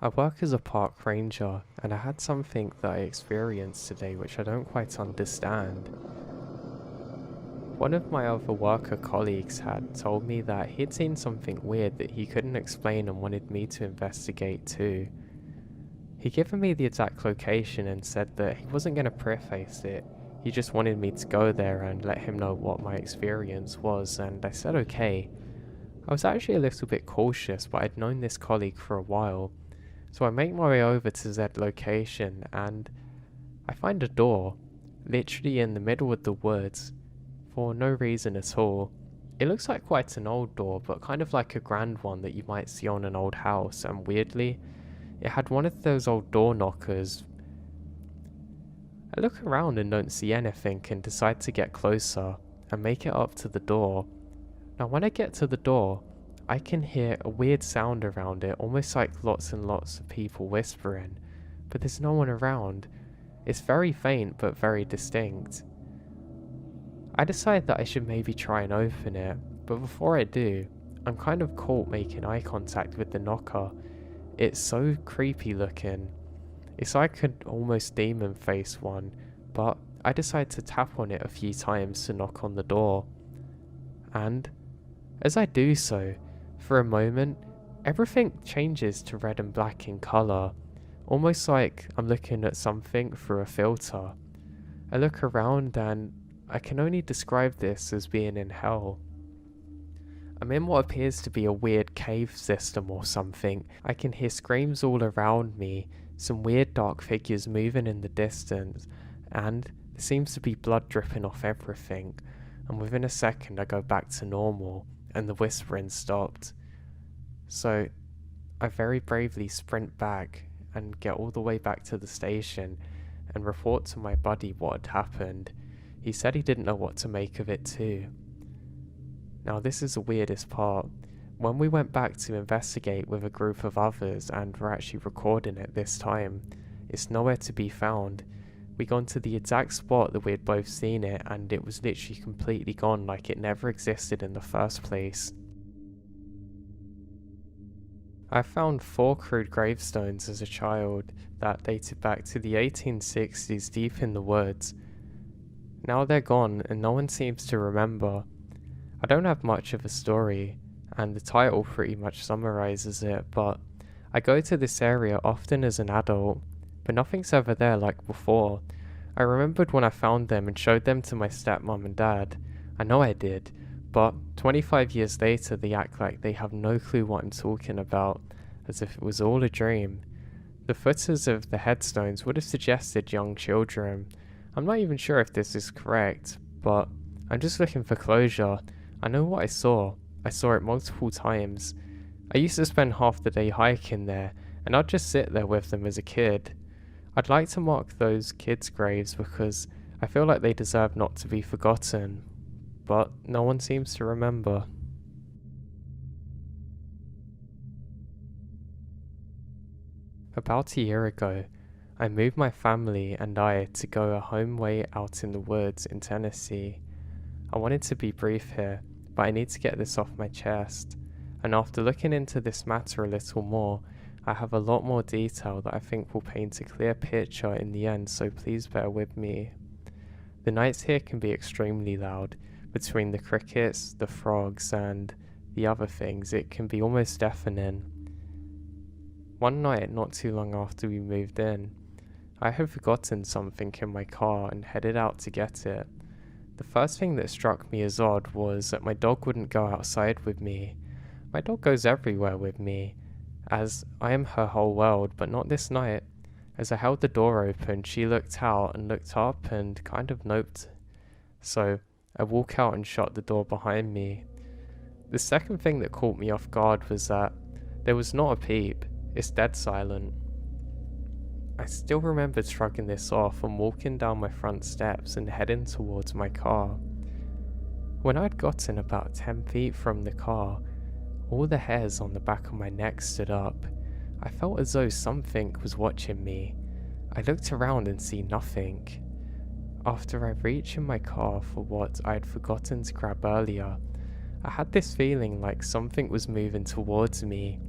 I work as a park ranger, and I had something that I experienced today which I don't quite understand. One of my other worker colleagues had told me that he'd seen something weird that he couldn't explain and wanted me to investigate too. He'd given me the exact location and said that he wasn't going to preface it, he just wanted me to go there and let him know what my experience was, and I said okay. I was actually a little bit cautious, but I'd known this colleague for a while. So I make my way over to that location and I find a door, literally in the middle of the woods, for no reason at all. It looks like quite an old door, but kind of like a grand one that you might see on an old house, and weirdly, it had one of those old door knockers. I look around and don't see anything and decide to get closer and make it up to the door. Now when I get to the door, I can hear a weird sound around it, almost like lots and lots of people whispering, but there's no one around. It's very faint but very distinct. I decide that I should maybe try and open it, but before I do, I'm kind of caught making eye contact with the knocker. It's so creepy looking. It's like an almost demon face one, but I decide to tap on it a few times to knock on the door. And as I do so, for a moment, everything changes to red and black in colour, almost like I'm looking at something through a filter. I look around and I can only describe this as being in hell. I'm in what appears to be a weird cave system or something. I can hear screams all around me, some weird dark figures moving in the distance, and there seems to be blood dripping off everything, and within a second I go back to normal, and the whispering stopped. So I very bravely sprint back and get all the way back to the station and report to my buddy what had happened. He said he didn't know what to make of it too. Now this is the weirdest part. When we went back to investigate with a group of others and were actually recording it this time, it's nowhere to be found. We gone to the exact spot that we had both seen it and it was literally completely gone, like it never existed in the first place. I found 4 crude gravestones as a child that dated back to the 1860s deep in the woods. Now they're gone and no one seems to remember. I don't have much of a story, and the title pretty much summarizes it, but I go to this area often as an adult, but nothing's ever there like before. I remembered when I found them and showed them to my stepmom and dad. I know I did, but 25 years later they act like they have no clue what I'm talking about, as if it was all a dream. The footers of the headstones would have suggested young children. I'm not even sure if this is correct, but I'm just looking for closure. I know what I saw it multiple times. I used to spend half the day hiking there, and I'd just sit there with them as a kid. I'd like to mark those kids' graves because I feel like they deserve not to be forgotten, but no one seems to remember. About a year ago, I moved my family and I to go a home way out in the woods in Tennessee. I wanted to be brief here, but I need to get this off my chest, and after looking into this matter a little more, I have a lot more detail that I think will paint a clear picture in the end, so please bear with me. The nights here can be extremely loud. Between the crickets, the frogs, and the other things, it can be almost deafening. One night, not too long after we moved in, I had forgotten something in my car and headed out to get it. The first thing that struck me as odd was that my dog wouldn't go outside with me. My dog goes everywhere with me, as I am her whole world, but not this night. As I held the door open, she looked out and looked up and kind of noped. So I walk out and shut the door behind me. The second thing that caught me off guard was that there was not a peep. It's dead silent. I still remembered shrugging this off and walking down my front steps and heading towards my car. When I'd gotten about 10 feet from the car, all the hairs on the back of my neck stood up. I felt as though something was watching me. I looked around and see nothing. After I reached in my car for what I had forgotten to grab earlier, I had this feeling like something was moving towards me.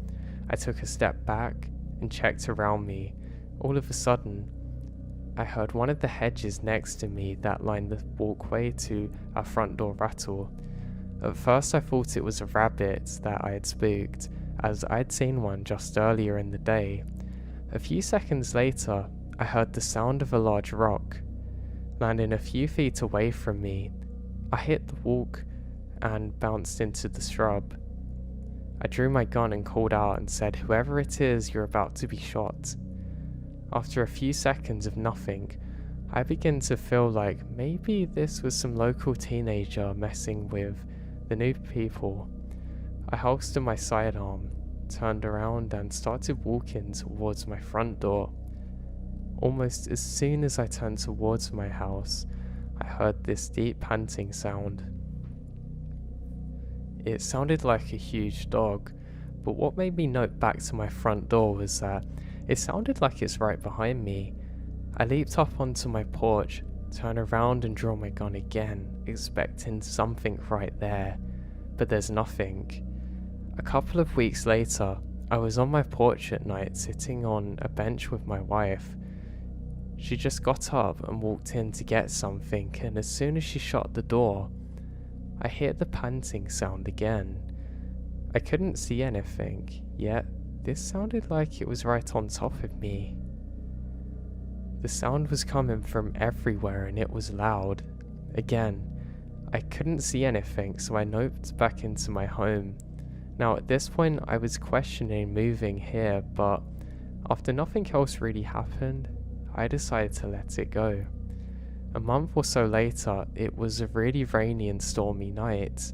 I took a step back and checked around me. All of a sudden, I heard one of the hedges next to me that lined the walkway to our front door rattle. At first I thought it was a rabbit that I had spooked, as I'd seen one just earlier in the day. A few seconds later, I heard the sound of a large rock landing a few feet away from me. I hit the walk and bounced into the shrub. I drew my gun and called out and said, "Whoever it is, you're about to be shot." After a few seconds of nothing, I began to feel like maybe this was some local teenager messing with the new people. I holstered my sidearm, turned around and started walking towards my front door. Almost as soon as I turned towards my house, I heard this deep panting sound. It sounded like a huge dog, but what made me note back to my front door was that it sounded like it's right behind me. I leaped up onto my porch, turned around and drew my gun again, expecting something right there, but there's nothing. A couple of weeks later, I was on my porch at night sitting on a bench with my wife. She just got up and walked in to get something, and as soon as she shut the door, I heard the panting sound again. I couldn't see anything, yet this sounded like it was right on top of me. The sound was coming from everywhere and it was loud. Again, I couldn't see anything, so I noped back into my home. Now at this point I was questioning moving here, but after nothing else really happened, I decided to let it go. A month or so later, it was a really rainy and stormy night.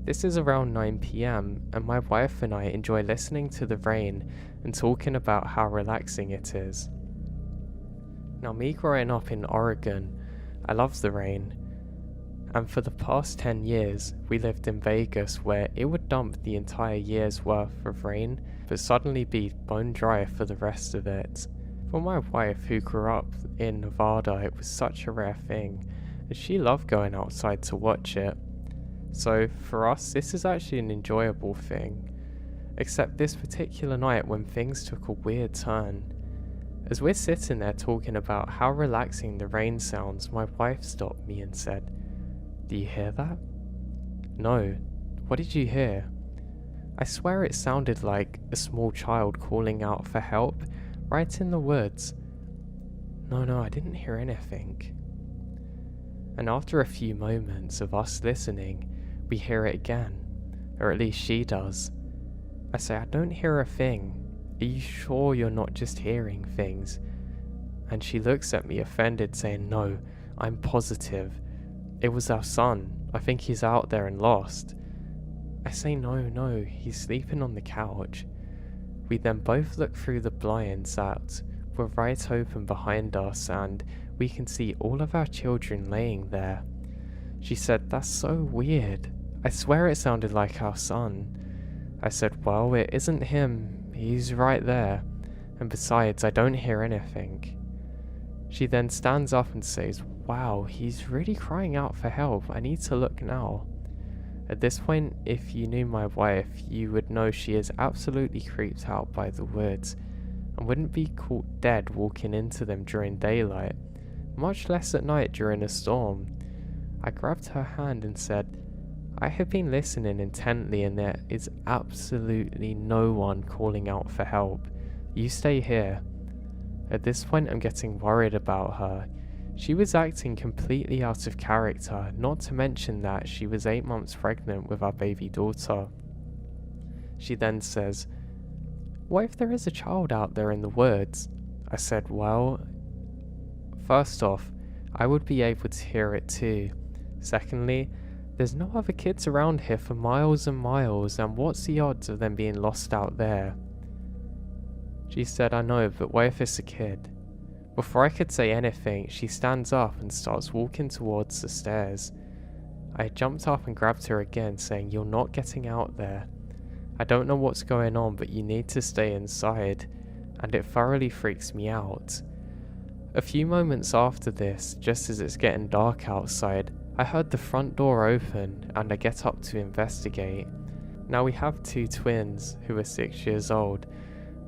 This is around 9 PM, and my wife and I enjoy listening to the rain and talking about how relaxing it is. Now me growing up in Oregon, I love the rain. And for the past 10 years, we lived in Vegas where it would dump the entire year's worth of rain, but suddenly be bone dry for the rest of it. For my wife, who grew up in Nevada, it was such a rare thing, and she loved going outside to watch it. So for us, this is actually an enjoyable thing. Except this particular night when things took a weird turn. As we're sitting there talking about how relaxing the rain sounds, my wife stopped me and said, "Do you hear that?" "No. What did you hear?" I swear it sounded like a small child calling out for help, right in the woods. No, I didn't hear anything." And after a few moments of us listening, we hear it again, or at least she does. I say, "I don't hear a thing. Are you sure you're not just hearing things?" And she looks at me offended, saying, "No, I'm positive. It was our son. I think he's out there and lost." I say, No, he's sleeping on the couch." We then both look through the blinds that were right open behind us, and we can see all of our children laying there. She said, "That's so weird. I swear it sounded like our son." I said, "Well, it isn't him. He's right there. And besides, I don't hear anything." She then stands up and says, "Wow, he's really crying out for help. I need to look now." At this point, if you knew my wife, you would know she is absolutely creeped out by the woods and wouldn't be caught dead walking into them during daylight, much less at night during a storm. I grabbed her hand and said, "I have been listening intently and there is absolutely no one calling out for help. You stay here." At this point I'm getting worried about her. She was acting completely out of character, not to mention that she was 8 months pregnant with our baby daughter. She then says, "What if there is a child out there in the woods?" I said, "Well, first off, I would be able to hear it too. Secondly, there's no other kids around here for miles and miles, and what's the odds of them being lost out there?" She said, "I know, but what if it's a kid?" Before I could say anything, she stands up and starts walking towards the stairs. I jumped up and grabbed her again, saying, "You're not getting out there. I don't know what's going on, but you need to stay inside," and it thoroughly freaks me out. A few moments after this, just as it's getting dark outside, I heard the front door open and I get up to investigate. Now we have 2 twins who are 6 years old,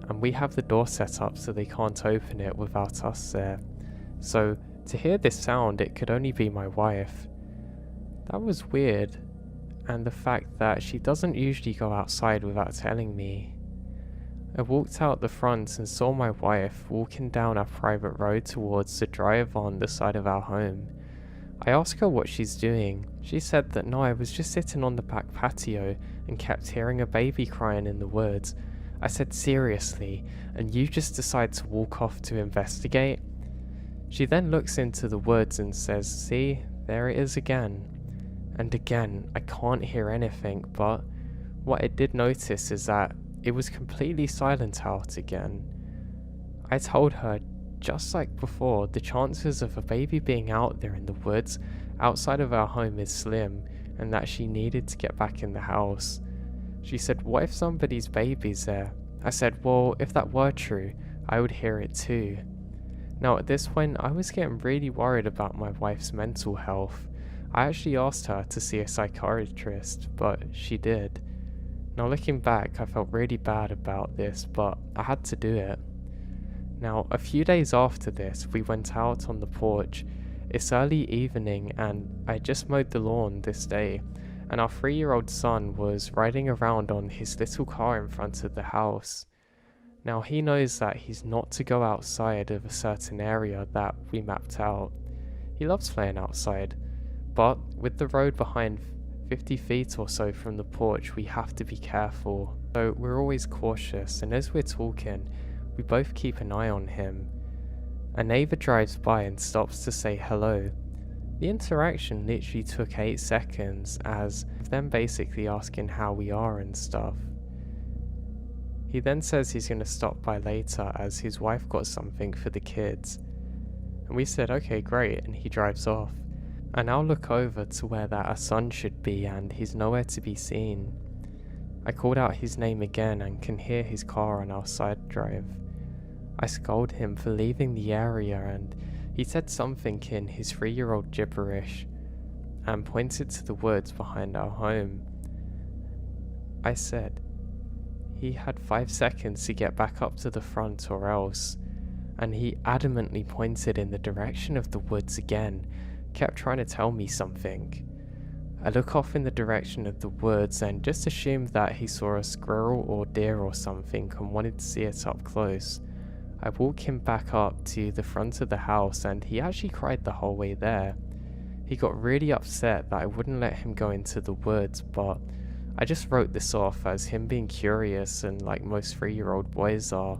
and we have the door set up so they can't open it without us there. So to hear this sound, it could only be my wife. That was weird, and the fact that she doesn't usually go outside without telling me. I walked out the front and saw my wife walking down our private road towards the drive on the side of our home. I asked her what she's doing. She said that no, I was just sitting on the back patio and kept hearing a baby crying in the woods. I said, seriously, and you just decide to walk off to investigate? She then looks into the woods and says, see, there it is again. And again, I can't hear anything, but what I did notice is that it was completely silent out again. I told her, just like before, the chances of a baby being out there in the woods outside of our home is slim, and that she needed to get back in the house. She said, what if somebody's baby's there? I said, well, if that were true, I would hear it too. Now at this point, I was getting really worried about my wife's mental health. I actually asked her to see a psychiatrist, but she did. Now looking back, I felt really bad about this, but I had to do it. Now, a few days after this, we went out on the porch. It's early evening and I just mowed the lawn this day, and our 3-year-old son was riding around on his little car in front of the house. Now he knows that he's not to go outside of a certain area that we mapped out. He loves playing outside, but with the road behind 50 feet or so from the porch, we have to be careful. So we're always cautious, and as we're talking, we both keep an eye on him. A neighbour drives by and stops to say hello. The interaction literally took 8 seconds, as of them basically asking how we are and stuff. He then says he's going to stop by later as his wife got something for the kids. And we said, okay, great, and he drives off. I now look over to where that our son should be, and he's nowhere to be seen. I called out his name again and can hear his car on our side drive. I scold him for leaving the area, and he said something in his 3-year-old gibberish and pointed to the woods behind our home. I said he had 5 seconds to get back up to the front or else, and he adamantly pointed in the direction of the woods again, kept trying to tell me something. I look off in the direction of the woods and just assumed that he saw a squirrel or deer or something and wanted to see it up close. I walk him back up to the front of the house, and he actually cried the whole way there. He got really upset that I wouldn't let him go into the woods, but I just wrote this off as him being curious and like most 3-year-old boys are.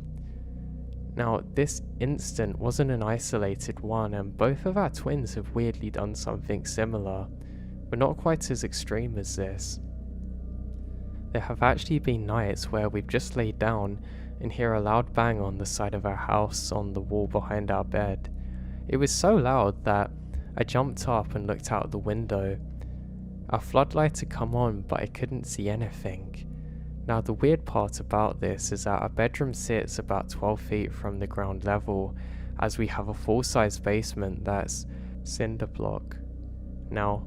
Now, this incident wasn't an isolated one, and both of our twins have weirdly done something similar, but not quite as extreme as this. There have actually been nights where we've just laid down and hear a loud bang on the side of our house on the wall behind our bed. It was so loud that I jumped up and looked out the window. Our floodlight had come on, but I couldn't see anything. Now the weird part about this is that our bedroom sits about 12 feet from the ground level, as we have a full-size basement that's cinder block. Now,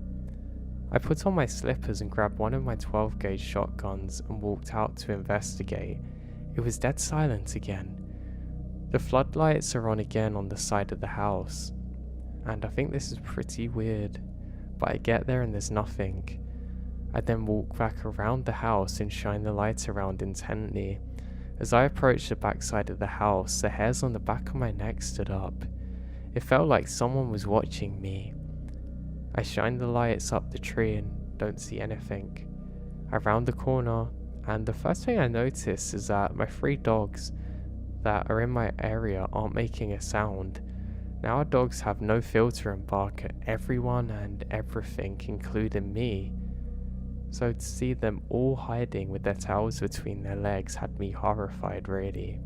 I put on my slippers and grabbed one of my 12-gauge shotguns and walked out to investigate. It was dead silent again. The floodlights are on again on the side of the house, and I think this is pretty weird, but I get there and there's nothing. I then walk back around the house and shine the light around intently. As I approached the backside of the house, the hairs on the back of my neck stood up. It felt like someone was watching me. I shine the lights up the tree and don't see anything. I round the corner, and the first thing I notice is that my 3 dogs that are in my area aren't making a sound. Now our dogs have no filter and bark at everyone and everything, including me. So to see them all hiding with their tails between their legs had me horrified, really.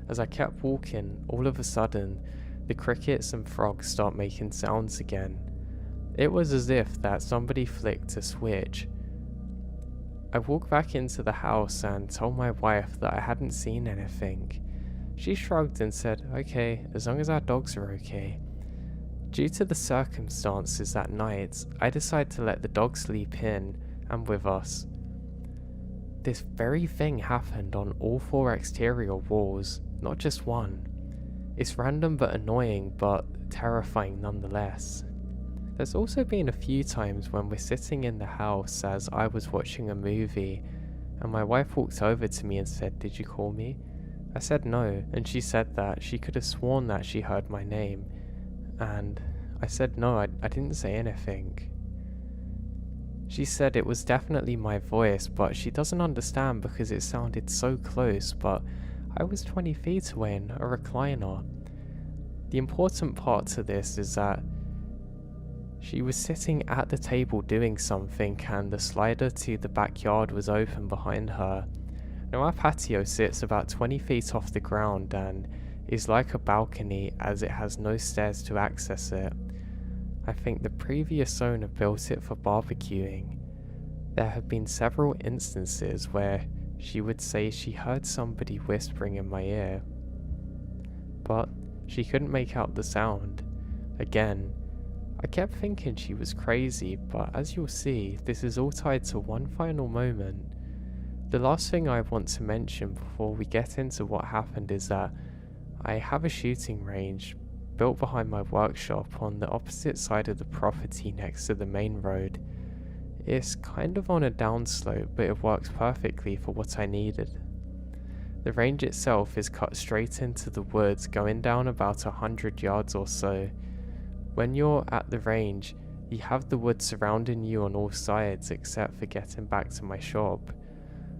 As I kept walking, all of a sudden, the crickets and frogs start making sounds again. It was as if that somebody flicked a switch. I walked back into the house and told my wife that I hadn't seen anything. She shrugged and said, okay, as long as our dogs are okay. Due to the circumstances that night, I decided to let the dog sleep in and with us. this very thing happened on all 4 exterior walls, not just one. It's random but annoying, but terrifying nonetheless. There's also been a few times when we're sitting in the house as I was watching a movie, and my wife walked over to me and said, "Did you call me?" I said no, and she said that she could have sworn that she heard my name, and I said no, I didn't say anything. She said it was definitely my voice, but she doesn't understand because it sounded so close, but I was 20 feet away in a recliner. The important part to this is that she was sitting at the table doing something, and the slider to the backyard was open behind her. Now our patio sits about 20 feet off the ground and is like a balcony as it has no stairs to access it. I think the previous owner built it for barbecuing. There have been several instances where she would say she heard somebody whispering in my ear, but she couldn't make out the sound. Again, I kept thinking she was crazy, but as you'll see, this is all tied to one final moment. The last thing I want to mention before we get into what happened is that I have a shooting range built behind my workshop on the opposite side of the property next to the main road. It's kind of on a downslope, but it works perfectly for what I needed. The range itself is cut straight into the woods, going down about 100 yards or so. When you're at the range, you have the woods surrounding you on all sides except for getting back to my shop.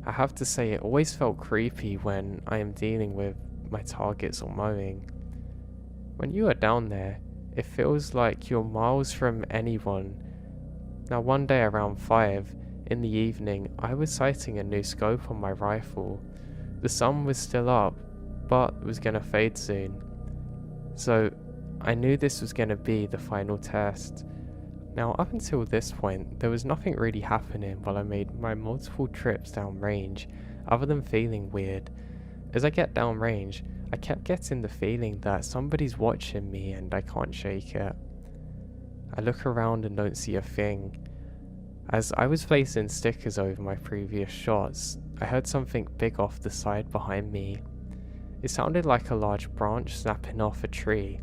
I have to say it always felt creepy when I am dealing with my targets or mowing. When you are down there, it feels like you're miles from anyone. Now one day around 5 in the evening, I was sighting a new scope on my rifle. The sun was still up, but was going to fade soon. So I knew this was going to be the final test. Now up until this point, there was nothing really happening while I made my multiple trips down range, other than feeling weird. As I get down range, I kept getting the feeling that somebody's watching me and I can't shake it. I look around and don't see a thing. As I was placing stickers over my previous shots, I heard something big off the side behind me. It sounded like a large branch snapping off a tree.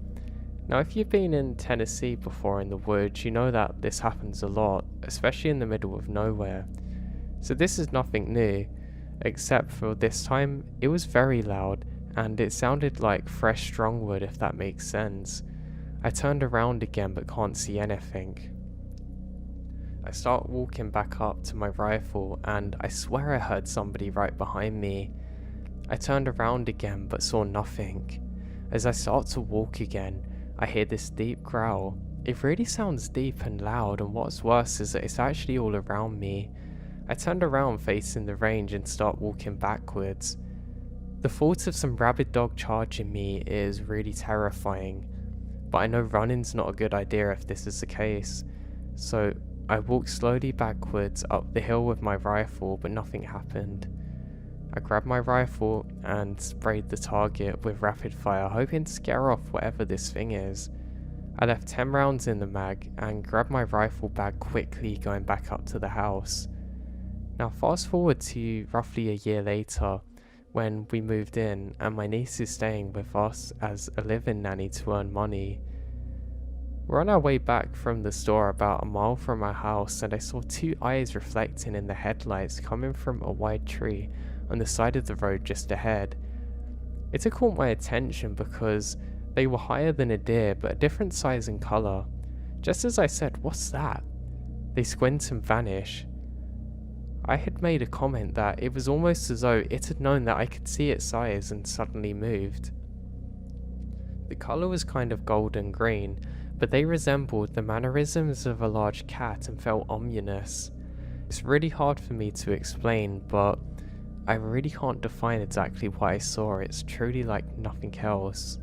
Now if you've been in Tennessee before in the woods, you know that this happens a lot, especially in the middle of nowhere. So this is nothing new, except for this time it was very loud and it sounded like fresh strongwood, if that makes sense. I turned around again but can't see anything. I start walking back up to my rifle and I swear I heard somebody right behind me. I turned around again but saw nothing. As I start to walk again, I hear this deep growl. It really sounds deep and loud, and what's worse is that it's actually all around me. I turned around facing the range and start walking backwards. The thought of some rabid dog charging me is really terrifying, but I know running's not a good idea if this is the case. So I walked slowly backwards up the hill with my rifle, but nothing happened. I grabbed my rifle and sprayed the target with rapid fire, hoping to scare off whatever this thing is. I left 10 rounds in the mag and grabbed my rifle bag quickly, going back up to the house. Now fast forward to roughly a year later, when we moved in and my niece is staying with us as a live-in nanny to earn money. We're on our way back from the store about a mile from our house, and I saw 2 eyes reflecting in the headlights coming from a wide tree on the side of the road just ahead. It took all my attention because they were higher than a deer but a different size and colour. Just as I said, "What's that?" they squint and vanish. I had made a comment that it was almost as though it had known that I could see its eyes and suddenly moved. The colour was kind of golden green, but they resembled the mannerisms of a large cat and felt ominous. It's really hard for me to explain, but I really can't define exactly what I saw. It's truly like nothing else.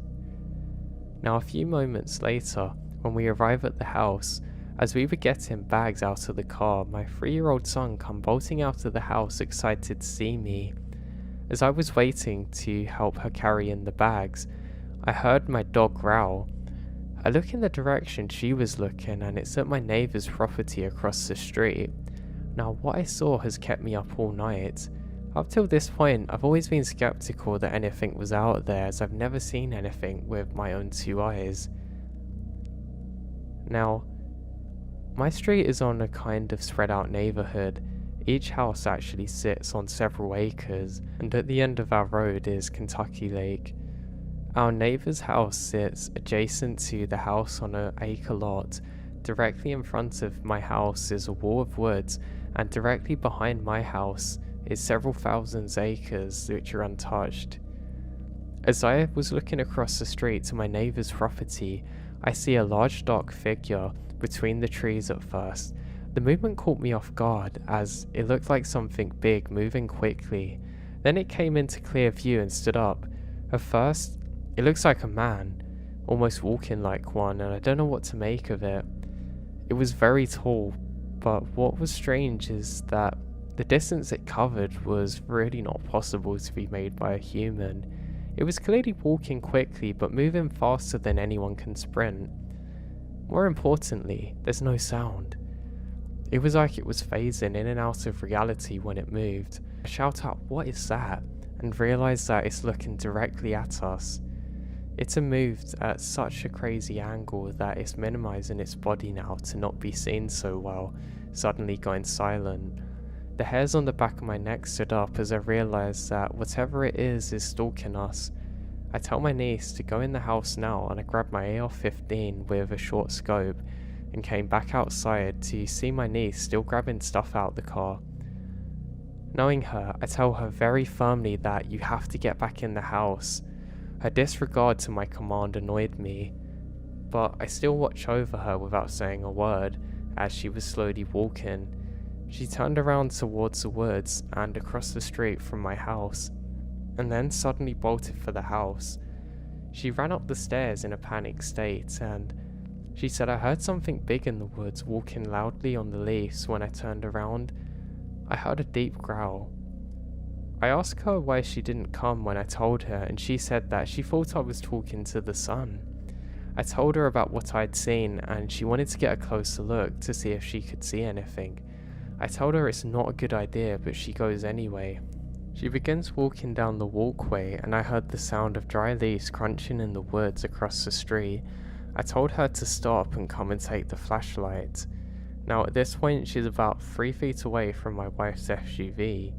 Now a few moments later, when we arrive at the house, as we were getting bags out of the car, my 3-year-old son come bolting out of the house excited to see me. As I was waiting to help her carry in the bags, I heard my dog growl. I look in the direction she was looking and it's at my neighbour's property across the street. Now what I saw has kept me up all night. Up till this point, I've always been skeptical that anything was out there, as I've never seen anything with my own two eyes. Now, my street is on a kind of spread out neighbourhood. Each house actually sits on several acres, and at the end of our road is Kentucky Lake. Our neighbour's house sits adjacent to the house on an acre lot. Directly in front of my house is a wall of woods, and directly behind my house is several thousand acres which are untouched. As I was looking across the street to my neighbour's property, I see a large dark figure between the trees at first. The movement caught me off guard, as it looked like something big moving quickly. Then it came into clear view and stood up. At first, it looks like a man, almost walking like one, and I don't know what to make of it. It was very tall, but what was strange is that the distance it covered was really not possible to be made by a human. It was clearly walking quickly, but moving faster than anyone can sprint. More importantly, there's no sound. It was like it was phasing in and out of reality when it moved. I shout out, "What is that?" and realise that it's looking directly at us. It's moved at such a crazy angle that it's minimising its body now to not be seen so well, suddenly going silent. The hairs on the back of my neck stood up as I realised that whatever it is stalking us. I tell my niece to go in the house now, and I grabbed my AR-15 with a short scope and came back outside to see my niece still grabbing stuff out the car. Knowing her, I tell her very firmly that you have to get back in the house. Her disregard to my command annoyed me, but I still watch over her without saying a word as she was slowly walking. She turned around towards the woods and across the street from my house, and then suddenly bolted for the house. She ran up the stairs in a panicked state, and she said, "I heard something big in the woods walking loudly on the leaves. When I turned around, I heard a deep growl." I asked her why she didn't come when I told her, and she said that she thought I was talking to the sun. I told her about what I'd seen, and she wanted to get a closer look to see if she could see anything. I told her it's not a good idea, but she goes anyway. She begins walking down the walkway, and I heard the sound of dry leaves crunching in the woods across the street. I told her to stop and come and take the flashlight. Now at this point she's about 3 feet away from my wife's SUV.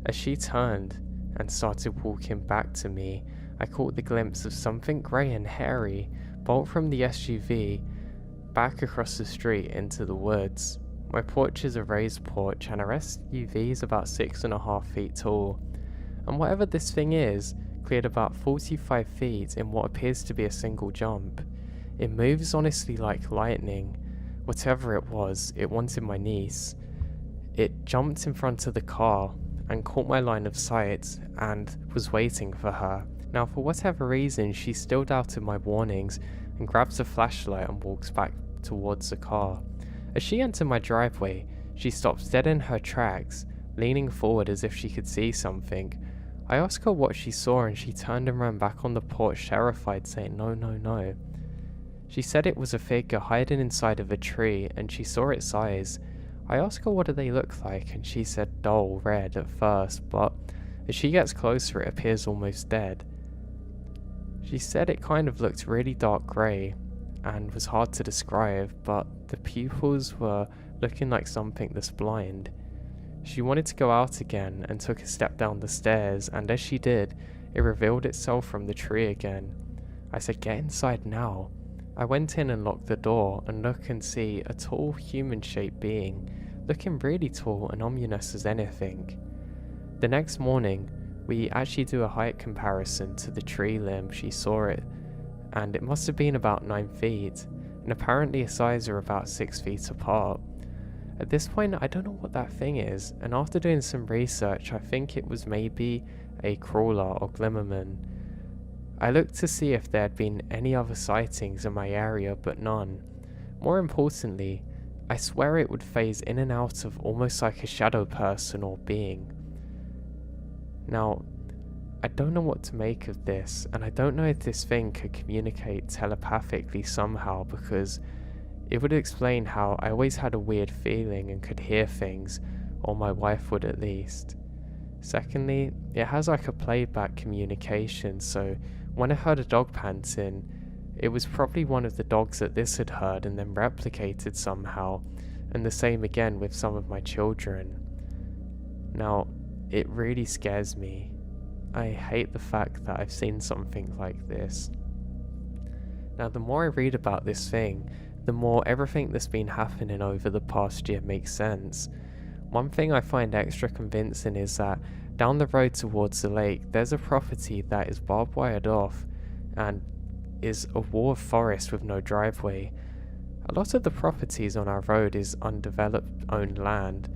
As she turned and started walking back to me, I caught the glimpse of something grey and hairy bolt from the SUV back across the street into the woods. My porch is a raised porch, and our SUV is about 6.5 feet tall, and whatever this thing is, cleared about 45 feet in what appears to be a single jump. It moves honestly like lightning. Whatever it was, it wanted my niece. It jumped in front of the car and caught my line of sight and was waiting for her. Now for whatever reason, she still doubted my warnings and grabs a flashlight and walks back towards the car. As she entered my driveway, she stops dead in her tracks, leaning forward as if she could see something. I asked her what she saw, and she turned and ran back on the porch terrified, saying no, no, no. She said it was a figure hiding inside of a tree, and she saw its eyes. I asked her what do they look like, and she said dull red at first, but as she gets closer it appears almost dead. She said it kind of looked really dark grey and was hard to describe, but the pupils were looking like something that's blind. She wanted to go out again and took a step down the stairs, and as she did, it revealed itself from the tree again. I said, "Get inside now." I went in and locked the door and look and see a tall human-shaped being, looking really tall and ominous as anything. The next morning, we actually do a height comparison to the tree limb she saw it, and it must have been about 9 feet, and apparently its eyes are about 6 feet apart. At this point, I don't know what that thing is, and after doing some research, I think it was maybe a crawler or glimmerman. I looked to see if there had been any other sightings in my area, but none. More importantly, I swear it would phase in and out of almost like a shadow person or being. Now, I don't know what to make of this, and I don't know if this thing could communicate telepathically somehow, because it would explain how I always had a weird feeling and could hear things, or my wife would at least. Secondly, it has like a playback communication, so when I heard a dog panting, it was probably one of the dogs that this had heard and then replicated somehow, and the same again with some of my children. Now, it really scares me. I hate the fact that I've seen something like this. Now, the more I read about this thing, the more everything that's been happening over the past year makes sense. One thing I find extra convincing is that down the road towards the lake, there's a property that is barbed wired off and is a wall of forest with no driveway. A lot of the properties on our road is undeveloped owned land,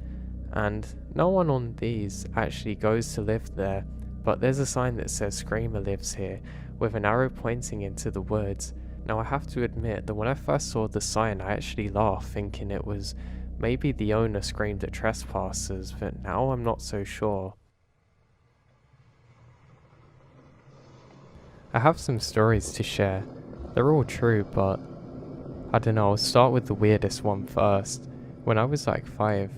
and no one on these actually goes to live there, but there's a sign that says Screamer lives here, with an arrow pointing into the woods. Now I have to admit that when I first saw the sign I actually laughed, thinking it was maybe the owner screamed at trespassers, but now I'm not so sure. I have some stories to share. They're all true, but I don't know, I'll start with the weirdest one first. When I was like 5,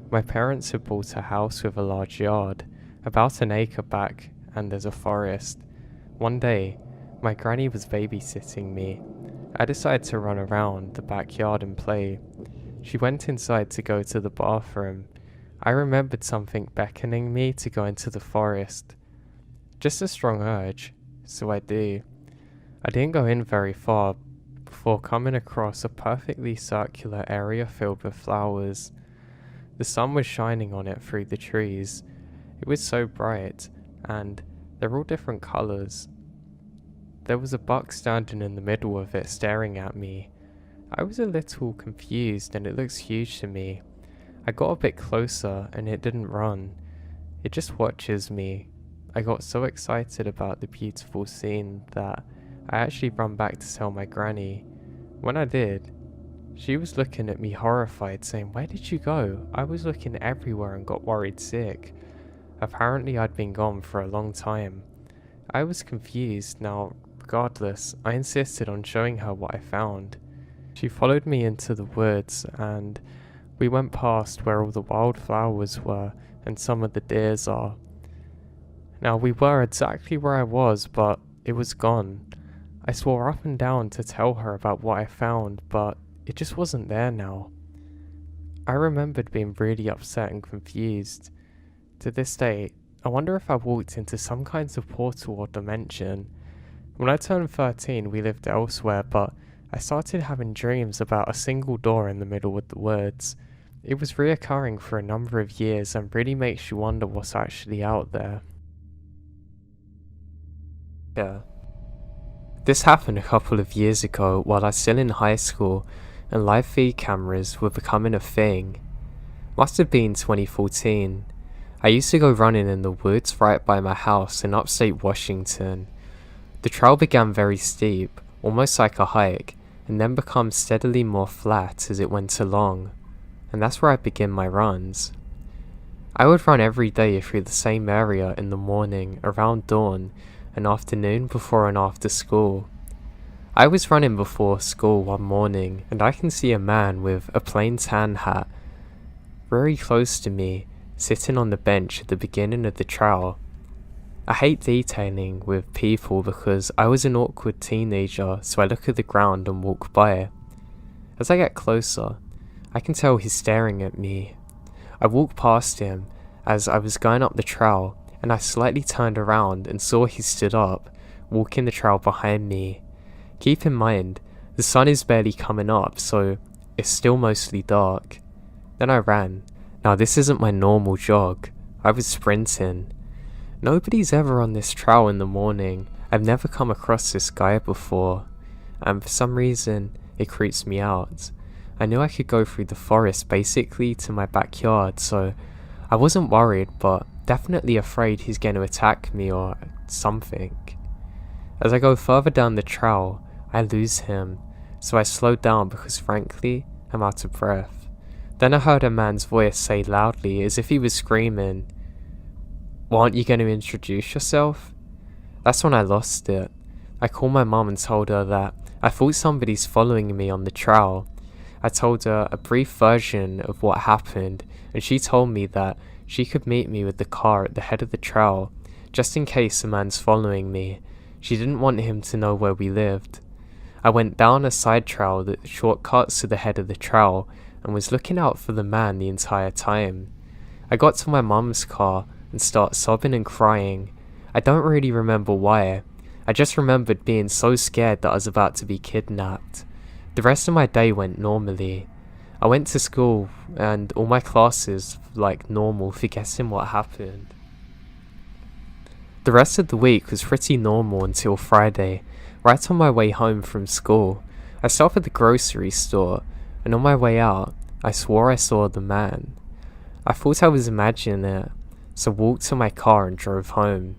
my parents had bought a house with a large yard, about an acre back, and there's a forest. One day, my granny was babysitting me. I decided to run around the backyard and play. She went inside to go to the bathroom. I remembered something beckoning me to go into the forest. Just a strong urge, so I do. I didn't go in very far before coming across a perfectly circular area filled with flowers. The sun was shining on it through the trees. It was so bright, and they're all different colours. There was a buck standing in the middle of it staring at me. I was a little confused and it looks huge to me. I got a bit closer and it didn't run. It just watches me. I got so excited about the beautiful scene that I actually ran back to tell my granny. When I did, she was looking at me horrified, saying, "Where did you go?" I was looking everywhere and got worried sick. Apparently I'd been gone for a long time. I was confused. Now, regardless, I insisted on showing her what I found. She followed me into the woods and we went past where all the wildflowers were and some of the deers are. Now, we were exactly where I was, but it was gone. I swore up and down to tell her about what I found, but it just wasn't there now. I remembered being really upset and confused. To this day, I wonder if I walked into some kinds of portal or dimension. When I turned 13, we lived elsewhere, but I started having dreams about a single door in the middle of the woods. It was reoccurring for a number of years and really makes you wonder what's actually out there. Yeah. This happened a couple of years ago while I was still in high school and live feed cameras were becoming a thing. Must have been 2014. I used to go running in the woods right by my house in upstate Washington. The trail began very steep, almost like a hike, and then became steadily more flat as it went along, and that's where I begin my runs. I would run every day through the same area in the morning, around dawn, and afternoon before and after school. I was running before school one morning, and I can see a man with a plain tan hat very close to me, sitting on the bench at the beginning of the trail. I hate detailing with people because I was an awkward teenager, so I look at the ground and walk by. As I get closer, I can tell he's staring at me. I walked past him as I was going up the trail, and I slightly turned around and saw he stood up, walking the trail behind me. Keep in mind, the sun is barely coming up, so it's still mostly dark. Then I ran. Now this isn't my normal jog, I was sprinting. Nobody's ever on this trail in the morning. I've never come across this guy before, and for some reason, it creeps me out. I knew I could go through the forest basically to my backyard, so I wasn't worried, but definitely afraid he's going to attack me or something. As I go further down the trail, I lose him, so I slowed down because frankly, I'm out of breath. Then I heard a man's voice say loudly, as if he was screaming, "Well, aren't you going to introduce yourself?" That's when I lost it. I called my mum and told her that I thought somebody's following me on the trail. I told her a brief version of what happened, and she told me that she could meet me with the car at the head of the trail, just in case a man's following me. She didn't want him to know where we lived. I went down a side trail that shortcuts to the head of the trail and was looking out for the man the entire time. I got to my mum's car and started sobbing and crying. I don't really remember why. I just remembered being so scared that I was about to be kidnapped. The rest of my day went normally. I went to school and all my classes like normal, forgetting what happened. The rest of the week was pretty normal until Friday. Right on my way home from school, I stopped at the grocery store, and on my way out, I swore I saw the man. I thought I was imagining it, so walked to my car and drove home.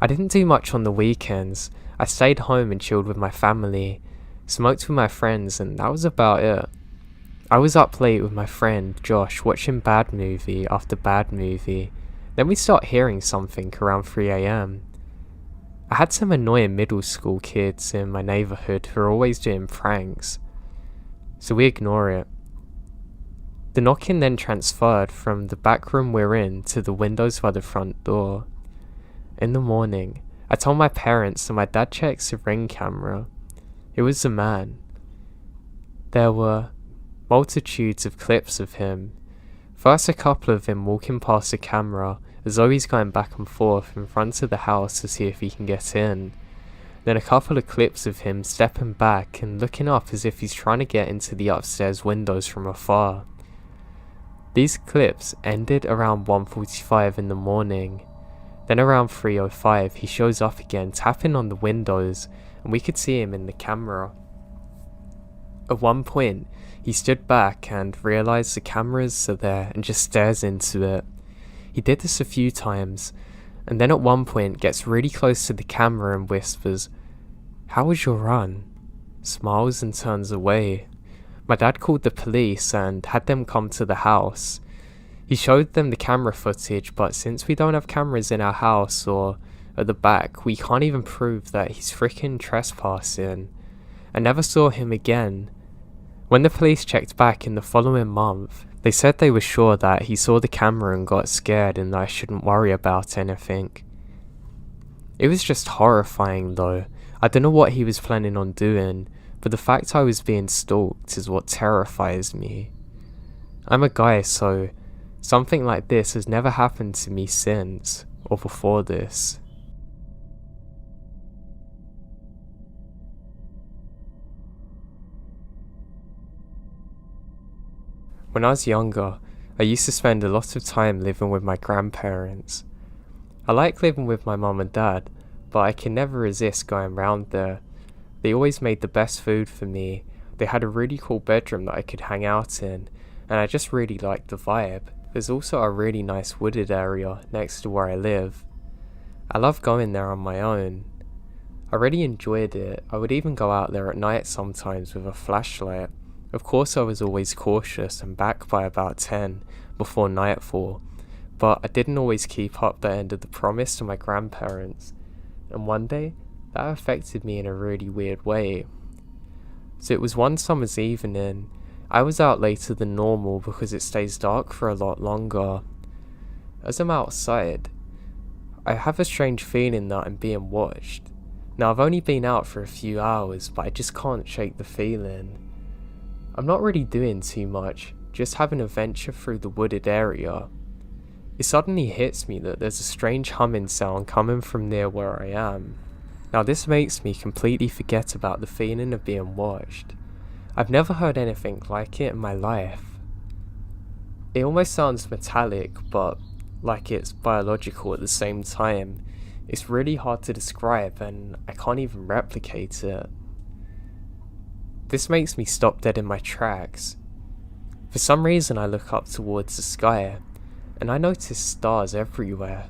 I didn't do much on the weekends. I stayed home and chilled with my family, smoked with my friends, and that was about it. I was up late with my friend Josh watching bad movie after bad movie. Then we start hearing something around 3 AM. I had some annoying middle school kids in my neighbourhood who are always doing pranks, so we ignore it. The knocking then transferred from the back room we're in to the windows by the front door. In the morning, I told my parents that my dad checks the ring camera. It was a man. There were multitudes of clips of him. First a couple of him walking past the camera as though he's going back and forth in front of the house to see if he can get in. Then a couple of clips of him stepping back and looking up as if he's trying to get into the upstairs windows from afar. These clips ended around 1:45 in the morning. Then around 3:05 he shows up again tapping on the windows and we could see him in the camera. At one point he stood back and realised the cameras are there and just stares into it. He did this a few times, and then at one point gets really close to the camera and whispers, "How was your run?" Smiles and turns away. My dad called the police and had them come to the house. He showed them the camera footage, but since we don't have cameras in our house or at the back, we can't even prove that he's freaking trespassing. I never saw him again. When the police checked back in the following month, they said they were sure that he saw the camera and got scared and that I shouldn't worry about anything. It was just horrifying though. I don't know what he was planning on doing, but the fact I was being stalked is what terrifies me. I'm a guy, so something like this has never happened to me since, or before this. When I was younger, I used to spend a lot of time living with my grandparents. I like living with my mum and dad, but I can never resist going round there. They always made the best food for me. They had a really cool bedroom that I could hang out in, and I just really liked the vibe. There's also a really nice wooded area next to where I live. I love going there on my own. I really enjoyed it. I would even go out there at night sometimes with a flashlight. Of course I was always cautious and back by about 10 before nightfall, but I didn't always keep up the end of the promise to my grandparents, and one day that affected me in a really weird way. So it was one summer's evening. I was out later than normal because it stays dark for a lot longer. As I'm outside, I have a strange feeling that I'm being watched. Now I've only been out for a few hours, but I just can't shake the feeling. I'm not really doing too much, just having a venture through the wooded area. It suddenly hits me that there's a strange humming sound coming from near where I am. Now this makes me completely forget about the feeling of being watched. I've never heard anything like it in my life. It almost sounds metallic, but like it's biological at the same time. It's really hard to describe and I can't even replicate it. This makes me stop dead in my tracks. For some reason I look up towards the sky, and I notice stars everywhere.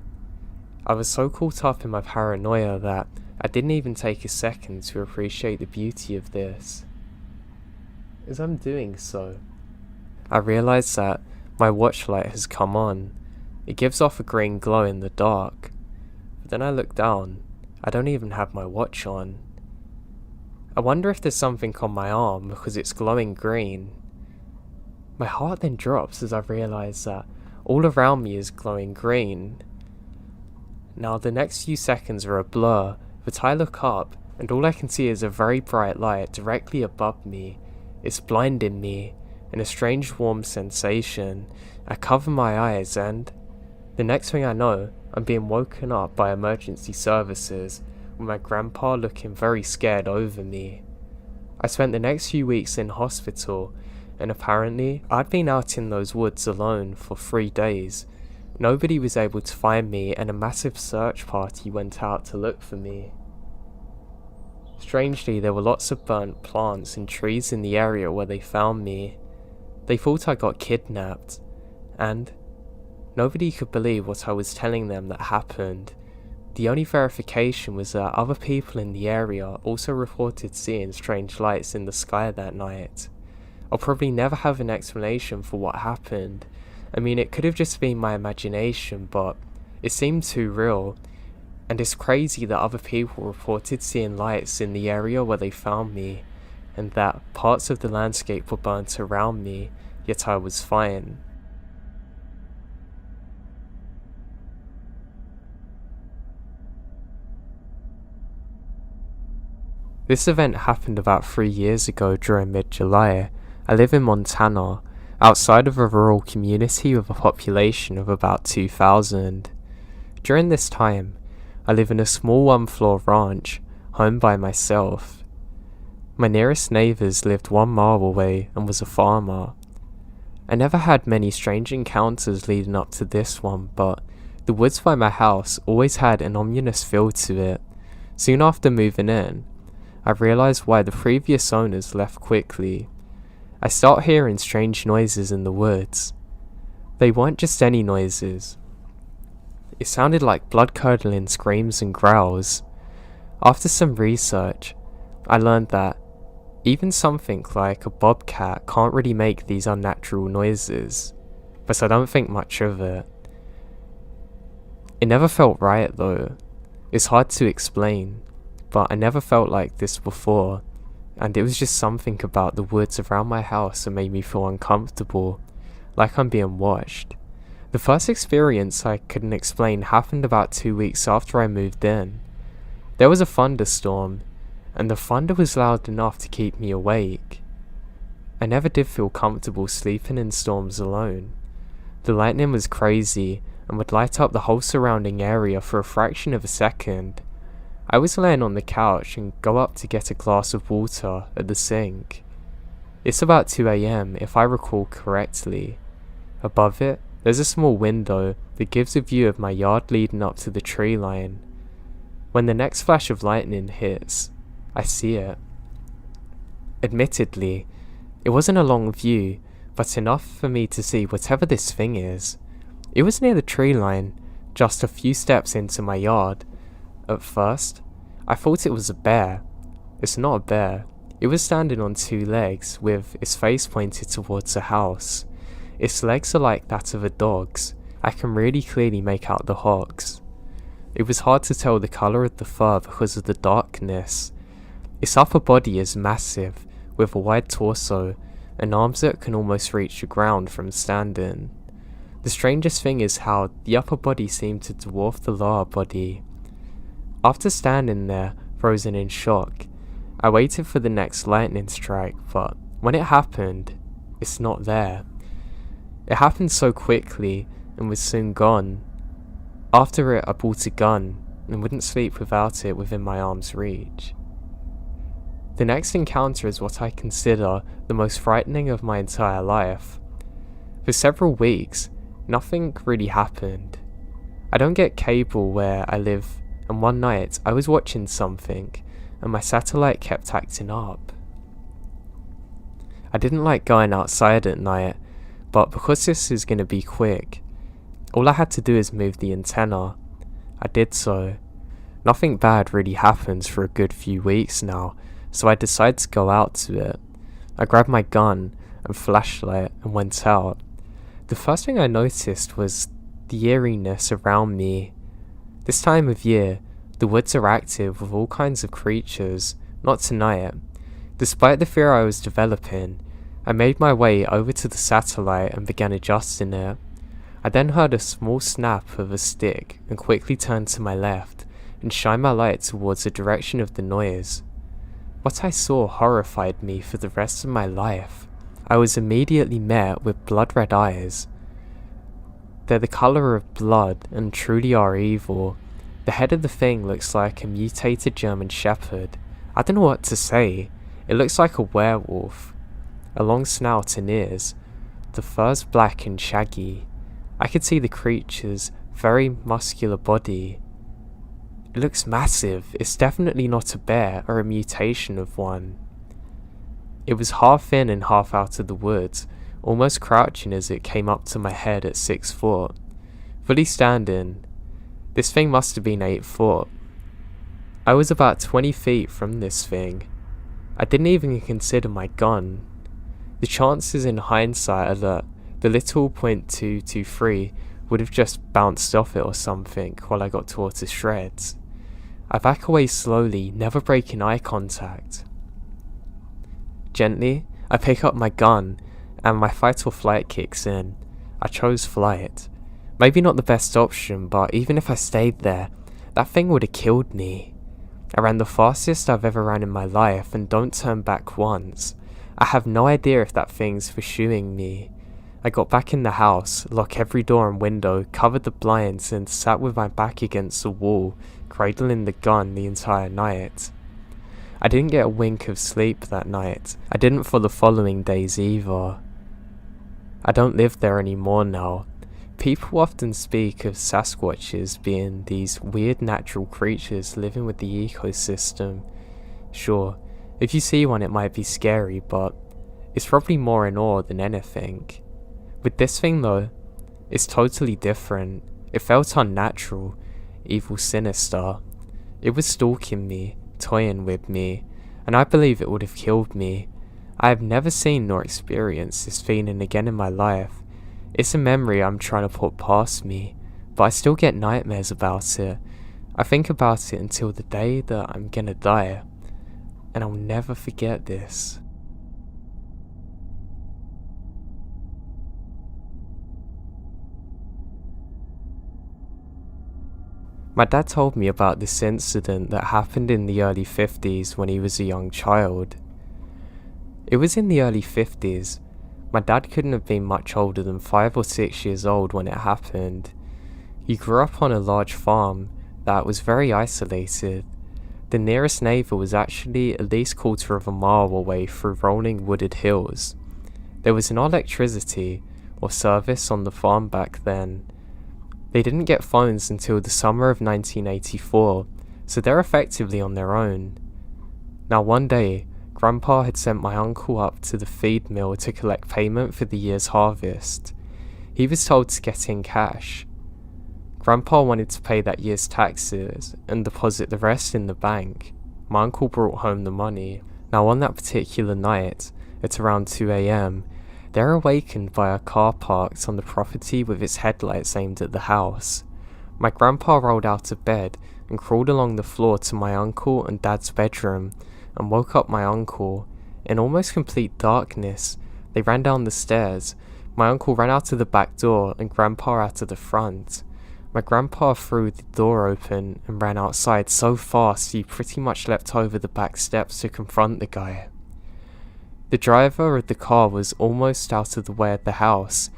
I was so caught up in my paranoia that I didn't even take a second to appreciate the beauty of this. As I'm doing so, I realise that my watch light has come on. It gives off a green glow in the dark. But then I look down, I don't even have my watch on. I wonder if there's something on my arm because it's glowing green. My heart then drops as I realise that All around me is glowing green. Now the next few seconds are a blur, but I look up and all I can see is a very bright light directly above me. It's blinding me, and a strange warm sensation. I cover my eyes and the next thing I know, I'm being woken up by emergency services, with my grandpa looking very scared over me. I spent the next few weeks in hospital, and apparently I'd been out in those woods alone for 3 days. Nobody was able to find me, and a massive search party went out to look for me. Strangely, there were lots of burnt plants and trees in the area where they found me. They thought I got kidnapped, and nobody could believe what I was telling them that happened. The only verification was that other people in the area also reported seeing strange lights in the sky that night. I'll probably never have an explanation for what happened. I mean, it could have just been my imagination, but it seemed too real. And it's crazy that other people reported seeing lights in the area where they found me, and that parts of the landscape were burnt around me, yet I was fine. This event happened about 3 years ago during mid-July. I live in Montana, outside of a rural community with a population of about 2,000. During this time, I live in a small one-floor ranch, home by myself. My nearest neighbours lived 1 mile away and was a farmer. I never had many strange encounters leading up to this one, but the woods by my house always had an ominous feel to it. Soon after moving in, I realised why the previous owners left quickly. I start hearing strange noises in the woods. They weren't just any noises. It sounded like blood-curdling screams and growls. After some research, I learned that even something like a bobcat can't really make these unnatural noises, but I don't think much of it. It never felt right though. It's hard to explain, but I never felt like this before, and it was just something about the woods around my house that made me feel uncomfortable, like I'm being watched. The first experience I couldn't explain happened about 2 weeks after I moved in. There was a thunderstorm, and the thunder was loud enough to keep me awake. I never did feel comfortable sleeping in storms alone. The lightning was crazy and would light up the whole surrounding area for a fraction of a second. I was laying on the couch and go up to get a glass of water at the sink. It's about 2 AM if I recall correctly. Above it, there's a small window that gives a view of my yard leading up to the tree line. When the next flash of lightning hits, I see it. Admittedly, it wasn't a long view, but enough for me to see whatever this thing is. It was near the tree line, just a few steps into my yard. At first, I thought it was a bear. It's not a bear. It was standing on 2 legs, with its face pointed towards a house. Its legs are like that of a dog's. I can really clearly make out the hocks. It was hard to tell the colour of the fur because of the darkness. Its upper body is massive, with a wide torso, and arms that can almost reach the ground from standing. The strangest thing is how the upper body seemed to dwarf the lower body. After standing there, frozen in shock, I waited for the next lightning strike, but when it happened, it's not there. It happened so quickly and was soon gone. After it, I bought a gun and wouldn't sleep without it within my arm's reach. The next encounter is what I consider the most frightening of my entire life. For several weeks, nothing really happened. I don't get cable where I live, and one night I was watching something and my satellite kept acting up. I didn't like going outside at night, but because this is going to be quick, all I had to do is move the antenna. I did so. Nothing bad really happens for a good few weeks now, so I decided to go out to it. I grabbed my gun and flashlight and went out. The first thing I noticed was the eeriness around me. This time of year, the woods are active with all kinds of creatures, not tonight. Despite the fear I was developing, I made my way over to the satellite and began adjusting it. I then heard a small snap of a stick and quickly turned to my left and shined my light towards the direction of the noise. What I saw horrified me for the rest of my life. I was immediately met with blood-red eyes. They're the colour of blood and truly are evil. The head of the thing looks like a mutated German Shepherd. I don't know what to say. It looks like a werewolf. A long snout and ears. The fur's black and shaggy. I could see the creature's very muscular body. It looks massive. It's definitely not a bear or a mutation of one. It was half in and half out of the woods, almost crouching as it came up to my head at 6 foot. Fully standing. This thing must have been 8 foot. I was about 20 feet from this thing. I didn't even consider my gun. The chances in hindsight are that the little .223 would have just bounced off it or something while I got tore to shreds. I back away slowly, never breaking eye contact. Gently, I pick up my gun and my fight or flight kicks in. I chose flight. Maybe not the best option, but even if I stayed there, that thing would have killed me. I ran the fastest I've ever ran in my life and don't turn back once. I have no idea if that thing's pursuing me. I got back in the house, locked every door and window, covered the blinds and sat with my back against the wall, cradling the gun the entire night. I didn't get a wink of sleep that night. I didn't for the following days either. I don't live there anymore now. People often speak of Sasquatches being these weird natural creatures living with the ecosystem. Sure, if you see one it might be scary, but it's probably more in awe than anything. With this thing though, it's totally different. It felt unnatural, evil, sinister. It was stalking me, toying with me, and I believe it would have killed me. I have never seen nor experienced this feeling again in my life. It's a memory I'm trying to put past me, but I still get nightmares about it. I think about it until the day that I'm gonna die, and I'll never forget this. My dad told me about this incident that happened in the early 50s when he was a young child. It was in the early 50s. My dad couldn't have been much older than 5 or 6 years old when it happened. He grew up on a large farm that was very isolated. The nearest neighbour was actually at least 1/4 of a mile away through rolling wooded hills. There was no electricity or service on the farm back then. They didn't get phones until the summer of 1984, so they're effectively on their own. Now one day, Grandpa had sent my uncle up to the feed mill to collect payment for the year's harvest. He was told to get in cash. Grandpa wanted to pay that year's taxes and deposit the rest in the bank. My uncle brought home the money. Now on that particular night, at around 2 AM, they're awakened by a car parked on the property with its headlights aimed at the house. My grandpa rolled out of bed and crawled along the floor to my uncle and dad's bedroom and woke up my uncle. In almost complete darkness, they ran down the stairs. My uncle ran out of the back door and grandpa out of the front. My grandpa threw the door open and ran outside so fast he pretty much leapt over the back steps to confront the guy. The driver of the car was almost out of the way of the house.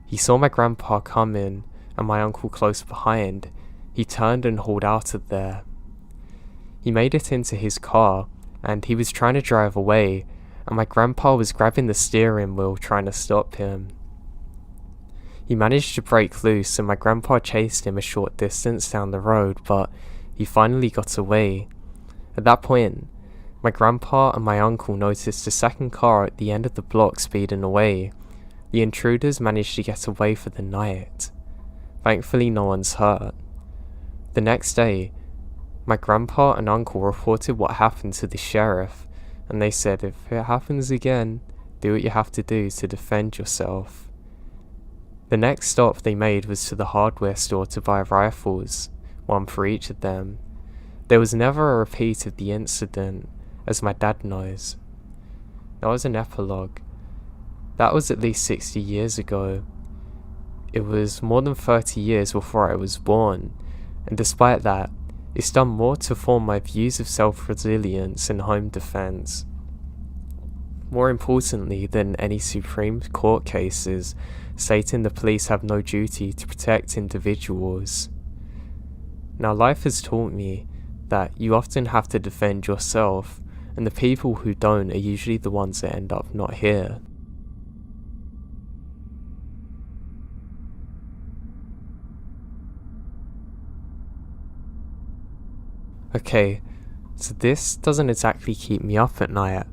He saw my grandpa come in and my uncle close behind. He turned and hauled out of there. He made it into his car and he was trying to drive away, and my grandpa was grabbing the steering wheel trying to stop him. He managed to break loose and my grandpa chased him a short distance down the road, but he finally got away. At that point, my grandpa and my uncle noticed a second car at the end of the block speeding away. The intruders managed to get away for the night. Thankfully no one's hurt. The next day, my grandpa and uncle reported what happened to the sheriff, and they said if it happens again, do what you have to do to defend yourself. The next stop they made was to the hardware store to buy rifles, one for each of them. There was never a repeat of the incident, as my dad knows. That was an epilogue. That was at least 60 years ago. it was more than 30 years before I was born, and despite that, it's done more to form my views of self-resilience and home defense. More importantly than any Supreme Court cases stating the police have no duty to protect individuals. Now, life has taught me that you often have to defend yourself, and the people who don't are usually the ones that end up not here. Okay, so this doesn't exactly keep me up at night,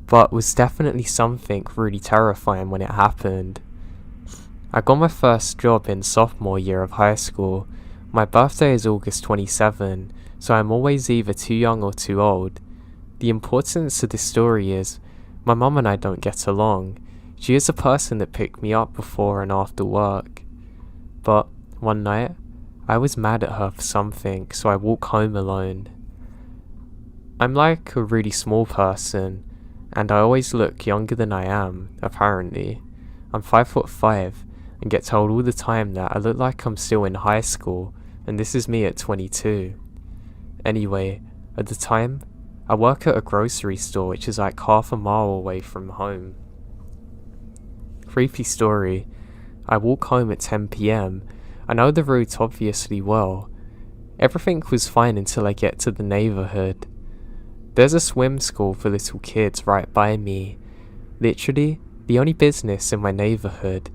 but was definitely something really terrifying when it happened. I got my first job in sophomore year of high school. My birthday is August 27, so I'm always either too young or too old. The importance of this story is, my mum and I don't get along. She is a person that picked me up before and after work. But one night, I was mad at her for something, so I walk home alone. I'm like a really small person, and I always look younger than I am, apparently. I'm 5'5", and get told all the time that I look like I'm still in high school, and this is me at 22. Anyway, at the time, I work at a grocery store which is like half a mile away from home. Creepy story, I walk home at 10 PM. I know the route obviously well. Everything was fine until I get to the neighbourhood. There's a swim school for little kids right by me. Literally, the only business in my neighbourhood.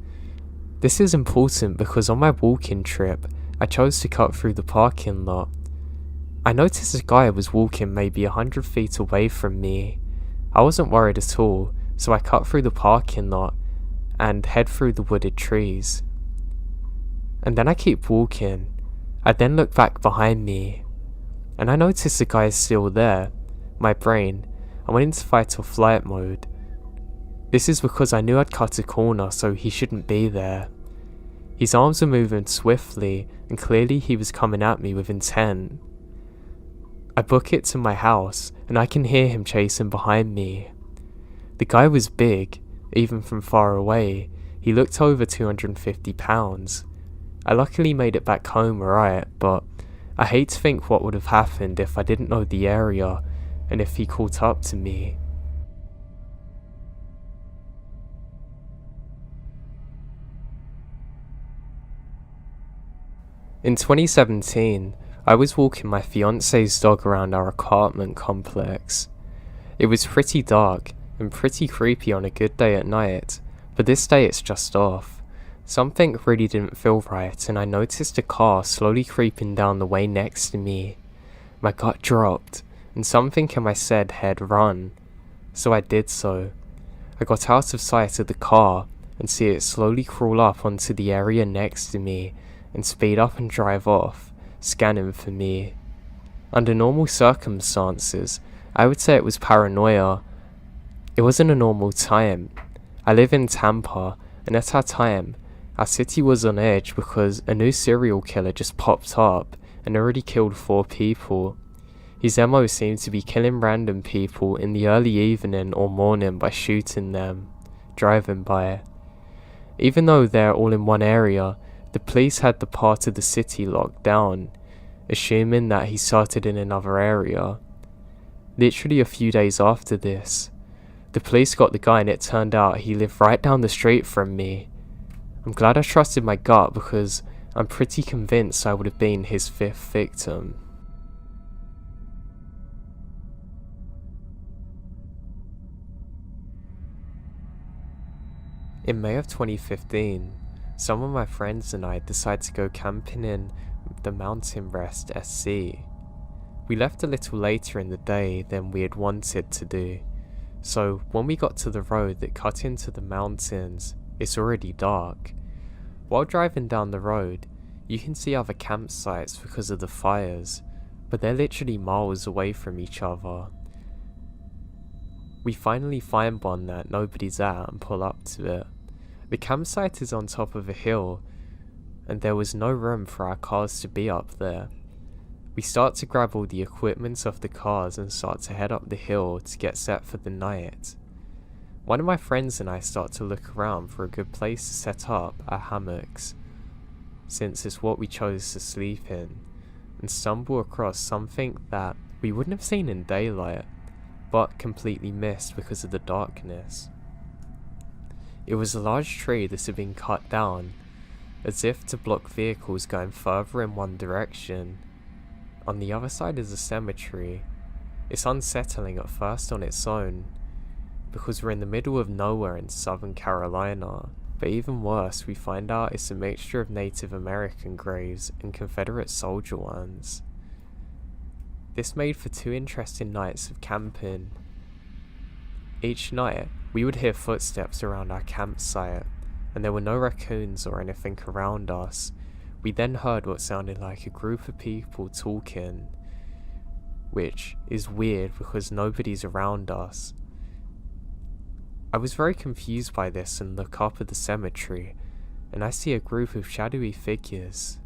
This is important because on my walking trip, I chose to cut through the parking lot. I noticed a guy was walking maybe 100 feet away from me. I wasn't worried at all, so I cut through the parking lot and head through the wooded trees. And then I keep walking. I then look back behind me, and I notice the guy is still there. My brain, I went into fight or flight mode. This is because I knew I'd cut a corner, so he shouldn't be there. His arms were moving swiftly, and clearly he was coming at me with intent. I book it to my house, and I can hear him chasing behind me. The guy was big, even from far away. He looked over 250 pounds. I luckily made it back home alright, but I hate to think what would have happened if I didn't know the area, and if he caught up to me. In 2017, I was walking my fiance's dog around our apartment complex. It was pretty dark and pretty creepy on a good day at night, but this day it's just off. Something really didn't feel right, and I noticed a car slowly creeping down the way next to me. My gut dropped, and something in my said head run. So I did so. I got out of sight of the car and see it slowly crawl up onto the area next to me and speed up and drive off, scanning for me. Under normal circumstances, I would say it was paranoia. It wasn't a normal time. I live in Tampa, and at our time, our city was on edge because a new serial killer just popped up and already killed 4 people. His MO seemed to be killing random people in the early evening or morning by shooting them, driving by. Even though they're all in one area, the police had the part of the city locked down, assuming that he started in another area. Literally a few days after this, the police got the guy and it turned out he lived right down the street from me. I'm glad I trusted my gut because I'm pretty convinced I would have been his 5th victim. In May of 2015, some of my friends and I decided to go camping in the mountain rest SC. We left a little later in the day than we had wanted to do, so when we got to the road that cut into the mountains, it's already dark. While driving down the road, you can see other campsites because of the fires, but they're literally miles away from each other. We finally find one that nobody's at and pull up to it. The campsite is on top of a hill, and there was no room for our cars to be up there. We start to grab all the equipment off the cars and start to head up the hill to get set for the night. One of my friends and I start to look around for a good place to set up our hammocks. since it's what we chose to sleep in, and stumble across something that we wouldn't have seen in daylight, but completely missed because of the darkness. It was a large tree that had been cut down, as if to block vehicles going further in one direction. On the other side is a cemetery. It's unsettling at first on its own, because we're in the middle of nowhere in Southern Carolina, but even worse, we find out it's a mixture of Native American graves and Confederate soldier ones. This made for 2 interesting nights of camping. Each night, we would hear footsteps around our campsite, and there were no raccoons or anything around us. We then heard what sounded like a group of people talking, which is weird because nobody's around us. I was very confused by this and look up at the cemetery, and I see a group of shadowy figures.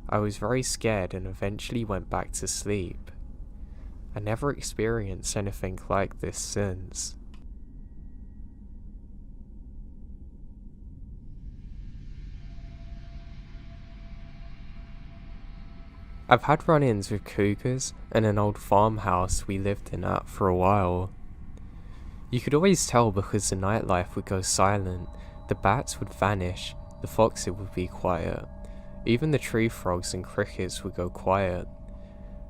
I was very scared and eventually went back to sleep. I never experienced anything like this since. I've had run-ins with cougars in an old farmhouse we lived in at for a while. You could always tell because the nightlife would go silent, the bats would vanish, the foxes would be quiet, even the tree frogs and crickets would go quiet.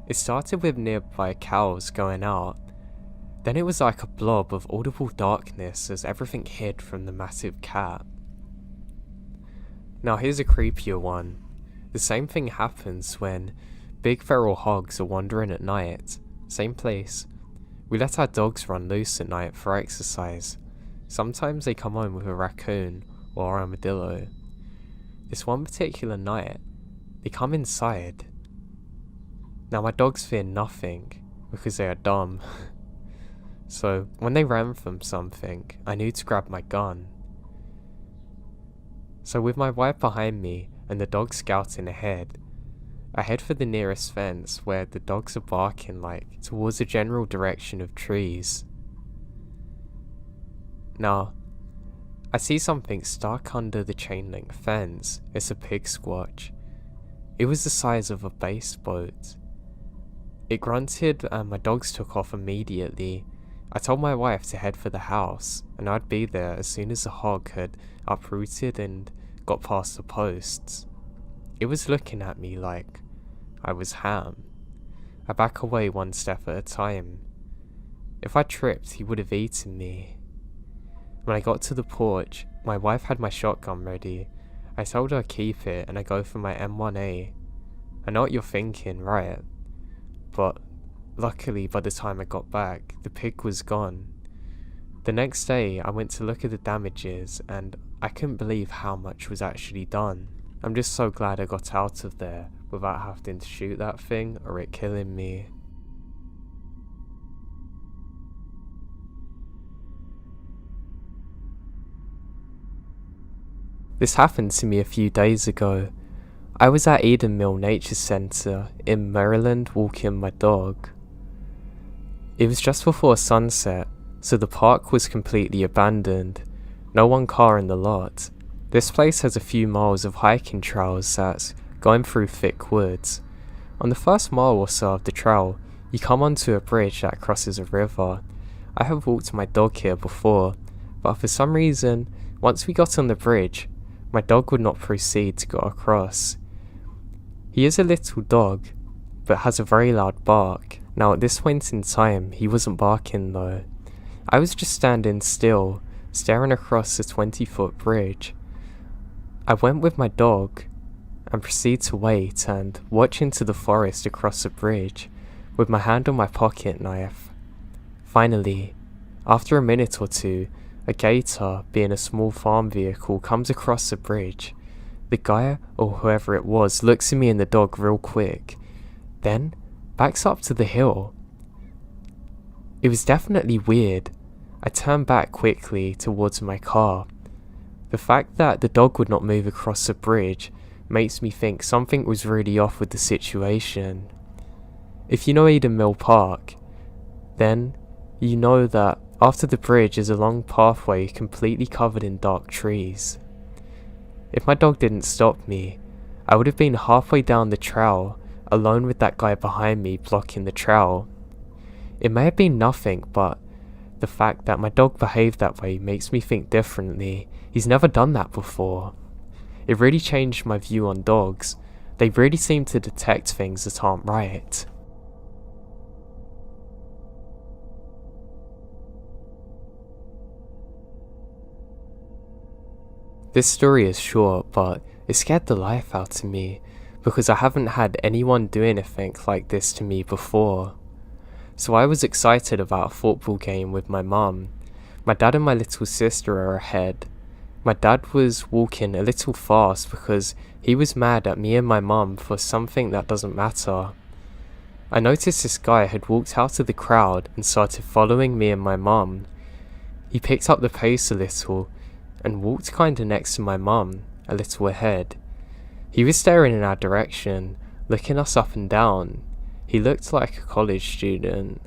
It started with nearby cows going out, then it was like a blob of audible darkness as everything hid from the massive cat. Now here's a creepier one. The same thing happens when big feral hogs are wandering at night. Same place. We let our dogs run loose at night for exercise. Sometimes they come home with a raccoon or armadillo. This one particular night, they come inside. Now my dogs fear nothing, because they are dumb. So when they ran from something, I knew to grab my gun. So with my wife behind me and the dog scouting ahead, I head for the nearest fence where the dogs are barking like towards the general direction of trees. Now, I see something stuck under the chain link fence. It's a pig squatch. It was the size of a bass boat. It grunted and my dogs took off immediately. I told my wife to head for the house and I'd be there as soon as the hog had uprooted and got past the posts. It was looking at me like I was ham. I back away one step at a time. If I tripped, he would have eaten me. When I got to the porch, my wife had my shotgun ready. I told her keep it and I go for my M1A. I know what you're thinking, right? But luckily by the time I got back, the pig was gone. The next day I went to look at the damages and I couldn't believe how much was actually done. I'm just so glad I got out of there without having to shoot that thing or it killing me. This happened to me a few days ago. I was at Eden Mill Nature Center in Maryland walking my dog. It was just before sunset, so the park was completely abandoned. No one car in the lot. This place has a few miles of hiking trails that's going through thick woods. On the first mile or so of the trail, you come onto a bridge that crosses a river. I have walked my dog here before, but for some reason, once we got on the bridge, my dog would not proceed to go across. He is a little dog, but has a very loud bark. Now at this point in time, he wasn't barking though. I was just standing still, staring across the 20-foot bridge. I went with my dog and proceed to wait and watch into the forest across the bridge with my hand on my pocket knife. Finally, after a minute or two, a gator, being a small farm vehicle, comes across the bridge. The guy, or whoever it was, looks at me and the dog real quick, then backs up to the hill. It was definitely weird. I turned back quickly towards my car. The fact that the dog would not move across the bridge makes me think something was really off with the situation. If you know Eden Mill Park, then you know that after the bridge is a long pathway completely covered in dark trees. If my dog didn't stop me, I would have been halfway down the trail, alone with that guy behind me blocking the trail. It may have been nothing, but the fact that my dog behaved that way makes me think differently. He's never done that before. It really changed my view on dogs. They really seem to detect things that aren't right. This story is short, but it scared the life out of me because I haven't had anyone do anything like this to me before. So I was excited about a football game with my mum. My dad and my little sister are ahead. My dad was walking a little fast because he was mad at me and my mum for something that doesn't matter. I noticed this guy had walked out of the crowd and started following me and my mum. He picked up the pace a little and walked kinda next to my mum, a little ahead. He was staring in our direction, looking us up and down. He looked like a college student.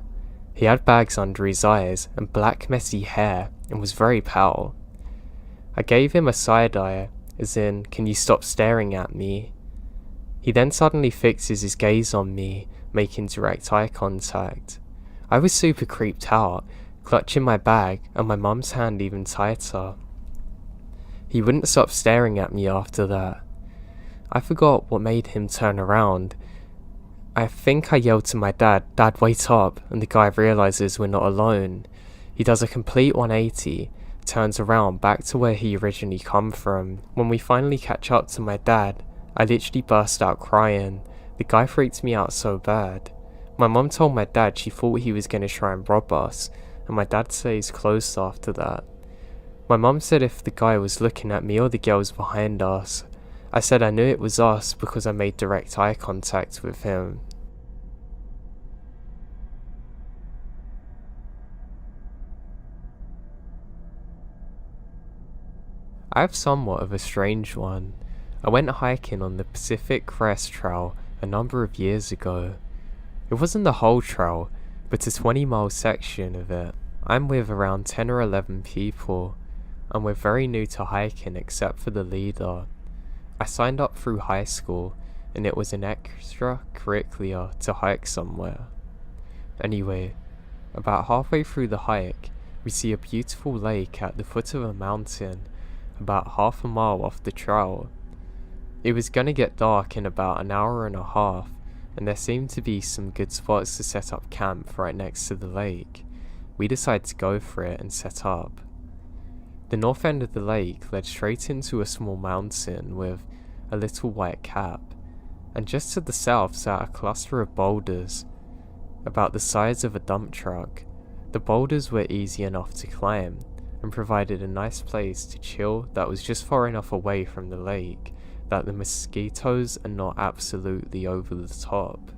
He had bags under his eyes and black messy hair and was very pale. I gave him a side eye, as in, can you stop staring at me? He then suddenly fixes his gaze on me, making direct eye contact. I was super creeped out, clutching my bag and my mum's hand even tighter. He wouldn't stop staring at me after that. I forgot what made him turn around. I think I yelled to my dad, "Dad, wait up," and the guy realizes we're not alone. He does a complete 180, turns around back to where he originally come from. When we finally catch up to my dad, I literally burst out crying. The guy freaked me out so bad. My mum told my dad she thought he was going to try and rob us, and my dad stays close after that. My mum said if the guy was looking at me or the girls behind us. I said I knew it was us because I made direct eye contact with him. I have somewhat of a strange one. I went hiking on the Pacific Crest Trail a number of years ago. It wasn't the whole trail, but a 20-mile section of it. I'm with around 10 or 11 people, and we're very new to hiking except for the leader. I signed up through high school, and it was an extracurricular to hike somewhere. Anyway, about halfway through the hike, we see a beautiful lake at the foot of a mountain, about half a mile off the trail. It was gonna get dark in about an hour and a half, and there seemed to be some good spots to set up camp right next to the lake. We decided to go for it and set up. The north end of the lake led straight into a small mountain with a little white cap, and just to the south sat a cluster of boulders, about the size of a dump truck. The boulders were easy enough to climb, and provided a nice place to chill that was just far enough away from the lake that the mosquitoes are not absolutely over the top.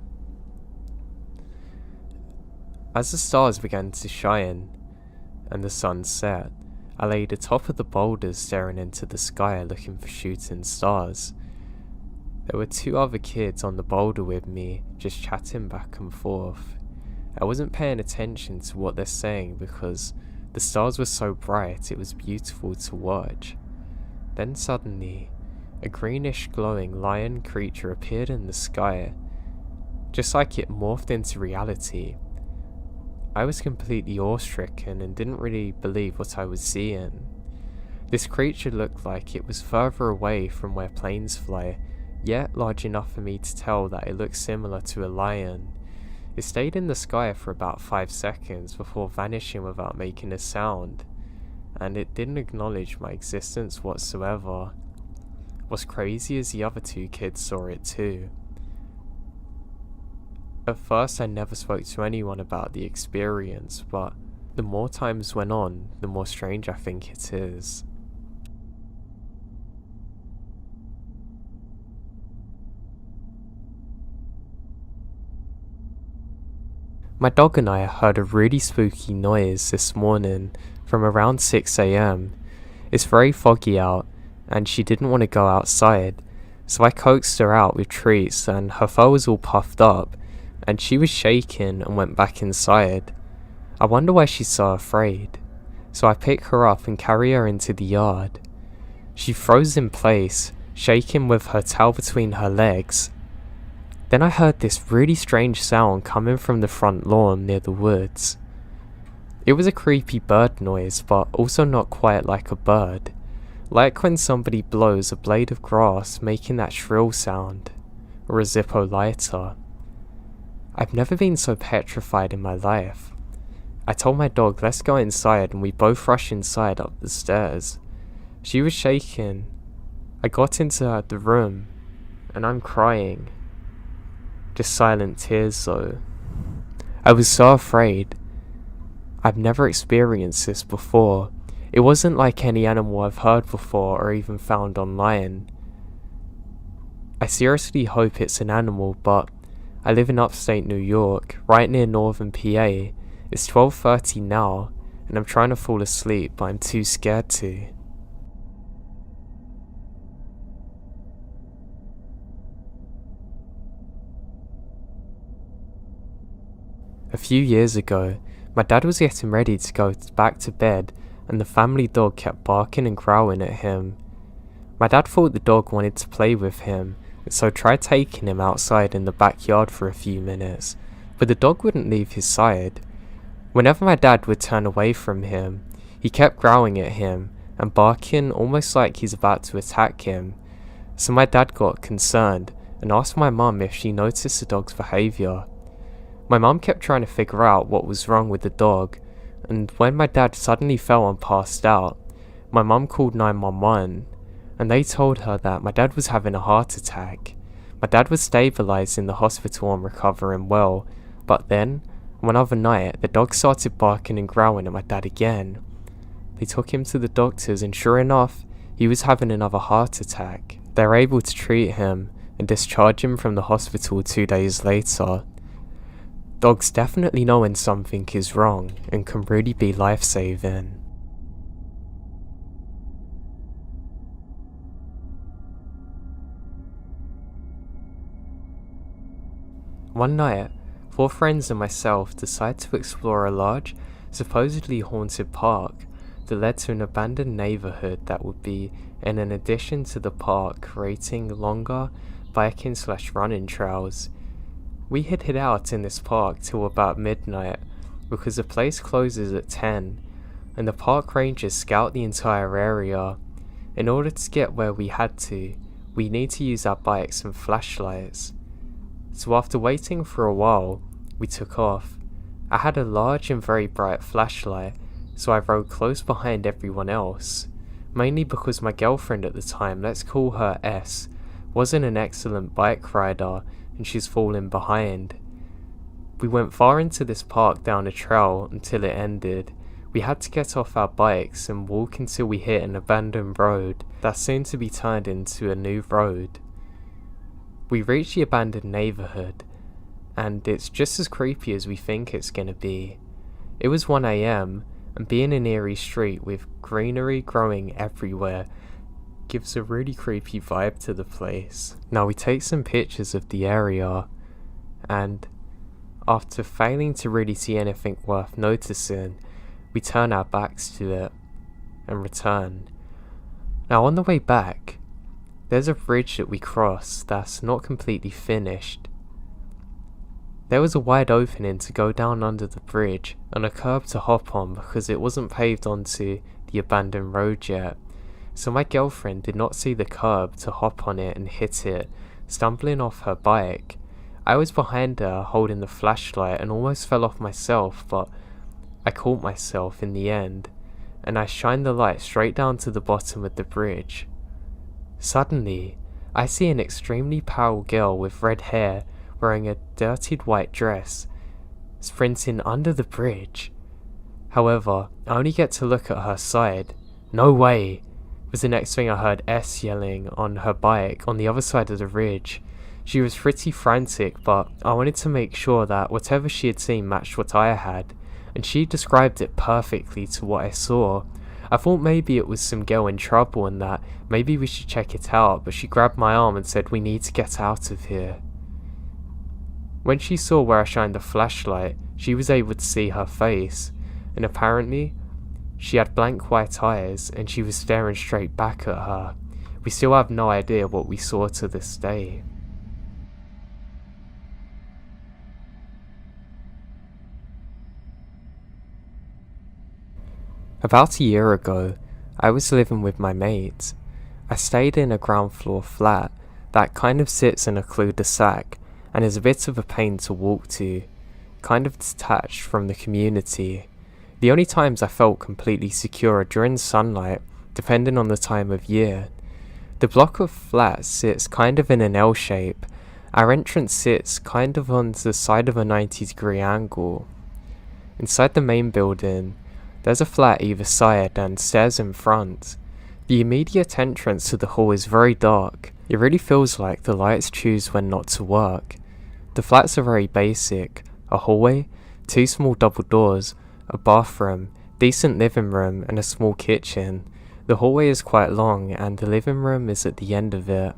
As the stars began to shine and the sun set, I laid atop of the boulders staring into the sky looking for shooting stars. There were 2 other kids on the boulder with me, just chatting back and forth. I wasn't paying attention to what they're saying because the stars were so bright it was beautiful to watch. Then suddenly, a greenish glowing lion creature appeared in the sky, just like it morphed into reality. I was completely awe-stricken and didn't really believe what I was seeing. This creature looked like it was further away from where planes fly, yet large enough for me to tell that it looked similar to a lion. It stayed in the sky for about 5 seconds before vanishing without making a sound, and it didn't acknowledge my existence whatsoever. What's crazy is the other 2 kids saw it too. At first I never spoke to anyone about the experience, but the more times went on, the more strange I think it is. My dog and I heard a really spooky noise this morning from around 6 AM. It's very foggy out, and she didn't want to go outside, so I coaxed her out with treats, and her fur was all puffed up, and she was shaking and went back inside. I wonder why she's so afraid, so I pick her up and carry her into the yard. She froze in place, shaking with her tail between her legs. Then I heard this really strange sound coming from the front lawn near the woods. It was a creepy bird noise, but also not quite like a bird. Like when somebody blows a blade of grass making that shrill sound, or a Zippo lighter. I've never been so petrified in my life. I told my dog, let's go inside, and we both rushed inside up the stairs. She was shaking. I got into the room, and I'm crying. Just silent tears though. I was so afraid. I've never experienced this before. It wasn't like any animal I've heard before or even found online. I seriously hope it's an animal, but I live in upstate New York, right near northern PA. It's 12:30 now, and I'm trying to fall asleep, but I'm too scared to. A few years ago, my dad was getting ready to go back to bed, and the family dog kept barking and growling at him. My dad thought the dog wanted to play with him, and so tried taking him outside in the backyard for a few minutes, but the dog wouldn't leave his side. Whenever my dad would turn away from him, he kept growling at him and barking almost like he's about to attack him. So my dad got concerned and asked my mum if she noticed the dog's behaviour. My mum kept trying to figure out what was wrong with the dog, and when my dad suddenly fell and passed out, my mum called 911, and they told her that my dad was having a heart attack. My dad was stabilised in the hospital and recovering well, but then, one other night, the dog started barking and growling at my dad again. They took him to the doctors, and sure enough, he was having another heart attack. They were able to treat him and discharge him from the hospital 2 days later. Dogs definitely know when something is wrong and can really be life-saving. One night, 4 friends and myself decided to explore a large, supposedly haunted park that led to an abandoned neighbourhood that would be in an addition to the park, creating longer biking/running trails. We had hid out in this park till about midnight because the place closes at 10 and the park rangers scout the entire area. In order to get where we had to, we need to use our bikes and flashlights. So after waiting for a while, we took off. I had a large and very bright flashlight, so I rode close behind everyone else, mainly because my girlfriend at the time, let's call her S, wasn't an excellent bike rider and she's fallen behind. We went far into this park down a trail until it ended. We had to get off our bikes and walk until we hit an abandoned road that's soon to be turned into a new road. We reached the abandoned neighbourhood, and it's just as creepy as we think it's gonna be. It was 1 AM, and being an eerie street with greenery growing everywhere gives a really creepy vibe to the place. Now we take some pictures of the area, and after failing to really see anything worth noticing, we turn our backs to it and return. Now on the way back, there's a bridge that we cross that's not completely finished. There was a wide opening to go down under the bridge and a curb to hop on because it wasn't paved onto the abandoned road yet. So my girlfriend did not see the curb to hop on it and hit it, stumbling off her bike. I was behind her holding the flashlight and almost fell off myself, but I caught myself in the end, and I shined the light straight down to the bottom of the bridge. Suddenly, I see an extremely pale girl with red hair wearing a dirtied white dress, sprinting under the bridge. However, I only get to look at her side. No way! Was the next thing I heard S yelling on her bike on the other side of the ridge. She was pretty frantic, but I wanted to make sure that whatever she had seen matched what I had, and she described it perfectly to what I saw. I thought maybe it was some girl in trouble and that maybe we should check it out, but she grabbed my arm and said we need to get out of here. When she saw where I shined the flashlight, she was able to see her face, and apparently she had blank white eyes and she was staring straight back at her. we still have no idea what we saw to this day. About a year ago, I was living with my mates. I stayed in a ground floor flat that kind of sits in a cul-de-sac and is a bit of a pain to walk to, kind of detached from the community. The only times I felt completely secure are during sunlight, depending on the time of year. The block of flats sits kind of in an L shape. Our entrance sits kind of on the side of a 90-degree angle. Inside the main building, there's a flat either side and stairs in front. The immediate entrance to the hall is very dark. It really feels like the lights choose when not to work. The flats are very basic: a hallway, 2 small double doors, a bathroom, decent living room and a small kitchen. The hallway is quite long and the living room is at the end of it.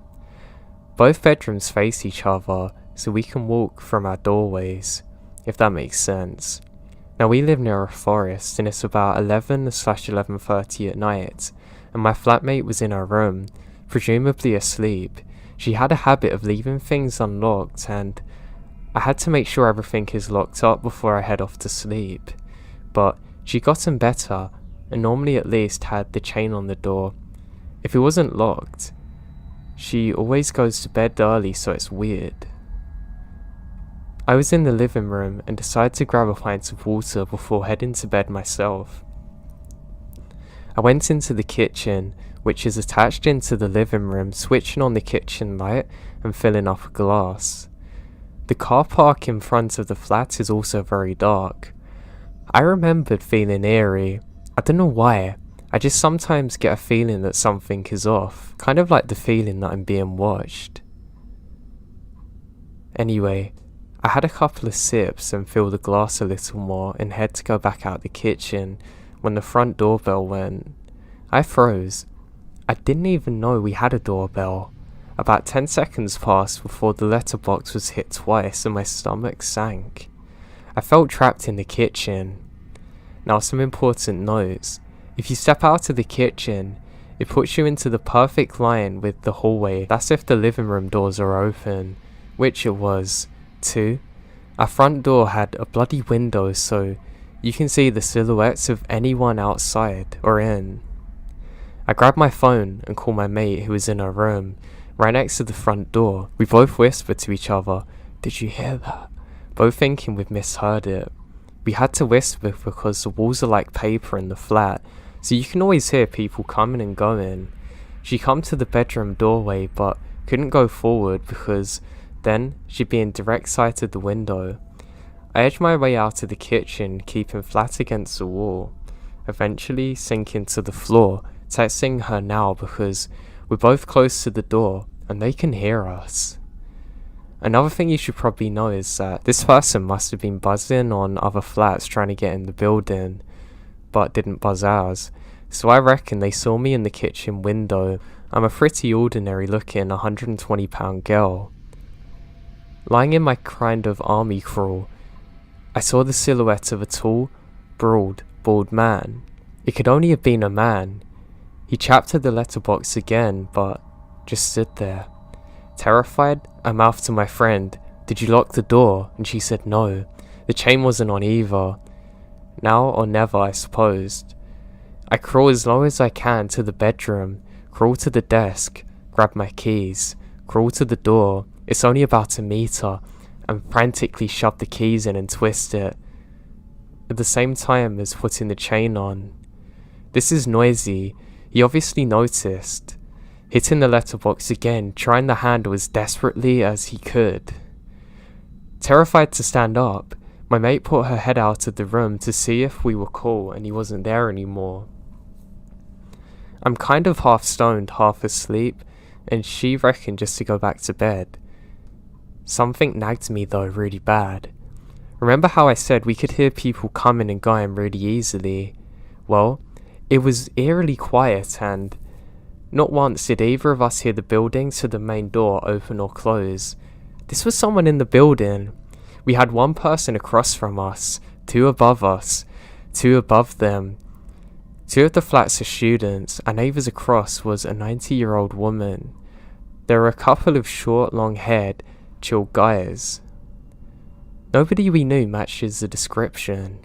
Both bedrooms face each other, so we can walk from our doorways, if that makes sense. Now we live near a forest and it's about 11/11:30 at night, and my flatmate was in her room, presumably asleep. She had a habit of leaving things unlocked and I had to make sure everything is locked up before I head off to sleep. But she'd gotten better and normally at least had the chain on the door. If it wasn't locked, she always goes to bed early, so it's weird. I was in the living room and decided to grab a pint of water before heading to bed myself. I went into the kitchen, which is attached into the living room, switching on the kitchen light and filling up a glass. The car park in front of the flat is also very dark. I remembered feeling eerie. I don't know why, I just sometimes get a feeling that something is off, kind of like the feeling that I'm being watched. Anyway, I had a couple of sips and filled the glass a little more and had to go back out the kitchen when the front doorbell went. I froze. I didn't even know we had a doorbell. About 10 seconds passed before the letterbox was hit twice and my stomach sank. I felt trapped in the kitchen. Now some important notes. If you step out of the kitchen, it puts you into the perfect line with the hallway. That's if the living room doors are open, which it was. 2. Our front door had a bloody window so you can see the silhouettes of anyone outside or in. I grabbed my phone and called my mate who was in her room, right next to the front door. We both whispered to each other, "Did you hear that?" Both thinking we've misheard it. We had to whisper because the walls are like paper in the flat, so you can always hear people coming and going. She come to the bedroom doorway but couldn't go forward because then she'd be in direct sight of the window. I edged my way out of the kitchen, keeping flat against the wall, eventually sinking to the floor, texting her now because we're both close to the door and they can hear us. Another thing you should probably know is that this person must have been buzzing on other flats trying to get in the building, but didn't buzz ours, so I reckon they saw me in the kitchen window. I'm a pretty ordinary looking 120-pound girl. Lying in my kind of army crawl, I saw the silhouette of a tall, broad, bald man. It could only have been a man. He chapped at the letterbox again, but just stood there. Terrified, I mouthed to my friend, "Did you lock the door?" And she said no. The chain wasn't on either. Now or never, I supposed. I crawl as low as I can to the bedroom, crawl to the desk, grab my keys, crawl to the door. It's only about a meter, and frantically shove the keys in and twist it, at the same time as putting the chain on. This is noisy. He obviously noticed, hitting the letterbox again, trying the handle as desperately as he could. Terrified to stand up, my mate put her head out of the room to see if we were cool and he wasn't there anymore. I'm kind of half stoned, half asleep, and she reckoned just to go back to bed. Something nagged me though really bad. Remember how I said we could hear people coming and going really easily? Well, it was eerily quiet and not once did either of us hear the building to the main door open or close. This was someone in the building. We had one person across from us, two above them. Two of the flats are students, and neighbours across was a 90-year-old woman. There were a couple of short, long-haired, chill guys. Nobody we knew matches the description.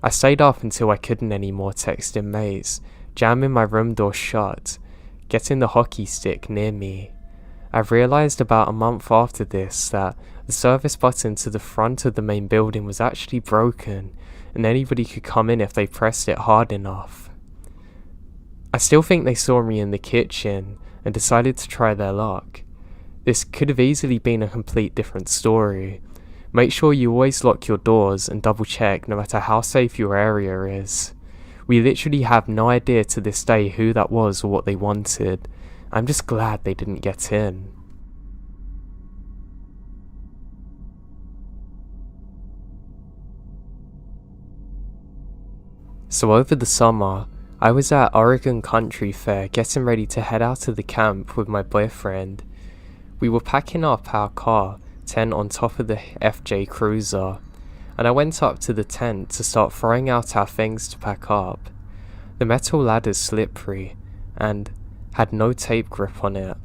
I stayed up until I couldn't anymore, texting mates, jamming my room door shut, getting the hockey stick near me. I realised about a month after this that the service button to the front of the main building was actually broken, and anybody could come in if they pressed it hard enough. I still think they saw me in the kitchen and decided to try their luck. This could have easily been a complete different story. Make sure you always lock your doors and double check no matter how safe your area is. We literally have no idea to this day who that was or what they wanted. I'm just glad they didn't get in. So over the summer, I was at Oregon Country Fair getting ready to head out to the camp with my boyfriend. We were packing up our car tent on top of the FJ Cruiser, and I went up to the tent to start throwing out our things to pack up. The metal ladder's slippery and had no tape grip on it,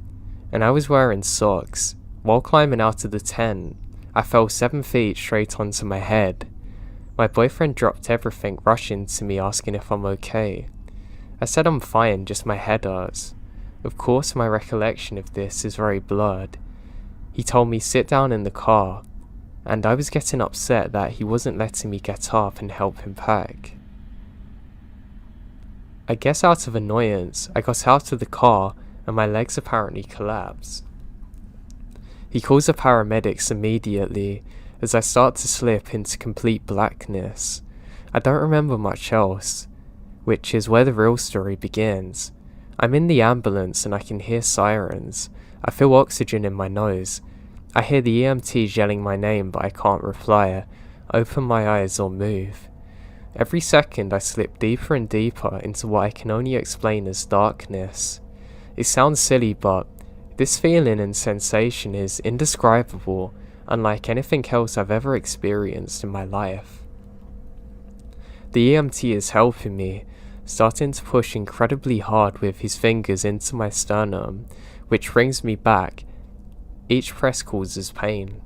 and I was wearing socks. While climbing out of the tent, I fell 7 feet straight onto my head. My boyfriend dropped everything, rushing to me asking if I'm okay. I said I'm fine, just my head hurts. Of course my recollection of this is very blurred. He told me sit down in the car, and I was getting upset that he wasn't letting me get up and help him pack. I guess out of annoyance, I got out of the car and my legs apparently collapsed. He calls the paramedics immediately as I start to slip into complete blackness. I don't remember much else, which is where the real story begins. I'm in the ambulance and I can hear sirens. I feel oxygen in my nose. I hear the EMTs yelling my name, but I can't reply, open my eyes or move. Every second I slip deeper and deeper into what I can only explain as darkness. It sounds silly, but this feeling and sensation is indescribable, unlike anything else I've ever experienced in my life. The EMT is helping me, starting to push incredibly hard with his fingers into my sternum, which brings me back. Each press causes pain.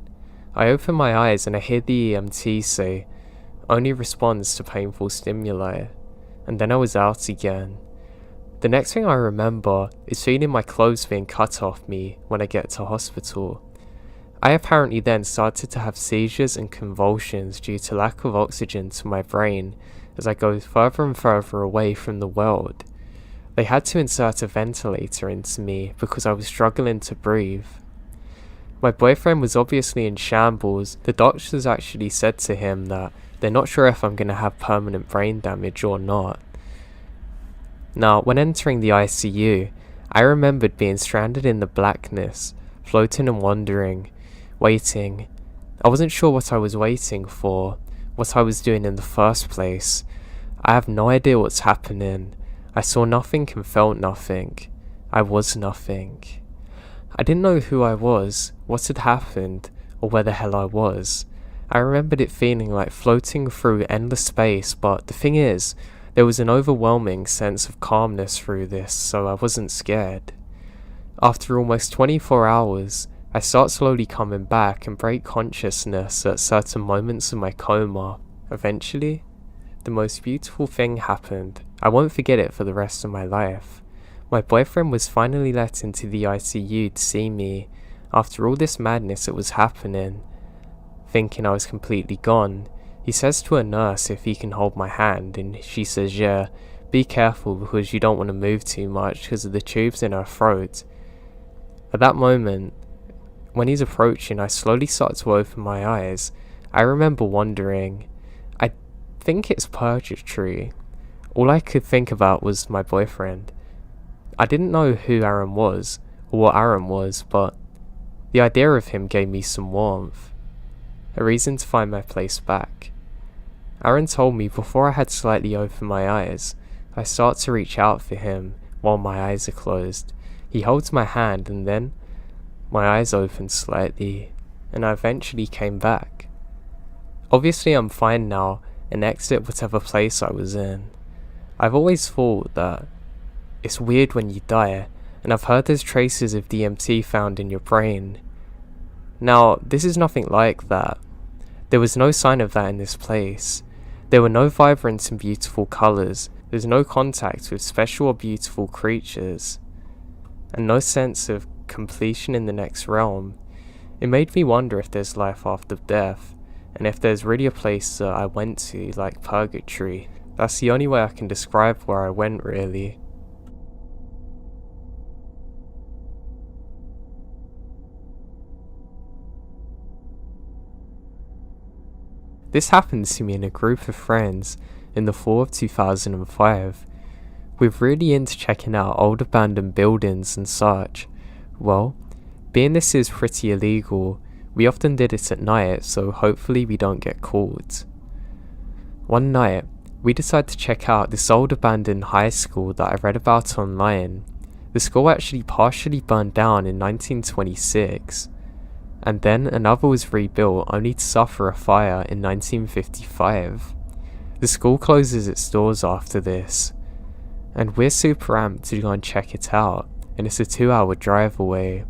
I open my eyes and I hear the EMT say, "Only responds to painful stimuli," and then I was out again. The next thing I remember is feeling my clothes being cut off me when I get to hospital. I apparently then started to have seizures and convulsions due to lack of oxygen to my brain as I go further and further away from the world. They had to insert a ventilator into me because I was struggling to breathe. My boyfriend was obviously in shambles. The doctors actually said to him that they're not sure if I'm going to have permanent brain damage or not. Now, when entering the ICU, I remembered being stranded in the blackness, floating and wandering, waiting. I wasn't sure what I was waiting for, what I was doing in the first place. I have no idea what's happening. I saw nothing and felt nothing. I was nothing. I didn't know who I was, what had happened, or where the hell I was. I remembered it feeling like floating through endless space, but the thing is, there was an overwhelming sense of calmness through this, so I wasn't scared. After almost 24 hours, I start slowly coming back and break consciousness at certain moments of my coma. Eventually, the most beautiful thing happened. I won't forget it for the rest of my life. My boyfriend was finally let into the ICU to see me after all this madness that was happening. Thinking I was completely gone, he says to a nurse if he can hold my hand, and she says yeah, be careful because you don't want to move too much because of the tubes in her throat. At that moment, when he's approaching, I slowly start to open my eyes. I remember wondering, I think it's purgatory. All I could think about was my boyfriend. I didn't know who Aaron was, or what Aaron was, but the idea of him gave me some warmth. A reason to find my place back. Aaron told me before I had slightly opened my eyes, I start to reach out for him while my eyes are closed. He holds my hand and then my eyes opened slightly and I eventually came back. Obviously I'm fine now and exit whatever place I was in. I've always thought that it's weird when you die, and I've heard there's traces of DMT found in your brain. Now, this is nothing like that. There was no sign of that in this place. There were no vibrant and beautiful colours, there's no contact with special or beautiful creatures, and no sense of completion in the next realm. It made me wonder if there's life after death, and if there's really a place that I went to, like purgatory. That's the only way I can describe where I went, really. This happened to me in a group of friends in the fall of 2005. We're really into checking out old abandoned buildings and such. Well, being this is pretty illegal, we often did it at night, so hopefully we don't get caught. One night, we decided to check out this old abandoned high school that I read about online. The school actually partially burned down in 1926. And then another was rebuilt only to suffer a fire in 1955. The school closes its doors after this, and we're super amped to go and check it out, and it's a 2-hour drive away.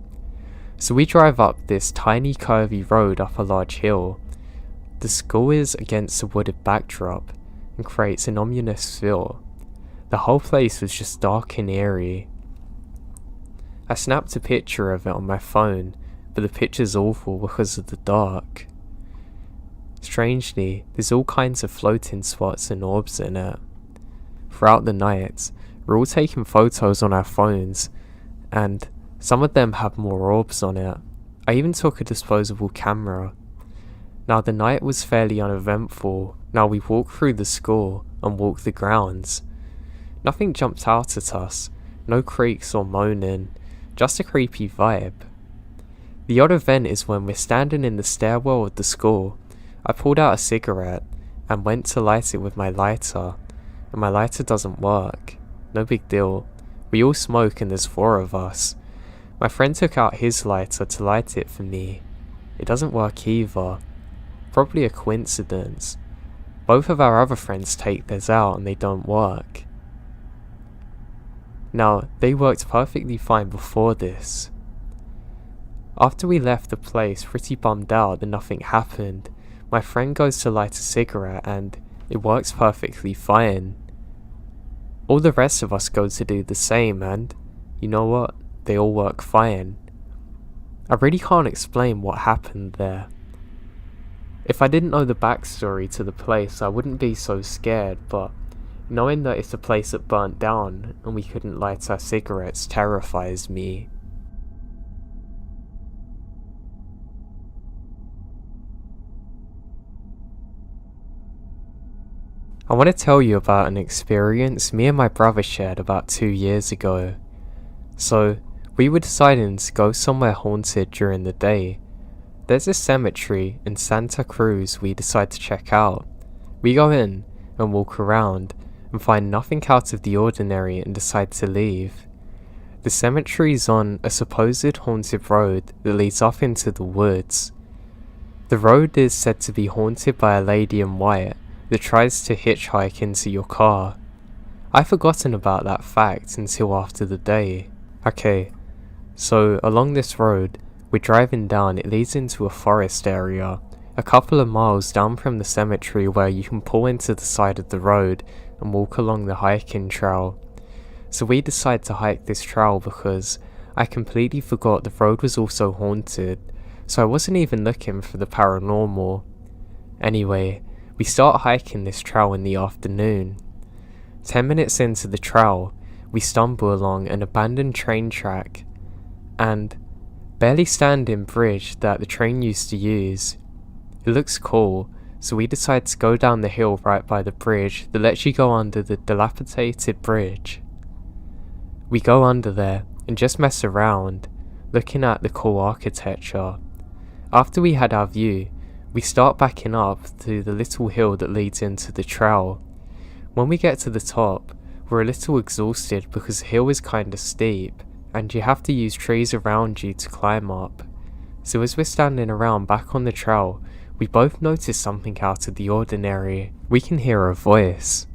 So we drive up this tiny curvy road up a large hill. The school is against a wooded backdrop and creates an ominous feel. The whole place was just dark and eerie. I snapped a picture of it on my phone, but the picture's awful because of the dark. Strangely, there's all kinds of floating spots and orbs in it. Throughout the night, we're all taking photos on our phones, and some of them have more orbs on it. I even took a disposable camera. Now the night was fairly uneventful. Now we walked through the school and walked the grounds. Nothing jumped out at us, no creaks or moaning, just a creepy vibe. The odd event is when we're standing in the stairwell of the school. I pulled out a cigarette and went to light it with my lighter, and my lighter doesn't work. No big deal. We all smoke and there's 4 of us. My friend took out his lighter to light it for me. It doesn't work either. Probably a coincidence. Both of our other friends take theirs out and they don't work. Now, they worked perfectly fine before this. After we left the place pretty bummed out that nothing happened, my friend goes to light a cigarette and it works perfectly fine. All the rest of us go to do the same and, you know what, they all work fine. I really can't explain what happened there. If I didn't know the backstory to the place I wouldn't be so scared, but knowing that it's a place that burnt down and we couldn't light our cigarettes terrifies me. I want to tell you about an experience me and my brother shared about 2 years ago. So, we were deciding to go somewhere haunted during the day. There's a cemetery in Santa Cruz we decide to check out. We go in and walk around and find nothing out of the ordinary and decide to leave. The cemetery is on a supposed haunted road that leads off into the woods. The road is said to be haunted by a lady in white that tries to hitchhike into your car. I'd forgotten about that fact until after the day. Okay, so along this road, we're driving down. It leads into a forest area, a couple of miles down from the cemetery, where you can pull into the side of the road and walk along the hiking trail. So we decide to hike this trail because I completely forgot the road was also haunted, so I wasn't even looking for the paranormal. Anyway, we start hiking this trail in the afternoon. 10 minutes into the trail, we stumble along an abandoned train track and barely standing bridge that the train used to use. It looks cool, so we decide to go down the hill right by the bridge that lets you go under the dilapidated bridge. We go under there and just mess around, looking at the cool architecture. After we had our view, we start backing up to the little hill that leads into the trail. When we get to the top, we're a little exhausted because the hill is kinda steep, and you have to use trees around you to climb up. So as we're standing around back on the trail, we both notice something out of the ordinary. We can hear a voice.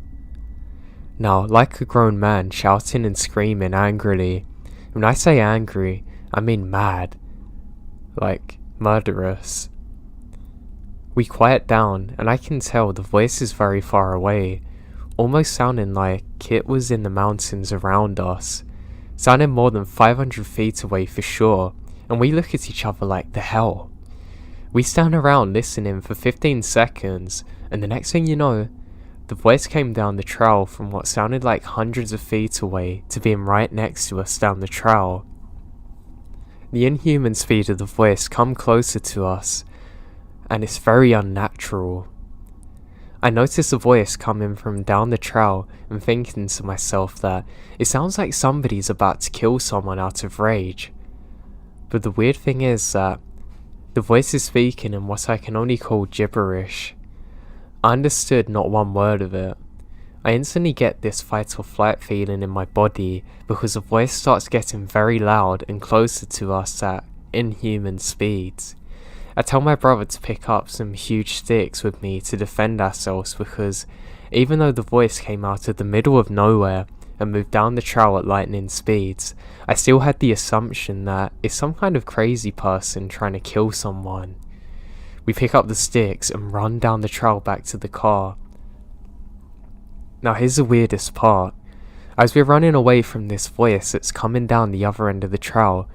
Now, like a grown man shouting and screaming angrily. When I say angry, I mean mad. Like, murderous. We quiet down, and I can tell the voice is very far away, almost sounding like it was in the mountains around us, sounding more than 500 feet away for sure, and we look at each other like, the hell? We stand around listening for 15 seconds, and the next thing you know, the voice came down the trail from what sounded like hundreds of feet away to being right next to us down the trail. The inhuman speed of the voice come closer to us, and it's very unnatural. I notice the voice coming from down the trail and thinking to myself that it sounds like somebody's about to kill someone out of rage. But the weird thing is that the voice is speaking in what I can only call gibberish. I understood not one word of it. I instantly get this fight or flight feeling in my body because the voice starts getting very loud and closer to us at inhuman speeds. I tell my brother to pick up some huge sticks with me to defend ourselves because even though the voice came out of the middle of nowhere and moved down the trail at lightning speeds, I still had the assumption that it's some kind of crazy person trying to kill someone. We pick up the sticks and run down the trail back to the car. Now here's the weirdest part. As we're running away from this voice that's coming down the other end of the trail,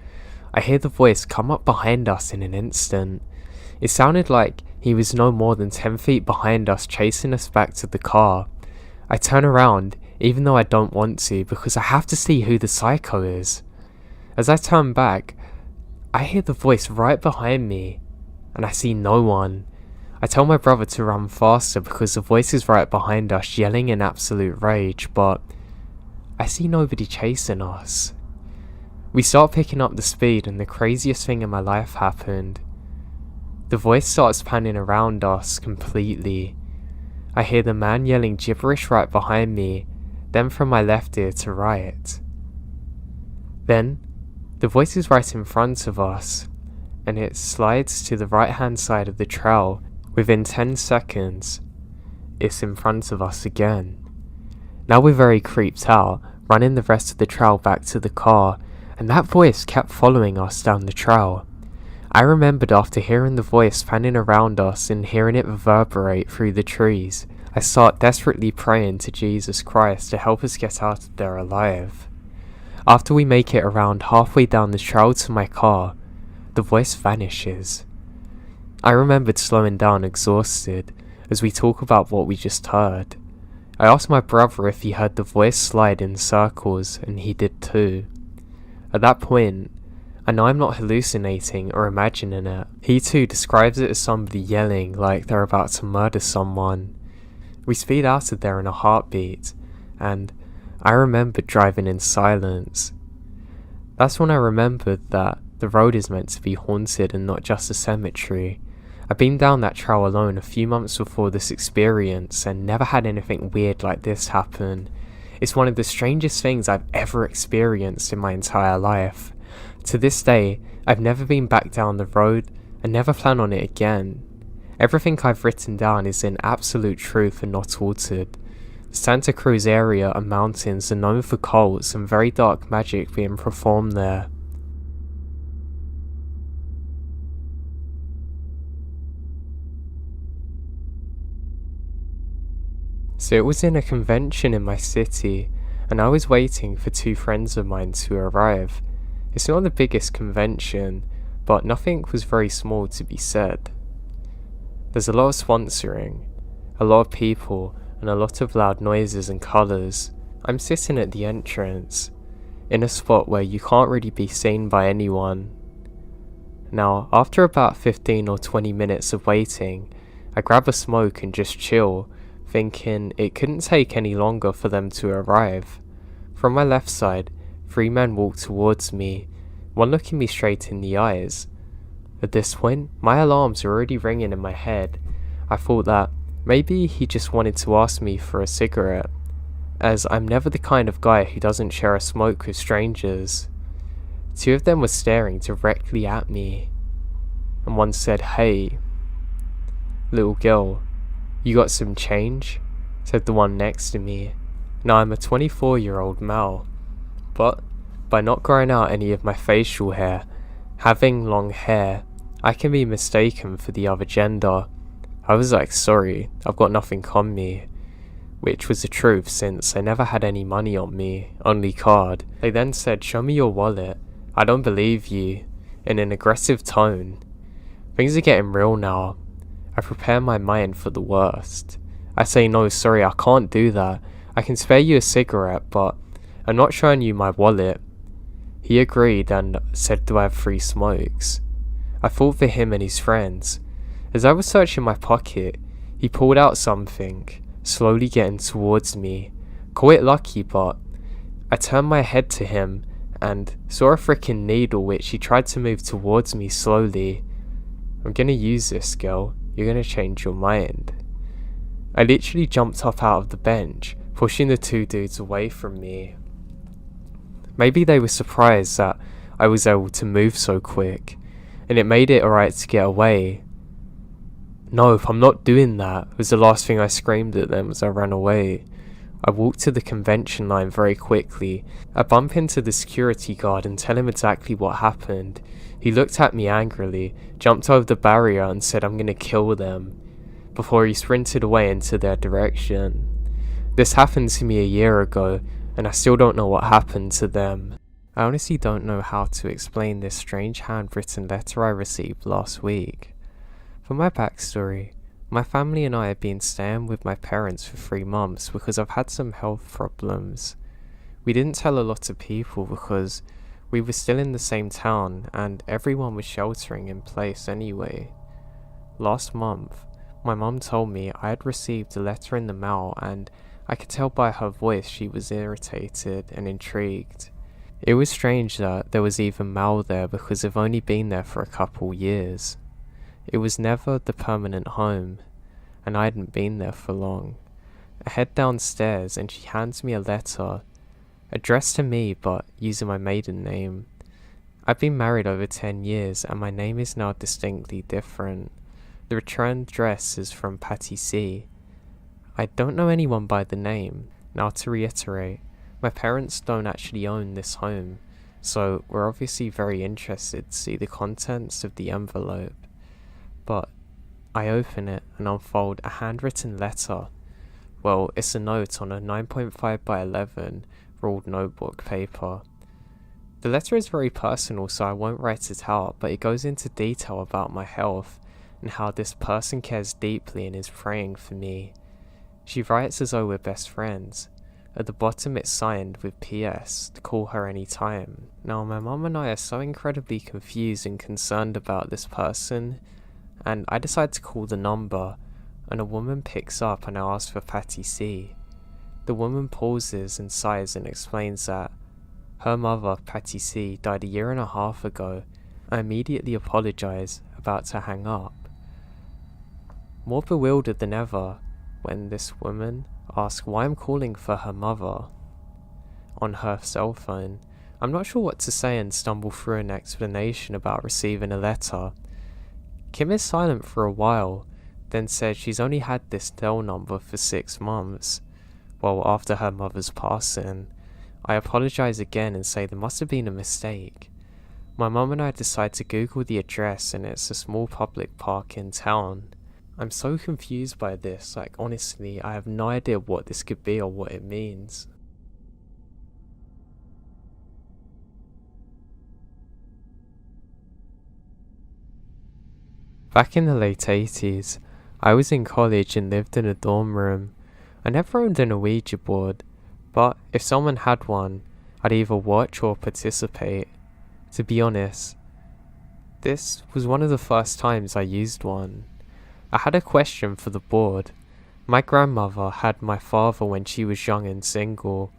I hear the voice come up behind us in an instant. It sounded like he was no more than 10 feet behind us, chasing us back to the car. I turn around, even though I don't want to, because I have to see who the psycho is. As I turn back, I hear the voice right behind me, and I see no one. I tell my brother to run faster because the voice is right behind us, yelling in absolute rage, but I see nobody chasing us. We start picking up the speed, and the craziest thing in my life happened. The voice starts panning around us completely. I hear the man yelling gibberish right behind me, then from my left ear to right. Then, the voice is right in front of us, and it slides to the right hand side of the trail. Within 10 seconds, it's in front of us again. Now we're very creeped out, running the rest of the trail back to the car, and that voice kept following us down the trail. I remembered after hearing the voice panning around us and hearing it reverberate through the trees, I start desperately praying to Jesus Christ to help us get out of there alive. After we make it around halfway down the trail to my car, the voice vanishes. I remembered slowing down exhausted as we talk about what we just heard. I asked my brother if he heard the voice slide in circles, and he did too. At that point, I know I'm not hallucinating or imagining it. He too describes it as somebody yelling like they're about to murder someone. We speed out of there in a heartbeat, and I remembered driving in silence. That's when I remembered that the road is meant to be haunted and not just a cemetery. I've been down that trail alone a few months before this experience and never had anything weird like this happen. It's one of the strangest things I've ever experienced in my entire life. To this day, I've never been back down the road and never plan on it again. Everything I've written down is in absolute truth and not altered. The Santa Cruz area and mountains are known for cults and very dark magic being performed there. So it was in a convention in my city, and I was waiting for two friends of mine to arrive. It's not the biggest convention, but nothing was very small to be said. There's a lot of sponsoring, a lot of people, and a lot of loud noises and colours. I'm sitting at the entrance, in a spot where you can't really be seen by anyone. Now, after about 15 or 20 minutes of waiting, I grab a smoke and just chill, thinking it couldn't take any longer for them to arrive. From my left side, 3 men walked towards me, one looking me straight in the eyes. At this point, my alarms were already ringing in my head. I thought that maybe he just wanted to ask me for a cigarette, as I'm never the kind of guy who doesn't share a smoke with strangers. 2 of them were staring directly at me, and one said, "Hey, little girl, you got some change?" said the one next to me. Now I'm a 24-year-old male, but by not growing out any of my facial hair, having long hair, I can be mistaken for the other gender. I was like, sorry, I've got nothing on me. Which was the truth since I never had any money on me, only card. They then said, show me your wallet. I don't believe you, in an aggressive tone. Things are getting real now. I prepare my mind for the worst. I say, no, sorry, I can't do that. I can spare you a cigarette, but I'm not showing you my wallet. He agreed and said, do I have free smokes? I thought for him and his friends. As I was searching my pocket, he pulled out something, slowly getting towards me. Call it lucky, but I turned my head to him and saw a freaking needle which he tried to move towards me slowly. I'm gonna use this, girl. You're gonna change your mind. I literally jumped up out of the bench, pushing the two dudes away from me. Maybe they were surprised that I was able to move so quick, and it made it alright to get away. No, I'm not doing that, was the last thing I screamed at them as I ran away. I walked to the convention line very quickly. I bump into the security guard and tell him exactly what happened. He looked at me angrily, jumped over the barrier and said I'm gonna kill them, before he sprinted away into their direction. This happened to me a year ago, and I still don't know what happened to them. I honestly don't know how to explain this strange handwritten letter I received last week. For my backstory, my family and I have been staying with my parents for 3 months because I've had some health problems. We didn't tell a lot of people because we were still in the same town and everyone was sheltering in place anyway. Last month, my mum told me I had received a letter in the mail and I could tell by her voice she was irritated and intrigued. It was strange that there was even mail there because I've only been there for a couple years. It was never the permanent home, and I hadn't been there for long. I head downstairs and she hands me a letter, addressed to me but using my maiden name. I've been married over 10 years and my name is now distinctly different. The return address is from Patty C. I don't know anyone by the name. Now to reiterate, my parents don't actually own this home, so we're obviously very interested to see the contents of the envelope. But I open it and unfold a handwritten letter. Well, it's a note on a 9.5 by 11 ruled notebook paper. The letter is very personal, so I won't write it out, but it goes into detail about my health and how this person cares deeply and is praying for me. She writes as though we're best friends. At the bottom it's signed with PS to call her any time. Now my mum and I are so incredibly confused and concerned about this person, and I decide to call the number, and a woman picks up and I ask for Patty C. The woman pauses and sighs and explains that her mother, Patty C, died a 1.5 years ago. I immediately apologise, about to hang up. More bewildered than ever, when this woman asks why I'm calling for her mother on her cell phone. I'm not sure what to say and stumble through an explanation about receiving a letter. Kim is silent for a while, then said she's only had this cell number for 6 months. Well, after her mother's passing, I apologise again and say there must have been a mistake. My mum and I decide to Google the address and it's a small public park in town. I'm so confused by this, like honestly, I have no idea what this could be or what it means. Back in the late 80s, I was in college and lived in a dorm room. I never owned an Ouija board, but if someone had one, I'd either watch or participate. To be honest, this was one of the first times I used one. I had a question for the board. My grandmother had my father when she was young and single.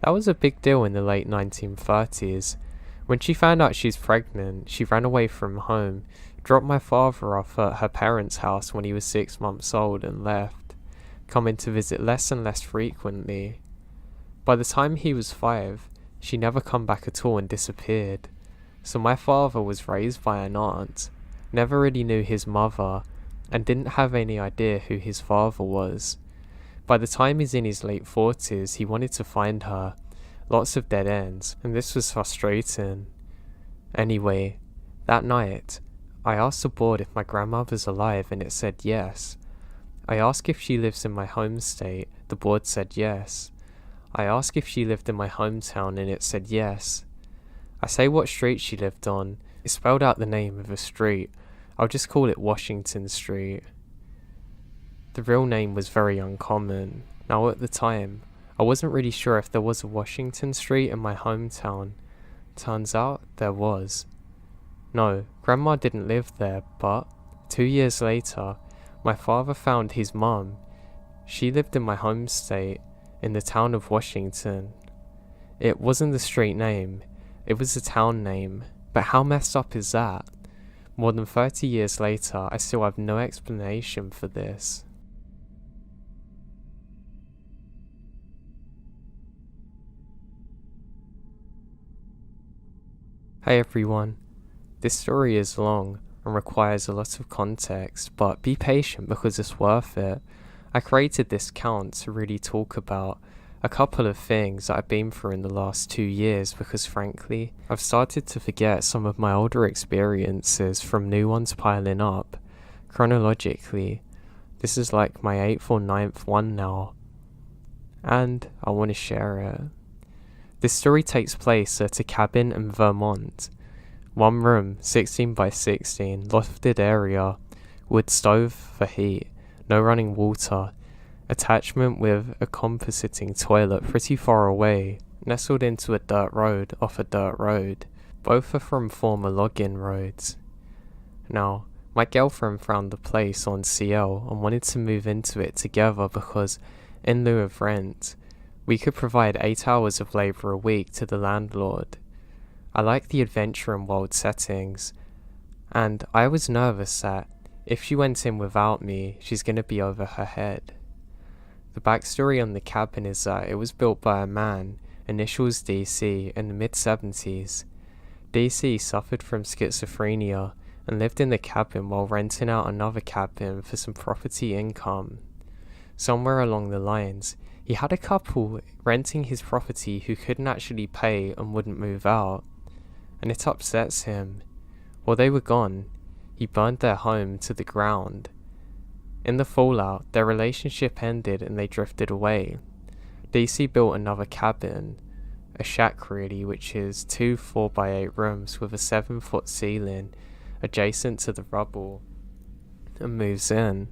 That was a big deal in the late 1930s. When she found out she's pregnant, she ran away from home, dropped my father off at her parents' house when he was 6 months old and left, coming to visit less and less frequently. By the time he was 5, she never come back at all and disappeared. So my father was raised by an aunt, never really knew his mother, and didn't have any idea who his father was. By the time he's in his late 40s, he wanted to find her. Lots of dead ends, and this was frustrating. Anyway, that night, I asked the board if my grandmother's alive and it said yes. I asked if she lives in my home state, the board said yes. I asked if she lived in my hometown and it said yes. I say what street she lived on. It spelled out the name of a street. I'll just call it Washington Street. The real name was very uncommon. Now at the time, I wasn't really sure if there was a Washington Street in my hometown. Turns out there was. No, Grandma didn't live there, but 2 years later, my father found his mum. She lived in my home state, in the town of Washington. It wasn't the street name, it was the town name. But how messed up is that? More than 30 years later, I still have no explanation for this. Hey everyone, this story is long and requires a lot of context, but be patient because it's worth it. I created this count to really talk about a couple of things that I've been through in the last 2 years because frankly, I've started to forget some of my older experiences from new ones piling up. Chronologically, this is like my 8th or 9th one now, and I want to share it. This story takes place at a cabin in Vermont. 1 room, 16 by 16, lofted area, wood stove for heat, no running water, attachment with a compositing toilet pretty far away, nestled into a dirt road off a dirt road. Both are from former login roads. Now, my girlfriend found the place on CL and wanted to move into it together because, in lieu of rent, we could provide 8 hours of labour a week to the landlord. I like the adventure and wild settings, and I was nervous that if she went in without me, she's going to be over her head. The backstory on the cabin is that it was built by a man, initials DC, in the mid-70s. DC suffered from schizophrenia and lived in the cabin while renting out another cabin for some property income. Somewhere along the lines, he had a couple renting his property who couldn't actually pay and wouldn't move out, and it upsets him. While they were gone, he burned their home to the ground. In the fallout, their relationship ended and they drifted away. DC built another cabin, a shack really, which is 2 4x8 rooms with a 7-foot ceiling adjacent to the rubble, and moves in.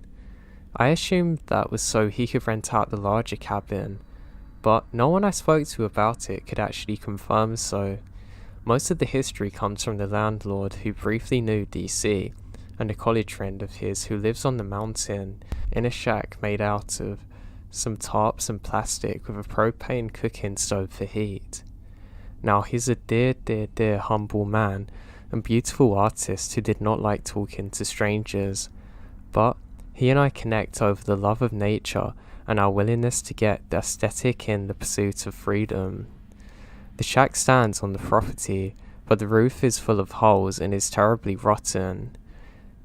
I assumed that was so he could rent out the larger cabin, but no one I spoke to about it could actually confirm so. Most of the history comes from the landlord who briefly knew DC, and a college friend of his who lives on the mountain in a shack made out of some tarps and plastic with a propane cooking stove for heat. Now he's a dear humble man and beautiful artist who did not like talking to strangers, but he and I connect over the love of nature and our willingness to get the aesthetic in the pursuit of freedom. The shack stands on the property, but the roof is full of holes and is terribly rotten.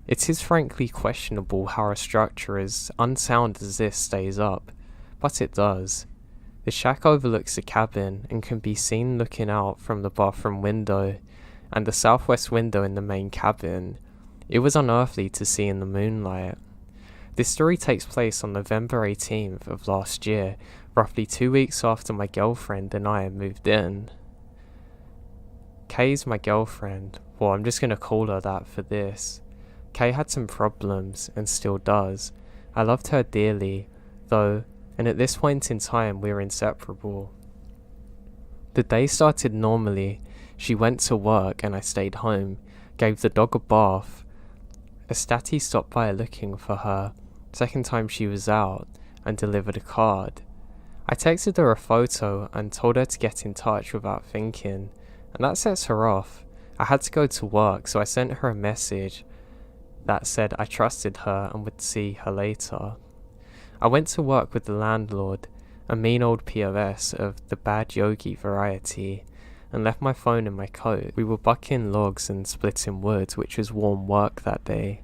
It is frankly questionable how a structure as unsound as this stays up, but it does. The shack overlooks the cabin and can be seen looking out from the bathroom window and the southwest window in the main cabin. It was unearthly to see in the moonlight. This story takes place on November 18th of last year, roughly 2 weeks after my girlfriend and I moved in. Kay's my girlfriend, well I'm just gonna call her that for this. Kay had some problems, and still does. I loved her dearly, though, and at this point in time we were inseparable. The day started normally. She went to work and I stayed home, gave the dog a bath. A statty stopped by looking for her, second time she was out, and delivered a card. I texted her a photo and told her to get in touch without thinking, and that sets her off. I had to go to work, so I sent her a message that said I trusted her and would see her later. I went to work with the landlord, a mean old POS of the bad yogi variety, and left my phone in my coat. We were bucking logs and splitting wood, which was warm work that day,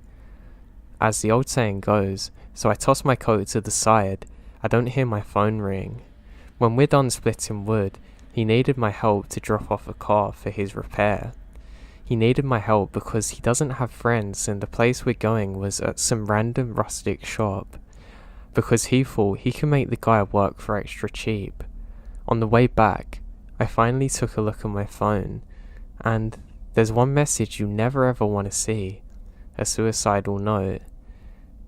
as the old saying goes, so I tossed my coat to the side. I don't hear my phone ring. When we're done splitting wood, he needed my help to drop off a car for his repair. He needed my help because he doesn't have friends and the place we're going was at some random rustic shop. Because he thought he could make the guy work for extra cheap. On the way back, I finally took a look at my phone, and there's one message you never ever want to see. A suicidal note.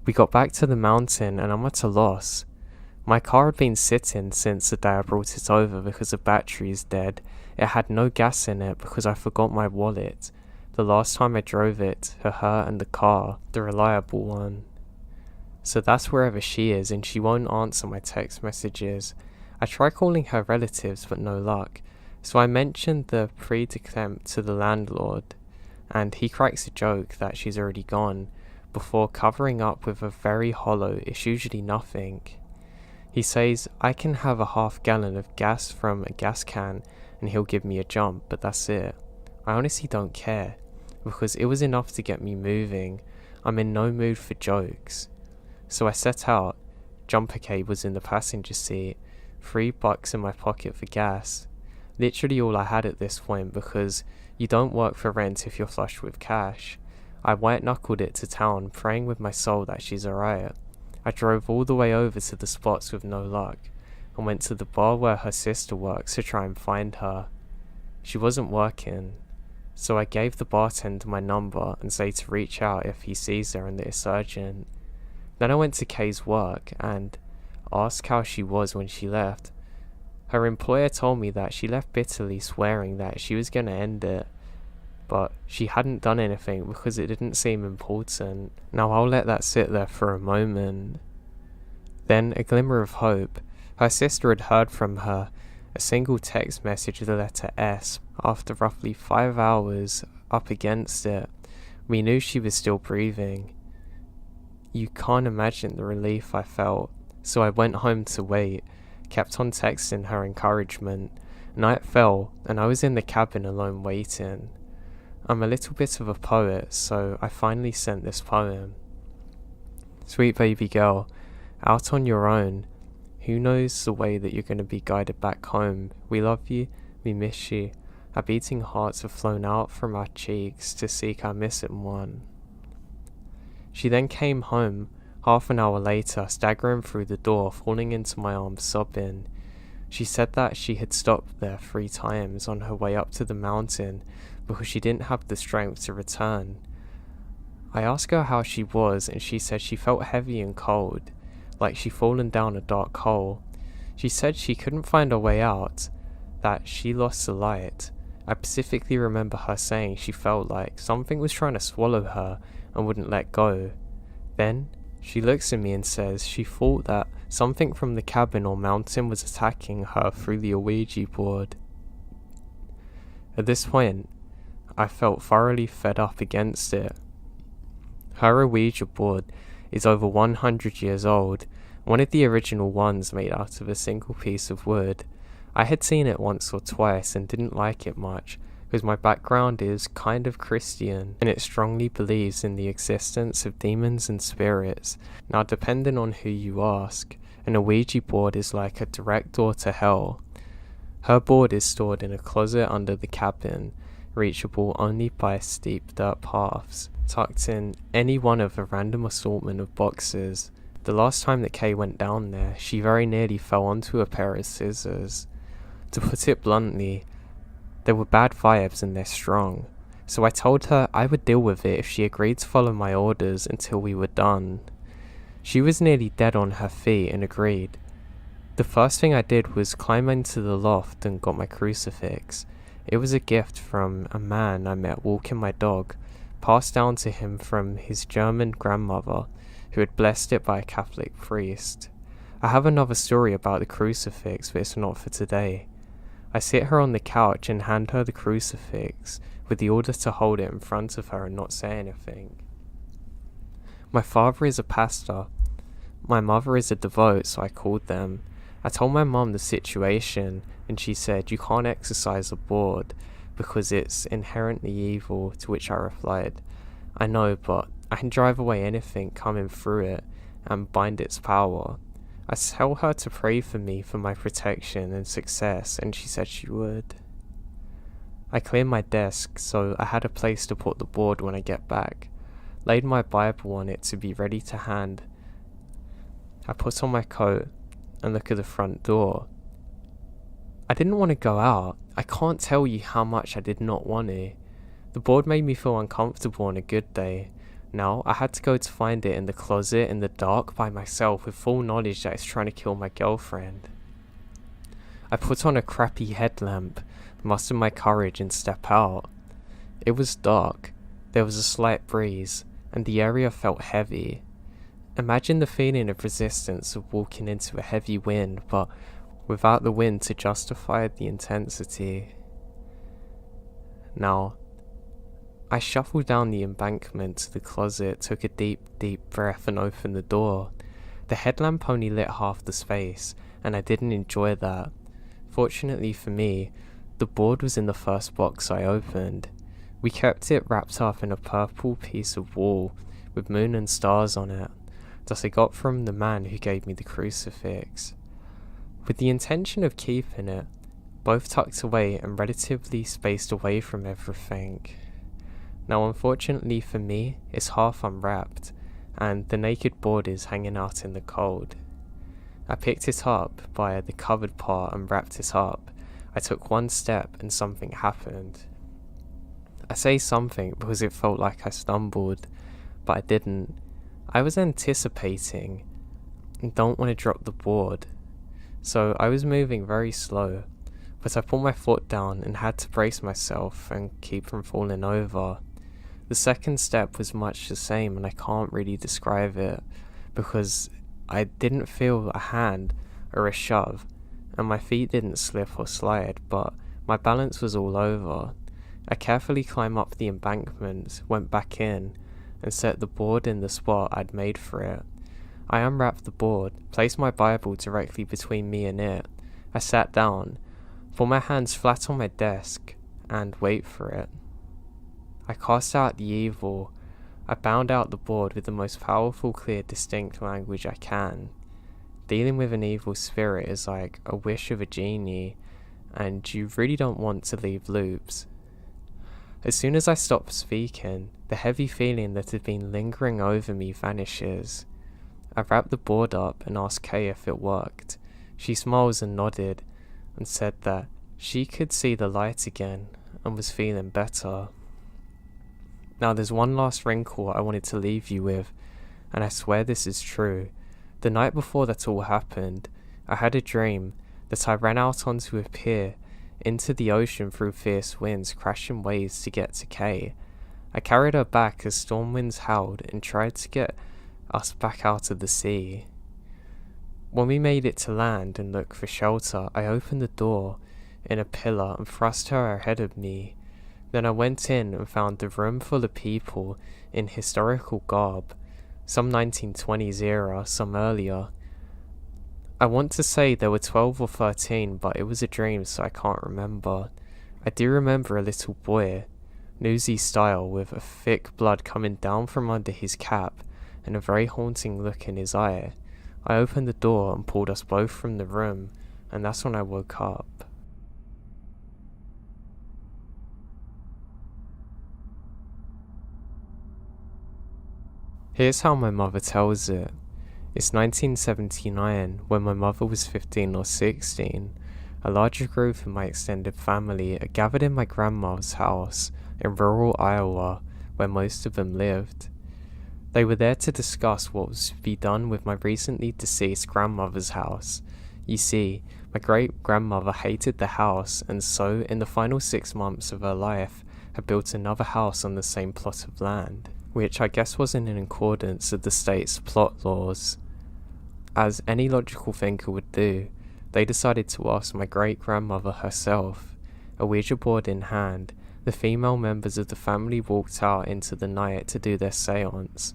We got back to the mountain and I'm at a loss. My car had been sitting since the day I brought it over because the battery is dead. It had no gas in it because I forgot my wallet. The last time I drove it, to her and the car, the reliable one. So that's wherever she is and she won't answer my text messages. I try calling her relatives but no luck. So I mentioned the pre-attempt to the landlord and he cracks a joke that she's already gone before covering up with a very hollow, it's usually nothing. He says I can have a half gallon of gas from a gas can and he'll give me a jump, but that's it. I honestly don't care, because it was enough to get me moving. I'm in no mood for jokes. So I set out. Jumper K was in the passenger seat, $3 in my pocket for gas. Literally all I had at this point, because you don't work for rent if you're flush with cash. I white-knuckled it to town, praying with my soul that she's alright. I drove all the way over to the spots with no luck, and went to the bar where her sister works to try and find her. She wasn't working, so I gave the bartender my number and say to reach out if he sees her and that it's urgent. Then I went to Kay's work and asked how she was when she left. Her employer told me that she left bitterly, swearing that she was going to end it, but she hadn't done anything because it didn't seem important. Now I'll let that sit there for a moment. Then a glimmer of hope. Her sister had heard from her, a single text message with the letter S. After roughly 5 hours up against it, we knew she was still breathing. You can't imagine the relief I felt, so I went home to wait, kept on texting her encouragement. Night fell and I was in the cabin alone waiting. I'm a little bit of a poet, so I finally sent this poem. Sweet baby girl, out on your own. Who knows the way that you're going to be guided back home? We love you, we miss you. Our beating hearts have flown out from our cheeks to seek our missing one. She then came home, half an hour later, staggering through the door, falling into my arms, sobbing. She said that she had stopped there 3 times on her way up to the mountain because she didn't have the strength to return. I asked her how she was and she said she felt heavy and cold, like she'd fallen down a dark hole. She said she couldn't find her way out, that she lost the light. I specifically remember her saying she felt like something was trying to swallow her and wouldn't let go. Then she looks at me and says she thought that something from the cabin or mountain was attacking her through the Ouija board. At this point, I felt thoroughly fed up against it. Her Ouija board is over 100 years old, one of the original ones made out of a single piece of wood. I had seen it once or twice and didn't like it much, because my background is kind of Christian, and it strongly believes in the existence of demons and spirits. Now, depending on who you ask, an Ouija board is like a direct door to hell. Her board is stored in a closet under the cabin, reachable only by steep dirt paths, tucked in any one of a random assortment of boxes. The last time that Kay went down there, she very nearly fell onto a pair of scissors. To put it bluntly, there were bad vibes and they're strong, so I told her I would deal with it if she agreed to follow my orders until we were done. She was nearly dead on her feet and agreed. The first thing I did was climb into the loft and got my crucifix. It was a gift from a man I met walking my dog, passed down to him from his German grandmother, who had blessed it by a Catholic priest. I have another story about the crucifix, but it's not for today. I sit her on the couch and hand her the crucifix, with the order to hold it in front of her and not say anything. My father is a pastor. My mother is a devote, so I called them. I told my mum the situation, and she said, "You can't exercise a board because it's inherently evil," to which I replied, "I know, but I can drive away anything coming through it and bind its power." I tell her to pray for me for my protection and success, and she said she would. I cleared my desk so I had a place to put the board when I get back, laid my Bible on it to be ready to hand. I put on my coat and look at the front door. I didn't want to go out. I can't tell you how much I did not want to. The board made me feel uncomfortable on a good day. Now I had to go to find it in the closet in the dark by myself with full knowledge that it's trying to kill my girlfriend. I put on a crappy headlamp, muster my courage and step out. It was dark, there was a slight breeze, and the area felt heavy. Imagine the feeling of resistance of walking into a heavy wind, but without the wind to justify the intensity. Now, I shuffled down the embankment to the closet, took a deep breath and opened the door. The headlamp only lit half the space, and I didn't enjoy that. Fortunately for me, the board was in the first box I opened. We kept it wrapped up in a purple piece of wool with moon and stars on it, that I got from the man who gave me the crucifix. With the intention of keeping it, both tucked away and relatively spaced away from everything. Now unfortunately for me, it's half unwrapped, and the naked board is hanging out in the cold. I picked it up by the covered part and wrapped it up. I took one step and something happened. I say something because it felt like I stumbled, but I didn't. I was anticipating and don't want to drop the board, so I was moving very slow, but I put my foot down and had to brace myself and keep from falling over. The second step was much the same, and I can't really describe it because I didn't feel a hand or a shove, and my feet didn't slip or slide, but my balance was all over. I carefully climbed up the embankment, went back in, and set the board in the spot I'd made for it. I unwrapped the board, placed my Bible directly between me and it. I sat down, put my hands flat on my desk, and wait for it. I cast out the evil. I bound out the board with the most powerful, clear, distinct language I can. Dealing with an evil spirit is like a wish of a genie, and you really don't want to leave loops. As soon as I stop speaking, the heavy feeling that had been lingering over me vanishes. I wrapped the board up and asked Kay if it worked. She smiles and nodded, and said that she could see the light again and was feeling better. Now there's one last wrinkle I wanted to leave you with, and I swear this is true. The night before that all happened, I had a dream that I ran out onto a pier into the ocean through fierce winds, crashing waves to get to Kay. I carried her back as storm winds howled and tried to get us back out of the sea. When we made it to land and looked for shelter, I opened the door in a pillar and thrust her ahead of me. Then I went in and found the room full of people in historical garb, some 1920s era, some earlier. I want to say there were 12 or 13, but it was a dream so I can't remember. I do remember a little boy, newsy style, with a thick blood coming down from under his cap and a very haunting look in his eye. I opened the door and pulled us both from the room, and that's when I woke up. Here's how my mother tells it. It's 1979, when my mother was 15 or 16. A larger group of my extended family are gathered in my grandmother's house in rural Iowa, where most of them lived. They were there to discuss what was to be done with my recently deceased grandmother's house. You see, my great-grandmother hated the house, and so, in the final 6 months of her life, had built another house on the same plot of land, which I guess wasn't in accordance with the state's plot laws. As any logical thinker would do, they decided to ask my great-grandmother herself. A Ouija board in hand, the female members of the family walked out into the night to do their seance,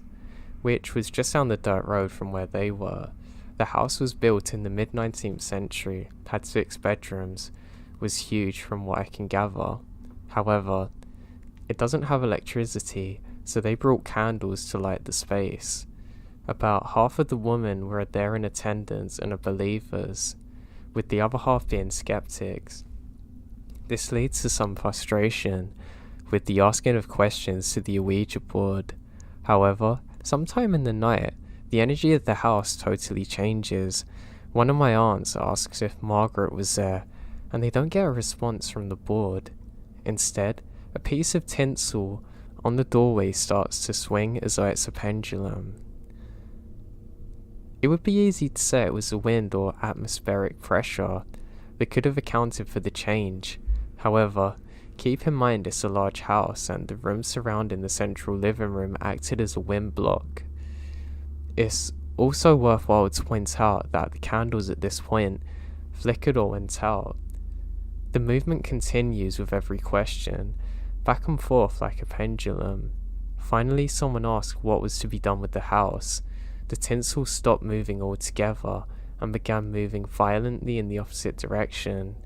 which was just down the dirt road from where they were. The house was built in the mid-19th century, had 6 bedrooms, was huge from what I can gather. However, it doesn't have electricity, so they brought candles to light the space. About half of the women were there in attendance and are believers, with the other half being skeptics. This leads to some frustration with the asking of questions to the Ouija board. However, sometime in the night, the energy of the house totally changes. One of my aunts asks if Margaret was there, and they don't get a response from the board. Instead, a piece of tinsel on the doorway starts to swing as though it's a pendulum. It would be easy to say it was the wind or atmospheric pressure that could have accounted for the change. However, keep in mind it's a large house and the rooms surrounding the central living room acted as a wind block. It's also worthwhile to point out that the candles at this point flickered or went out. The movement continues with every question, back and forth like a pendulum. Finally, someone asked what was to be done with the house. The tinsel stopped moving altogether and began moving violently in the opposite direction.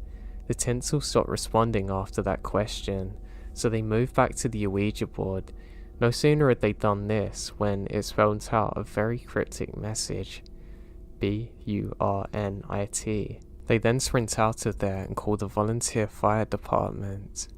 The tinsel stopped responding after that question, so they moved back to the Ouija board. No sooner had they done this when it spelled out a very cryptic message, BURNIT. They then sprint out of there and call the volunteer fire department.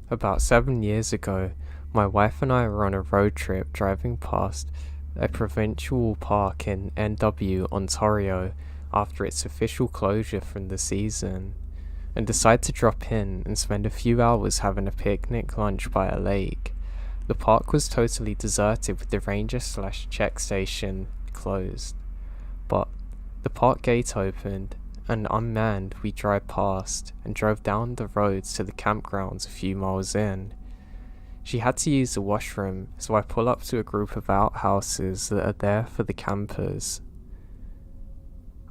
About 7 years ago, my wife and I were on a road trip driving past a provincial park in NW, Ontario, after its official closure from the season, and decided to drop in and spend a few hours having a picnic lunch by a lake. The park was totally deserted with the ranger/check station closed, but the park gate opened, and unmanned we drive past and drove down the roads to the campgrounds a few miles in. She had to use the washroom, so I pull up to a group of outhouses that are there for the campers.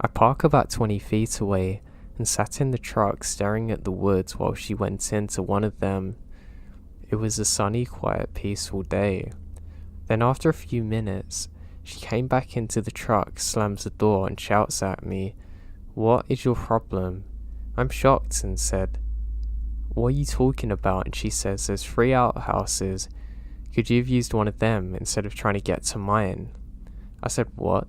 I park about 20 feet away and sat in the truck staring at the woods while she went into one of them. It was a sunny, quiet, peaceful day. Then after a few minutes, she came back into the truck, slams the door and shouts at me, "What is your problem?" I'm shocked and said, "What are you talking about?" And she says, "There's 3 outhouses. Could you have used one of them instead of trying to get to mine?" I said, "What?"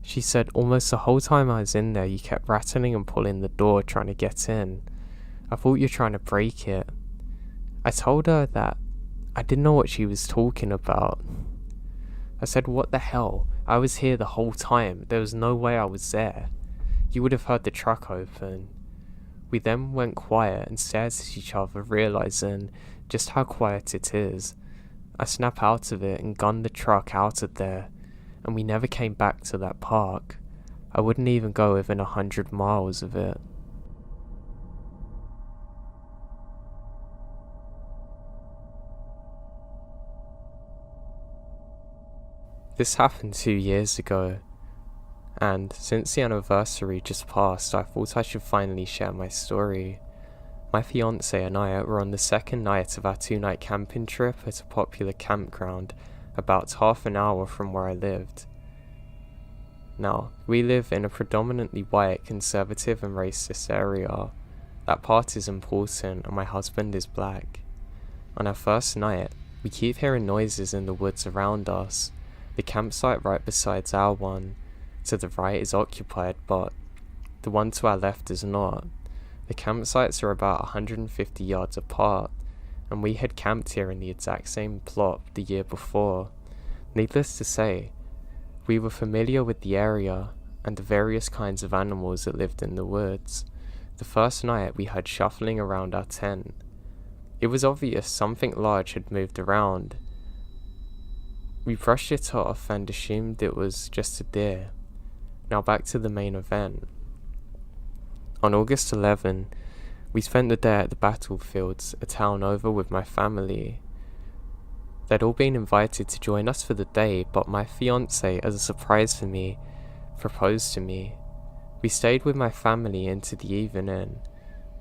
She said, "Almost the whole time I was in there, you kept rattling and pulling the door trying to get in. I thought you were trying to break it." I told her that I didn't know what she was talking about. I said, "What the hell? I was here the whole time. There was no way I was there. You would have heard the truck open." We then went quiet and stared at each other, realizing just how quiet it is. I snap out of it and gun the truck out of there, and we never came back to that park. I wouldn't even go within 100 miles of it. This happened 2 years ago, and since the anniversary just passed, I thought I should finally share my story. My fiance and I were on the second night of our 2-night camping trip at a popular campground about half an hour from where I lived. Now, we live in a predominantly white, conservative and racist area. That part is important, and my husband is black. On our first night, we keep hearing noises in the woods around us. The campsite right beside our one to the right is occupied, but the one to our left is not. The campsites are about 150 yards apart, and we had camped here in the exact same plot the year before. Needless to say, we were familiar with the area and the various kinds of animals that lived in the woods. The first night we heard shuffling around our tent. It was obvious something large had moved around. We brushed it off and assumed it was just a deer. Now back to the main event. On August 11, we spent the day at the battlefields, a town over, with my family. They'd all been invited to join us for the day, but my fiance, as a surprise for me, proposed to me. We stayed with my family into the evening,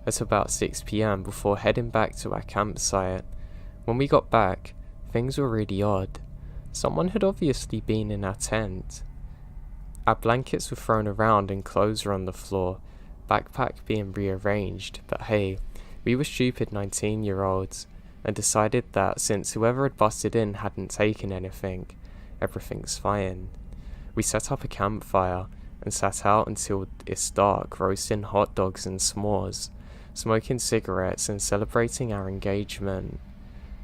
at about 6 PM, before heading back to our campsite. When we got back, things were really odd. Someone had obviously been in our tent. Our blankets were thrown around and clothes were on the floor, backpack being rearranged, but hey, We were stupid 19-year-olds and decided that since whoever had busted in hadn't taken anything, everything's fine. We set up a campfire and sat out until it's dark, roasting hot dogs and s'mores, smoking cigarettes and celebrating our engagement.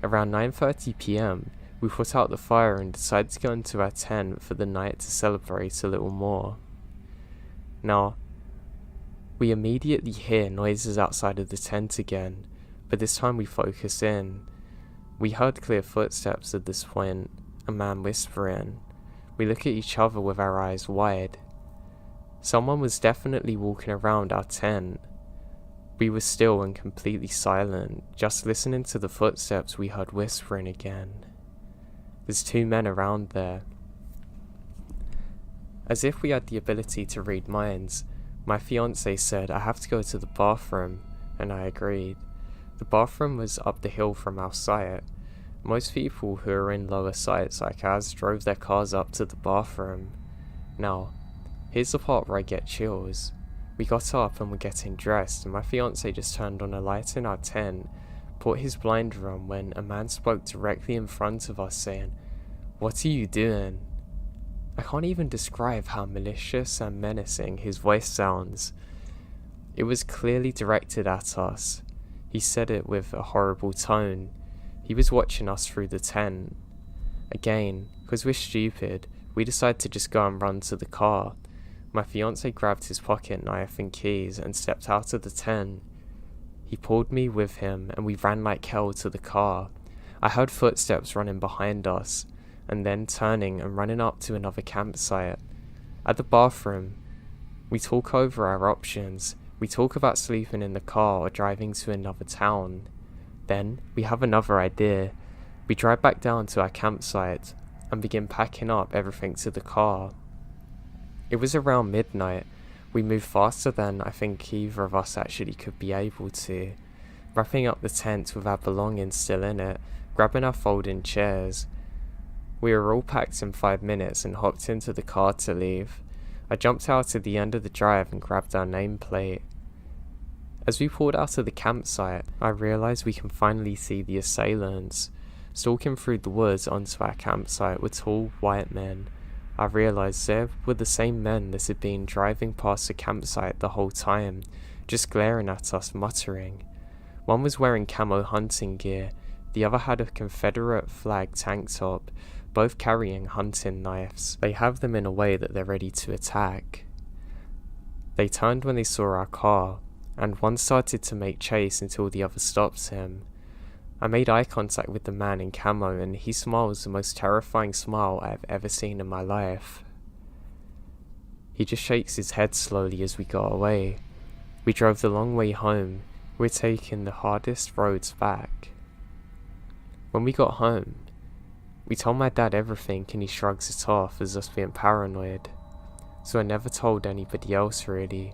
Around 9:30 p.m, we put out the fire and decided to go into our tent for the night to celebrate a little more. Now, we immediately hear noises outside of the tent again, but this time we focus in. We heard clear footsteps at this point, a man whispering. We look at each other with our eyes wide. Someone was definitely walking around our tent. We were still and completely silent, just listening to the footsteps we heard whispering again. There's two men around there. As if we had the ability to read minds, my fiancé said I have to go to the bathroom, and I agreed. The bathroom was up the hill from our site. Most people who are in lower sites like ours drove their cars up to the bathroom. Now, here's the part where I get chills. We got up and were getting dressed, and my fiancé just turned on a light in our tent, put his blinder on when a man spoke directly in front of us saying, "What are you doing?" I can't even describe how malicious and menacing his voice sounds. It was clearly directed at us. He said it with a horrible tone. He was watching us through the tent. Again, because we're stupid, we decided to just go and run to the car. My fiancé grabbed his pocket knife and keys and stepped out of the tent. He pulled me with him and we ran like hell to the car. I heard footsteps running behind us, and then turning and running up to another campsite. At the bathroom, we talk over our options. We talk about sleeping in the car or driving to another town. Then, we have another idea. We drive back down to our campsite and begin packing up everything to the car. It was around midnight. We moved faster than I think either of us actually could be able to. Wrapping up the tent with our belongings still in it, grabbing our folding chairs. We were all packed in 5 minutes and hopped into the car to leave. I jumped out at the end of the drive and grabbed our nameplate. As we pulled out of the campsite, I realised we can finally see the assailants. Stalking through the woods onto our campsite were tall white men. I realised they were the same men that had been driving past the campsite the whole time, just glaring at us, muttering. One was wearing camo hunting gear, the other had a Confederate flag tank top, both carrying hunting knives. They have them in a way that they're ready to attack. They turned when they saw our car, and one started to make chase until the other stopped him. I made eye contact with the man in camo, and he smiles the most terrifying smile I've ever seen in my life. He just shakes his head slowly as we got away. We drove the long way home. We're taking the hardest roads back. When we got home, we told my dad everything and he shrugs it off as us being paranoid. So I never told anybody else really.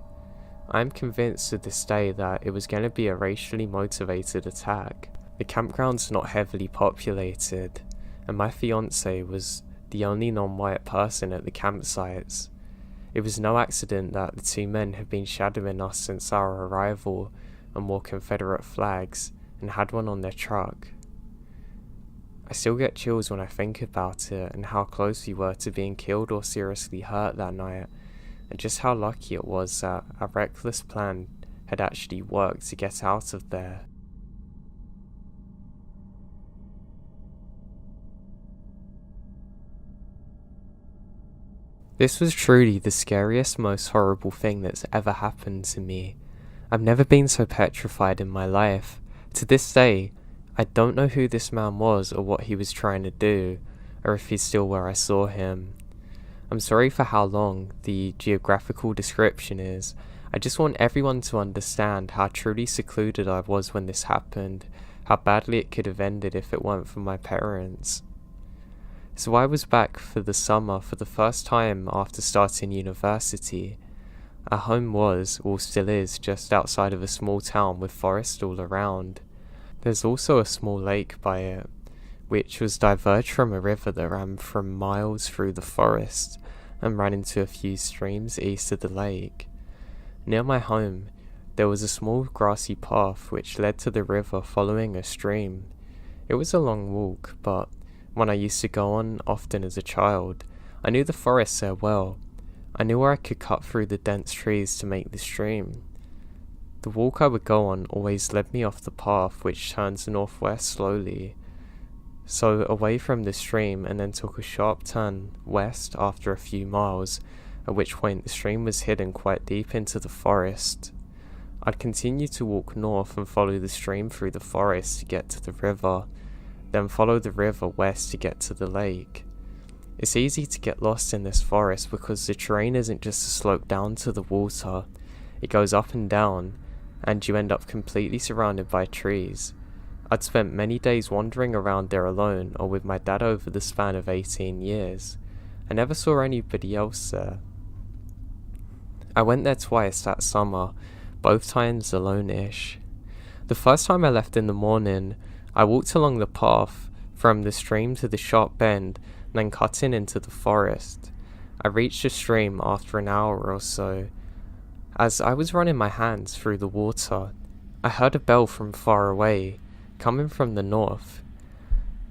I am convinced to this day that it was going to be a racially motivated attack. The campground's not heavily populated, and my fiancé was the only non-white person at the campsites. It was no accident that the two men had been shadowing us since our arrival and wore Confederate flags and had one on their truck. I still get chills when I think about it and how close we were to being killed or seriously hurt that night, and just how lucky it was that our reckless plan had actually worked to get out of there. This was truly the scariest, most horrible thing that's ever happened to me. I've never been so petrified in my life. To this day, I don't know who this man was or what he was trying to do, or if he's still where I saw him. I'm sorry for how long the geographical description is. I just want everyone to understand how truly secluded I was when this happened, how badly it could have ended if it weren't for my parents. So I was back for the summer for the first time after starting university. Our home was, or still is, just outside of a small town with forest all around. There's also a small lake by it, which was diverged from a river that ran from miles through the forest and ran into a few streams east of the lake. Near my home, there was a small grassy path which led to the river following a stream. It was a long walk, but one I used to go on often as a child. I knew the forest there well. I knew where I could cut through the dense trees to make the stream. The walk I would go on always led me off the path which turns northwest slowly, so away from the stream, and then took a sharp turn west after a few miles, at which point the stream was hidden quite deep into the forest. I'd continue to walk north and follow the stream through the forest to get to the river, then follow the river west to get to the lake. It's easy to get lost in this forest because the terrain isn't just a slope down to the water, it goes up and down, and you end up completely surrounded by trees. I'd spent many days wandering around there alone or with my dad over the span of 18 years. I never saw anybody else there. I went there twice that summer, both times alone-ish. The first time I left in the morning, I walked along the path from the stream to the sharp bend, then cutting into the forest. I reached the stream after an hour or so. As I was running my hands through the water, I heard a bell from far away, coming from the north.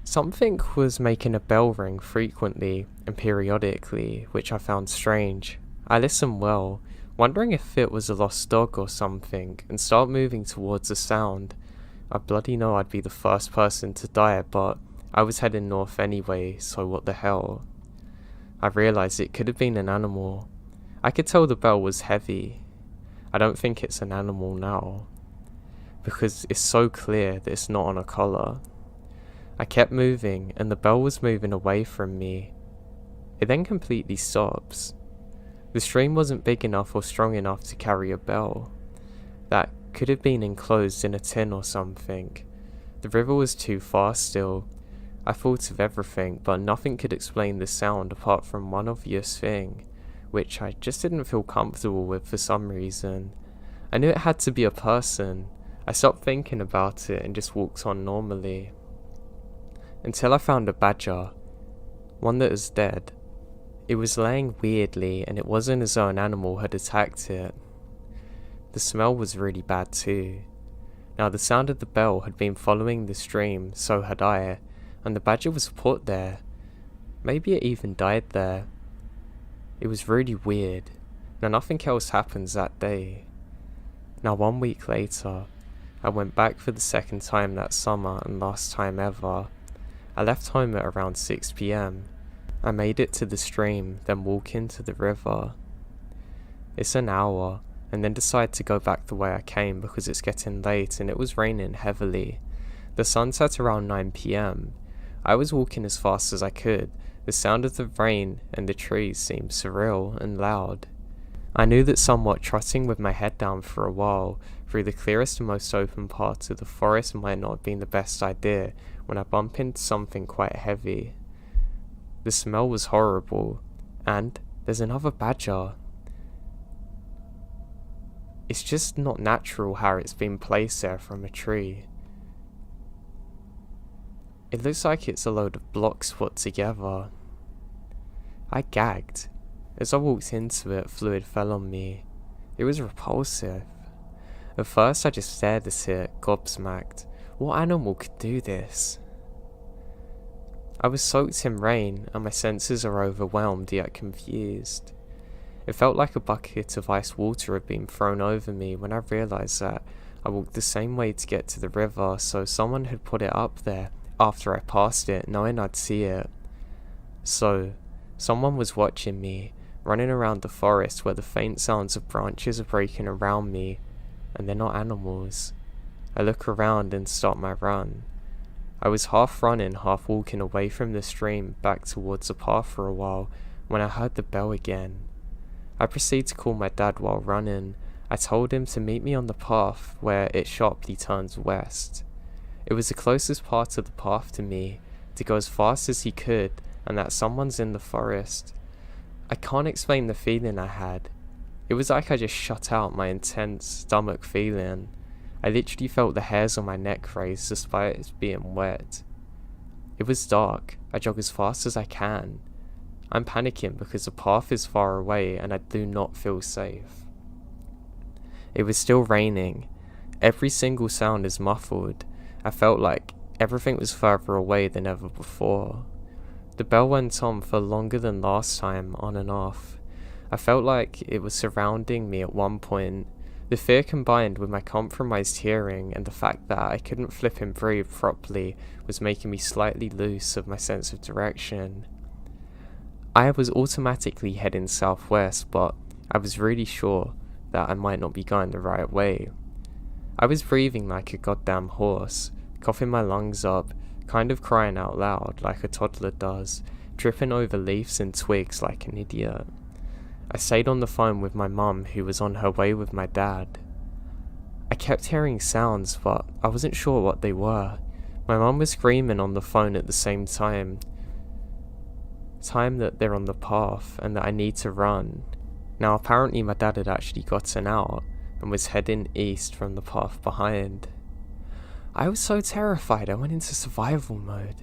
Something was making a bell ring frequently and periodically, which I found strange. I listened well, wondering if it was a lost dog or something, and start moving towards the sound. I bloody know I'd be the first person to die, but I was heading north anyway, so what the hell. I realised it could have been an animal. I could tell the bell was heavy. I don't think it's an animal now, because it's so clear that it's not on a collar. I kept moving, and the bell was moving away from me. It then completely stops. The stream wasn't big enough or strong enough to carry a bell. That could have been enclosed in a tin or something. The river was too fast still. I thought of everything, but nothing could explain the sound apart from one obvious thing, which I just didn't feel comfortable with for some reason. I knew it had to be a person. I stopped thinking about it and just walked on normally. Until I found a badger. One that was dead. It was laying weirdly, and it wasn't as though an animal had attacked it. The smell was really bad too. Now the sound of the bell had been following the stream, so had I, and the badger was put there. Maybe it even died there. It was really weird. Now nothing else happens that day. Now 1 week later, I went back for the second time that summer and last time ever. I left home at around 6 PM. I made it to the stream, then walk into the river. It's an hour, and then decide to go back the way I came because it's getting late and it was raining heavily. The sun set around 9 PM. I was walking as fast as I could. The sound of the rain and the trees seemed surreal and loud. I knew that somewhat trotting with my head down for a while through the clearest and most open parts of the forest might not have been the best idea when I bumped into something quite heavy. The smell was horrible, and there's another badger. It's just not natural how it's been placed there from a tree. It looks like it's a load of blocks put together. I gagged. As I walked into it, fluid fell on me. It was repulsive. At first I just stared at it, gobsmacked. What animal could do this? I was soaked in rain, and my senses are overwhelmed yet confused. It felt like a bucket of ice water had been thrown over me when I realised that I walked the same way to get to the river, so someone had put it up there after I passed it, knowing I'd see it. So, someone was watching me, running around the forest where the faint sounds of branches are breaking around me, and they're not animals. I look around and start my run. I was half running, half walking away from the stream back towards the path for a while when I heard the bell again. I proceeded to call my dad while running. I told him to meet me on the path where it sharply turns west. It was the closest part of the path to me, to go as fast as he could, and that someone's in the forest. I can't explain the feeling I had. It was like I just shut out my intense stomach feeling. I literally felt the hairs on my neck raise despite it being wet. It was dark. I jog as fast as I can. I'm panicking because the path is far away and I do not feel safe. It was still raining. Every single sound is muffled. I felt like everything was further away than ever before. The bell went on for longer than last time, on and off. I felt like it was surrounding me at one point. The fear combined with my compromised hearing and the fact that I couldn't flip and breathe properly was making me slightly loose of my sense of direction. I was automatically heading southwest, but I was really sure that I might not be going the right way. I was breathing like a goddamn horse, coughing my lungs up, kind of crying out loud like a toddler does, tripping over leaves and twigs like an idiot. I stayed on the phone with my mum, who was on her way with my dad. I kept hearing sounds, but I wasn't sure what they were. My mum was screaming on the phone at the same time that they're on the path and that I need to run. Now apparently my dad had actually gotten out and was heading east from the path behind. I was so terrified I went into survival mode.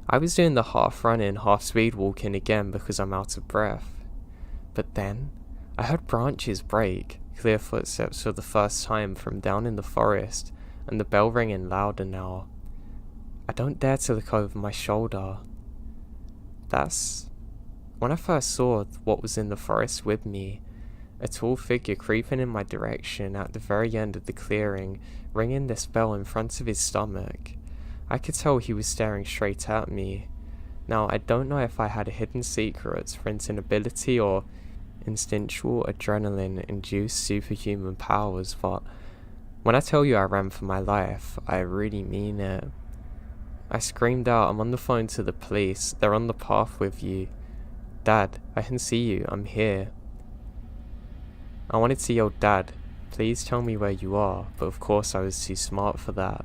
I was doing the half running, half speed walking again because I'm out of breath. But then, I heard branches break, clear footsteps for the first time from down in the forest, and the bell ringing louder now. I don't dare to look over my shoulder. That's when I first saw what was in the forest with me. A tall figure creeping in my direction at the very end of the clearing, ringing this bell in front of his stomach. I could tell he was staring straight at me. Now, I don't know if I had a hidden secret, sprinting ability, or instinctual adrenaline-induced superhuman powers, but when I tell you I ran for my life, I really mean it. I screamed out, "I'm on the phone to the police, they're on the path with you. Dad, I can see you, I'm here." I wanted to yell, "Dad, please tell me where you are," but of course I was too smart for that.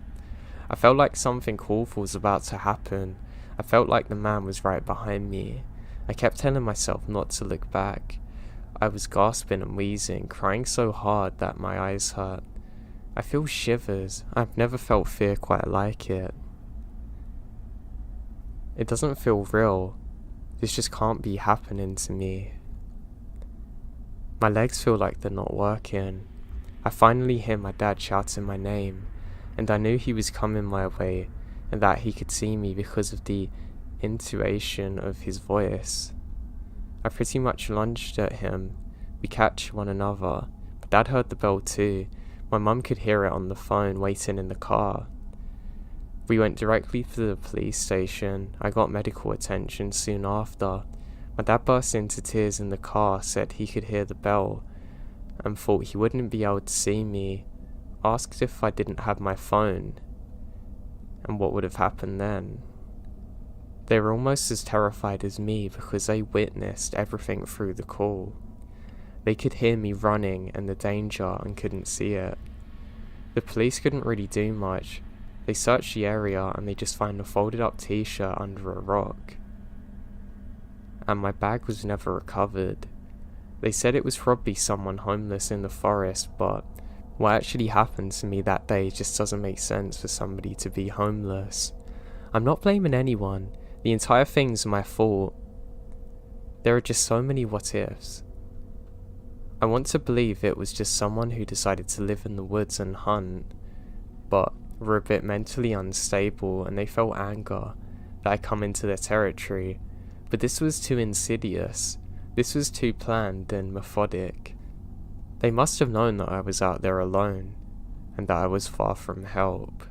I felt like something awful was about to happen. I felt like the man was right behind me. I kept telling myself not to look back. I was gasping and wheezing, crying so hard that my eyes hurt. I feel shivers. I've never felt fear quite like it. It doesn't feel real. This just can't be happening to me. My legs feel like they're not working. I finally hear my dad shouting my name, and I knew he was coming my way and that he could see me because of the intuition of his voice. I pretty much lunged at him. We catch one another. My dad heard the bell too. My mum could hear it on the phone waiting in the car. We went directly to the police station. I got medical attention soon after. My dad burst into tears in the car, said he could hear the bell and thought he wouldn't be able to see me. Asked if I didn't have my phone and what would have happened then. They were almost as terrified as me because they witnessed everything through the call. They could hear me running and the danger and couldn't see it. The police couldn't really do much. They searched the area and they just found a folded up t-shirt under a rock. And my bag was never recovered. They said it was probably someone homeless in the forest, but what actually happened to me that day just doesn't make sense for somebody to be homeless. I'm not blaming anyone. The entire thing's my fault. There are just so many what ifs. I want to believe it was just someone who decided to live in the woods and hunt, but were a bit mentally unstable and they felt anger that I come into their territory. But this was too insidious. This was too planned and methodic. They must have known that I was out there alone, and that I was far from help.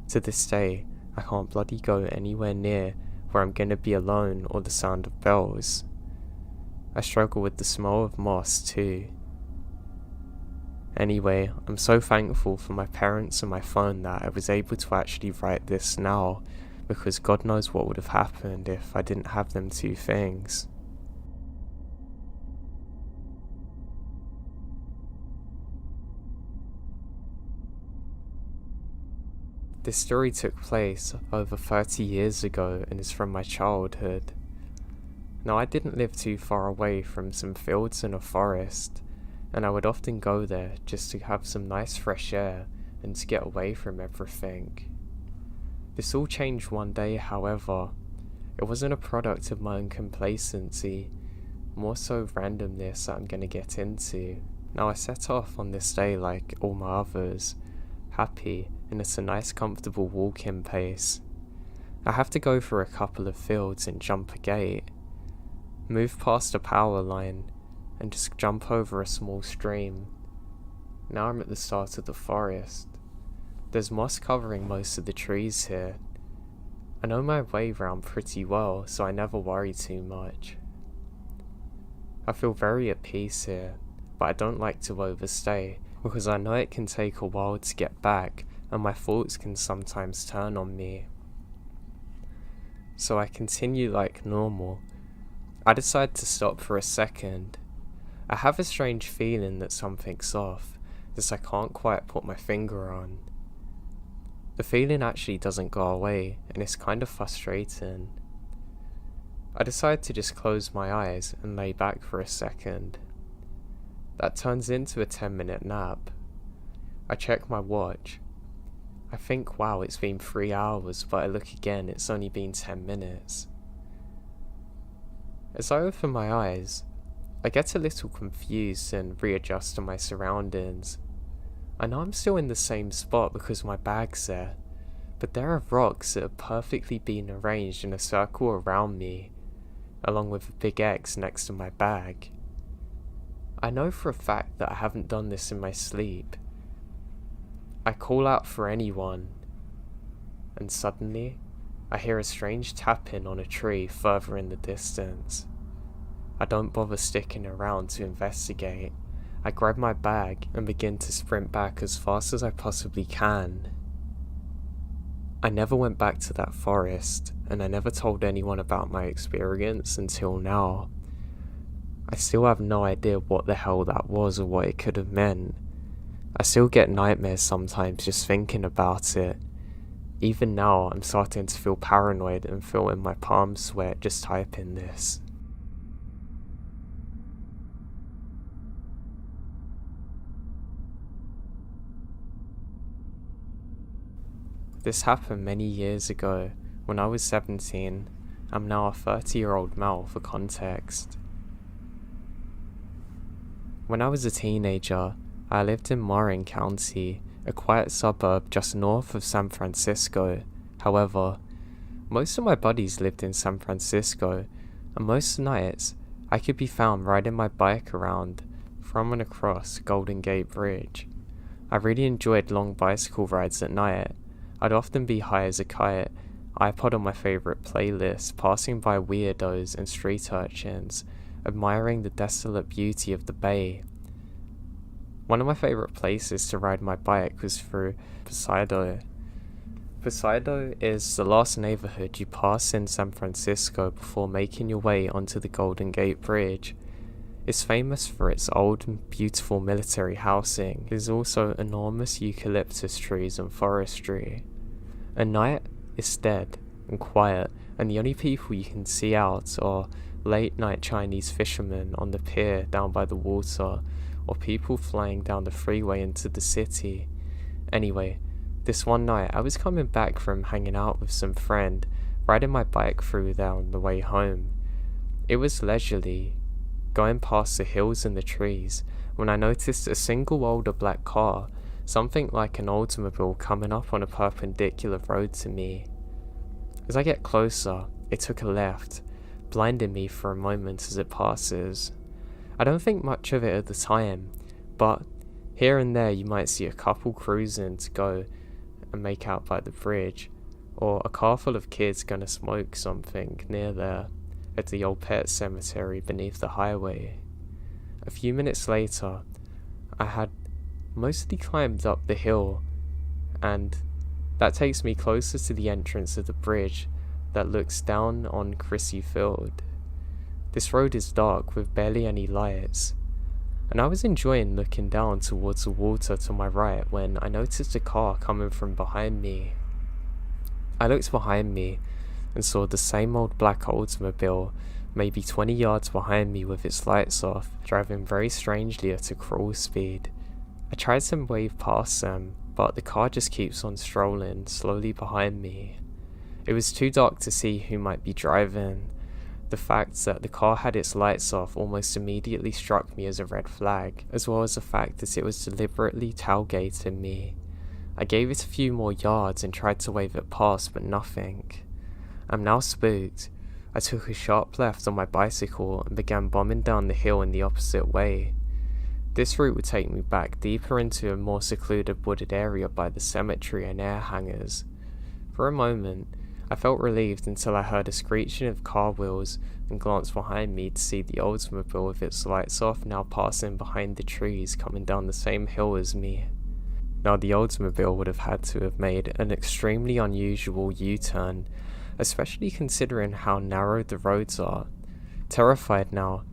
To this day, I can't bloody go anywhere near where I'm gonna be alone or the sound of bells. I struggle with the smell of moss too. Anyway, I'm so thankful for my parents and my phone that I was able to actually write this now, because God knows what would have happened if I didn't have them two things. This story took place over 30 years ago and is from my childhood. Now, I didn't live too far away from some fields and a forest, and I would often go there just to have some nice fresh air and to get away from everything. This all changed one day, however. It wasn't a product of my own complacency, more so randomness that I'm going to get into. Now I set off on this day like all my others, happy and at a nice comfortable walk-in pace. I have to go through a couple of fields and jump a gate, move past a power line, and just jump over a small stream. Now I'm at the start of the forest. There's moss covering most of the trees here. I know my way round pretty well, so I never worry too much. I feel very at peace here, but I don't like to overstay, because I know it can take a while to get back, and my thoughts can sometimes turn on me. So I continue like normal. I decide to stop for a second. I have a strange feeling that something's off, that I can't quite put my finger on. The feeling actually doesn't go away, and it's kind of frustrating. I decide to just close my eyes and lay back for a second. That turns into a 10-minute nap. I check my watch. I think, wow, it's been 3 hours, but I look again, it's only been 10 minutes. As I open my eyes, I get a little confused and readjust to my surroundings. I know I'm still in the same spot because my bag's there, but there are rocks that have perfectly been arranged in a circle around me, along with a big X next to my bag. I know for a fact that I haven't done this in my sleep. I call out for anyone, and suddenly, I hear a strange tapping on a tree further in the distance. I don't bother sticking around to investigate. I grab my bag and begin to sprint back as fast as I possibly can. I never went back to that forest, and I never told anyone about my experience until now. I still have no idea what the hell that was or what it could have meant. I still get nightmares sometimes just thinking about it. Even now, I'm starting to feel paranoid and feeling my palms sweat just typing this. This happened many years ago, when I was 17. I'm now a 30-year-old male for context. When I was a teenager, I lived in Marin County, a quiet suburb just north of San Francisco. However, most of my buddies lived in San Francisco, and most nights I could be found riding my bike around from and across Golden Gate Bridge. I really enjoyed long bicycle rides at night. I'd often be high as a kite, iPod on my favourite playlist, passing by weirdos and street urchins, admiring the desolate beauty of the bay. One of my favourite places to ride my bike was through Poseido. Poseido is the last neighbourhood you pass in San Francisco before making your way onto the Golden Gate Bridge. It's famous for its old and beautiful military housing. There's also enormous eucalyptus trees and forestry. At night, it's dead and quiet, and the only people you can see out are late-night Chinese fishermen on the pier down by the water, or people flying down the freeway into the city. Anyway, this one night I was coming back from hanging out with some friend, riding my bike through there on the way home. It was leisurely, going past the hills and the trees, when I noticed a single older black car, something like an Oldsmobile, coming up on a perpendicular road to me. As I get closer, it took a left, blinding me for a moment as it passes. I don't think much of it at the time, but here and there you might see a couple cruising to go and make out by the bridge, or a car full of kids gonna smoke something near there at the old pet cemetery beneath the highway. A few minutes later, I had mostly climbed up the hill, and that takes me closer to the entrance of the bridge that looks down on Crissy Field. This road is dark with barely any lights, and I was enjoying looking down towards the water to my right when I noticed a car coming from behind me. I looked behind me and saw the same old black Oldsmobile, maybe 20 yards behind me with its lights off, driving very strangely at a crawl speed. I tried to wave past them, but the car just keeps on strolling slowly behind me. It was too dark to see who might be driving, The fact that the car had its lights off almost immediately struck me as a red flag, as well as the fact that it was deliberately tailgating me. I gave it a few more yards and tried to wave it past, but nothing. I'm now spooked. I took a sharp left on my bicycle and began bombing down the hill in the opposite way. This route would take me back deeper into a more secluded wooded area by the cemetery and air hangars. For a moment, I felt relieved until I heard a screeching of car wheels and glanced behind me to see the Oldsmobile with its lights off now passing behind the trees coming down the same hill as me. Now the Oldsmobile would have had to have made an extremely unusual U-turn, especially considering how narrow the roads are. Terrified now,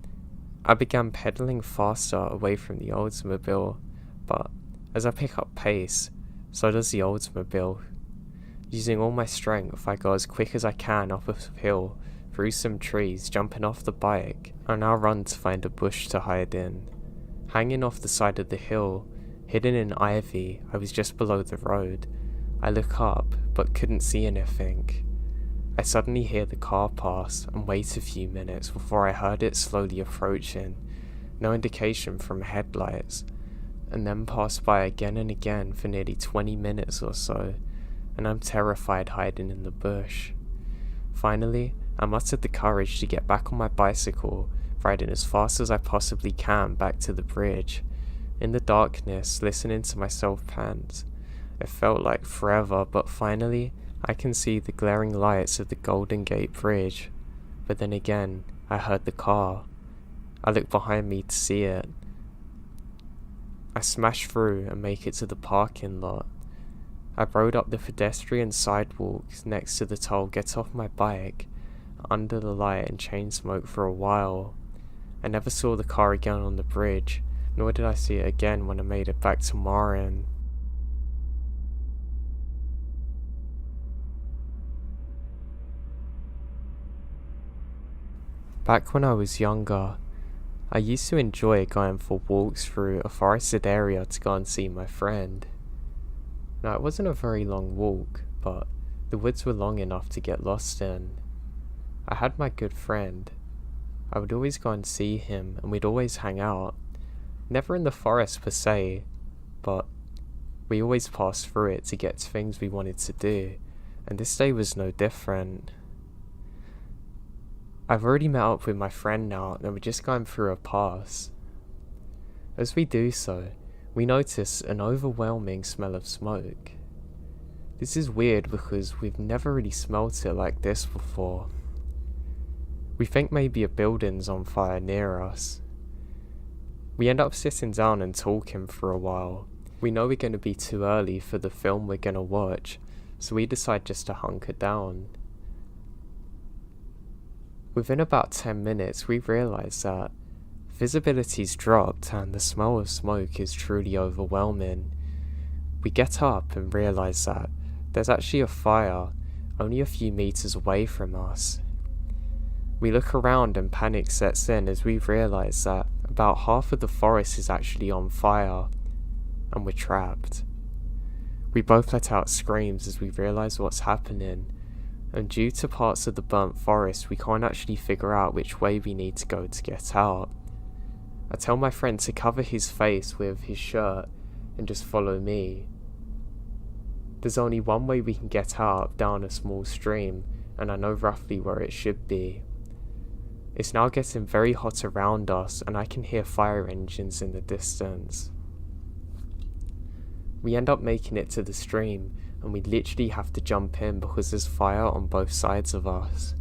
I began pedaling faster away from the Oldsmobile, but as I pick up pace, so does the Oldsmobile. Using all my strength, I go as quick as I can up a hill, through some trees, jumping off the bike. I now run to find a bush to hide in. Hanging off the side of the hill, hidden in ivy, I was just below the road. I look up, but couldn't see anything. I suddenly hear the car pass and wait a few minutes before I heard it slowly approaching, no indication from headlights, and then pass by again and again for nearly 20 minutes or so, and I'm terrified hiding in the bush. Finally, I mustered the courage to get back on my bicycle, riding as fast as I possibly can back to the bridge. In the darkness, listening to myself pant. It felt like forever, but finally, I can see the glaring lights of the Golden Gate Bridge. But then again, I heard the car. I look behind me to see it. I smash through and make it to the parking lot. I rode up the pedestrian sidewalk next to the toll, get off my bike, under the light and chain smoke for a while. I never saw the car again on the bridge, nor did I see it again when I made it back to Marin. Back when I was younger, I used to enjoy going for walks through a forested area to go and see my friend. Now, it wasn't a very long walk, but the woods were long enough to get lost in. I had my good friend. I would always go and see him, and we'd always hang out. Never in the forest per se, but we always passed through it to get to things we wanted to do, and this day was no different. I've already met up with my friend now, and we're just going through a pass. As we do so, we notice an overwhelming smell of smoke. This is weird because we've never really smelt it like this before. We think maybe a building's on fire near us. We end up sitting down and talking for a while. We know we're going to be too early for the film we're going to watch, so we decide just to hunker down. Within about 10 minutes, we realise that visibility's dropped and the smell of smoke is truly overwhelming. We get up and realise that there's actually a fire only a few meters away from us. We look around and panic sets in as we realise that about half of the forest is actually on fire and we're trapped. We both let out screams as we realise what's happening, and due to parts of the burnt forest we can't actually figure out which way we need to go to get out. I tell my friend to cover his face with his shirt and just follow me. There's only one way we can get out, down a small stream, and I know roughly where it should be. It's now getting very hot around us and I can hear fire engines in the distance. We end up making it to the stream and we literally have to jump in because there's fire on both sides of us.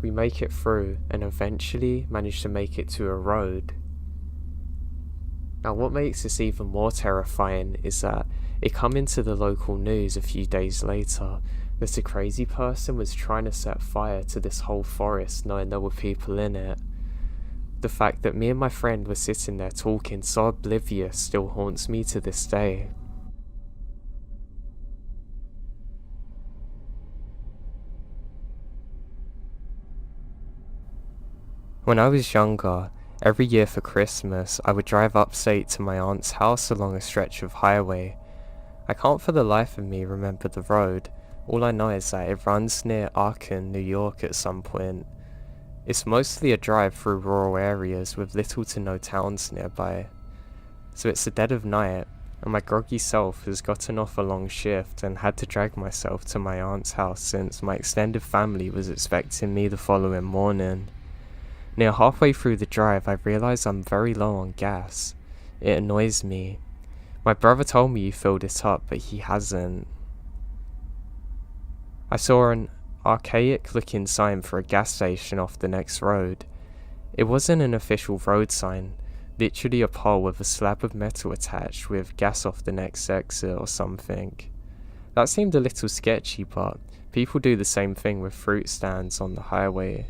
We make it through and eventually manage to make it to a road. Now what makes this even more terrifying is that it come into the local news a few days later that a crazy person was trying to set fire to this whole forest knowing there were people in it. The fact that me and my friend were sitting there talking so oblivious still haunts me to this day. When I was younger, every year for Christmas, I would drive upstate to my aunt's house along a stretch of highway. I can't for the life of me remember the road. All I know is that it runs near Aachen, New York at some point. It's mostly a drive through rural areas with little to no towns nearby. So it's the dead of night, and my groggy self has gotten off a long shift and had to drag myself to my aunt's house since my extended family was expecting me the following morning. Near halfway through the drive, I realise I'm very low on gas. It annoys me. My brother told me he filled it up, but he hasn't. I saw an archaic looking sign for a gas station off the next road. It wasn't an official road sign, literally a pole with a slab of metal attached with gas off the next exit or something. That seemed a little sketchy, but people do the same thing with fruit stands on the highway,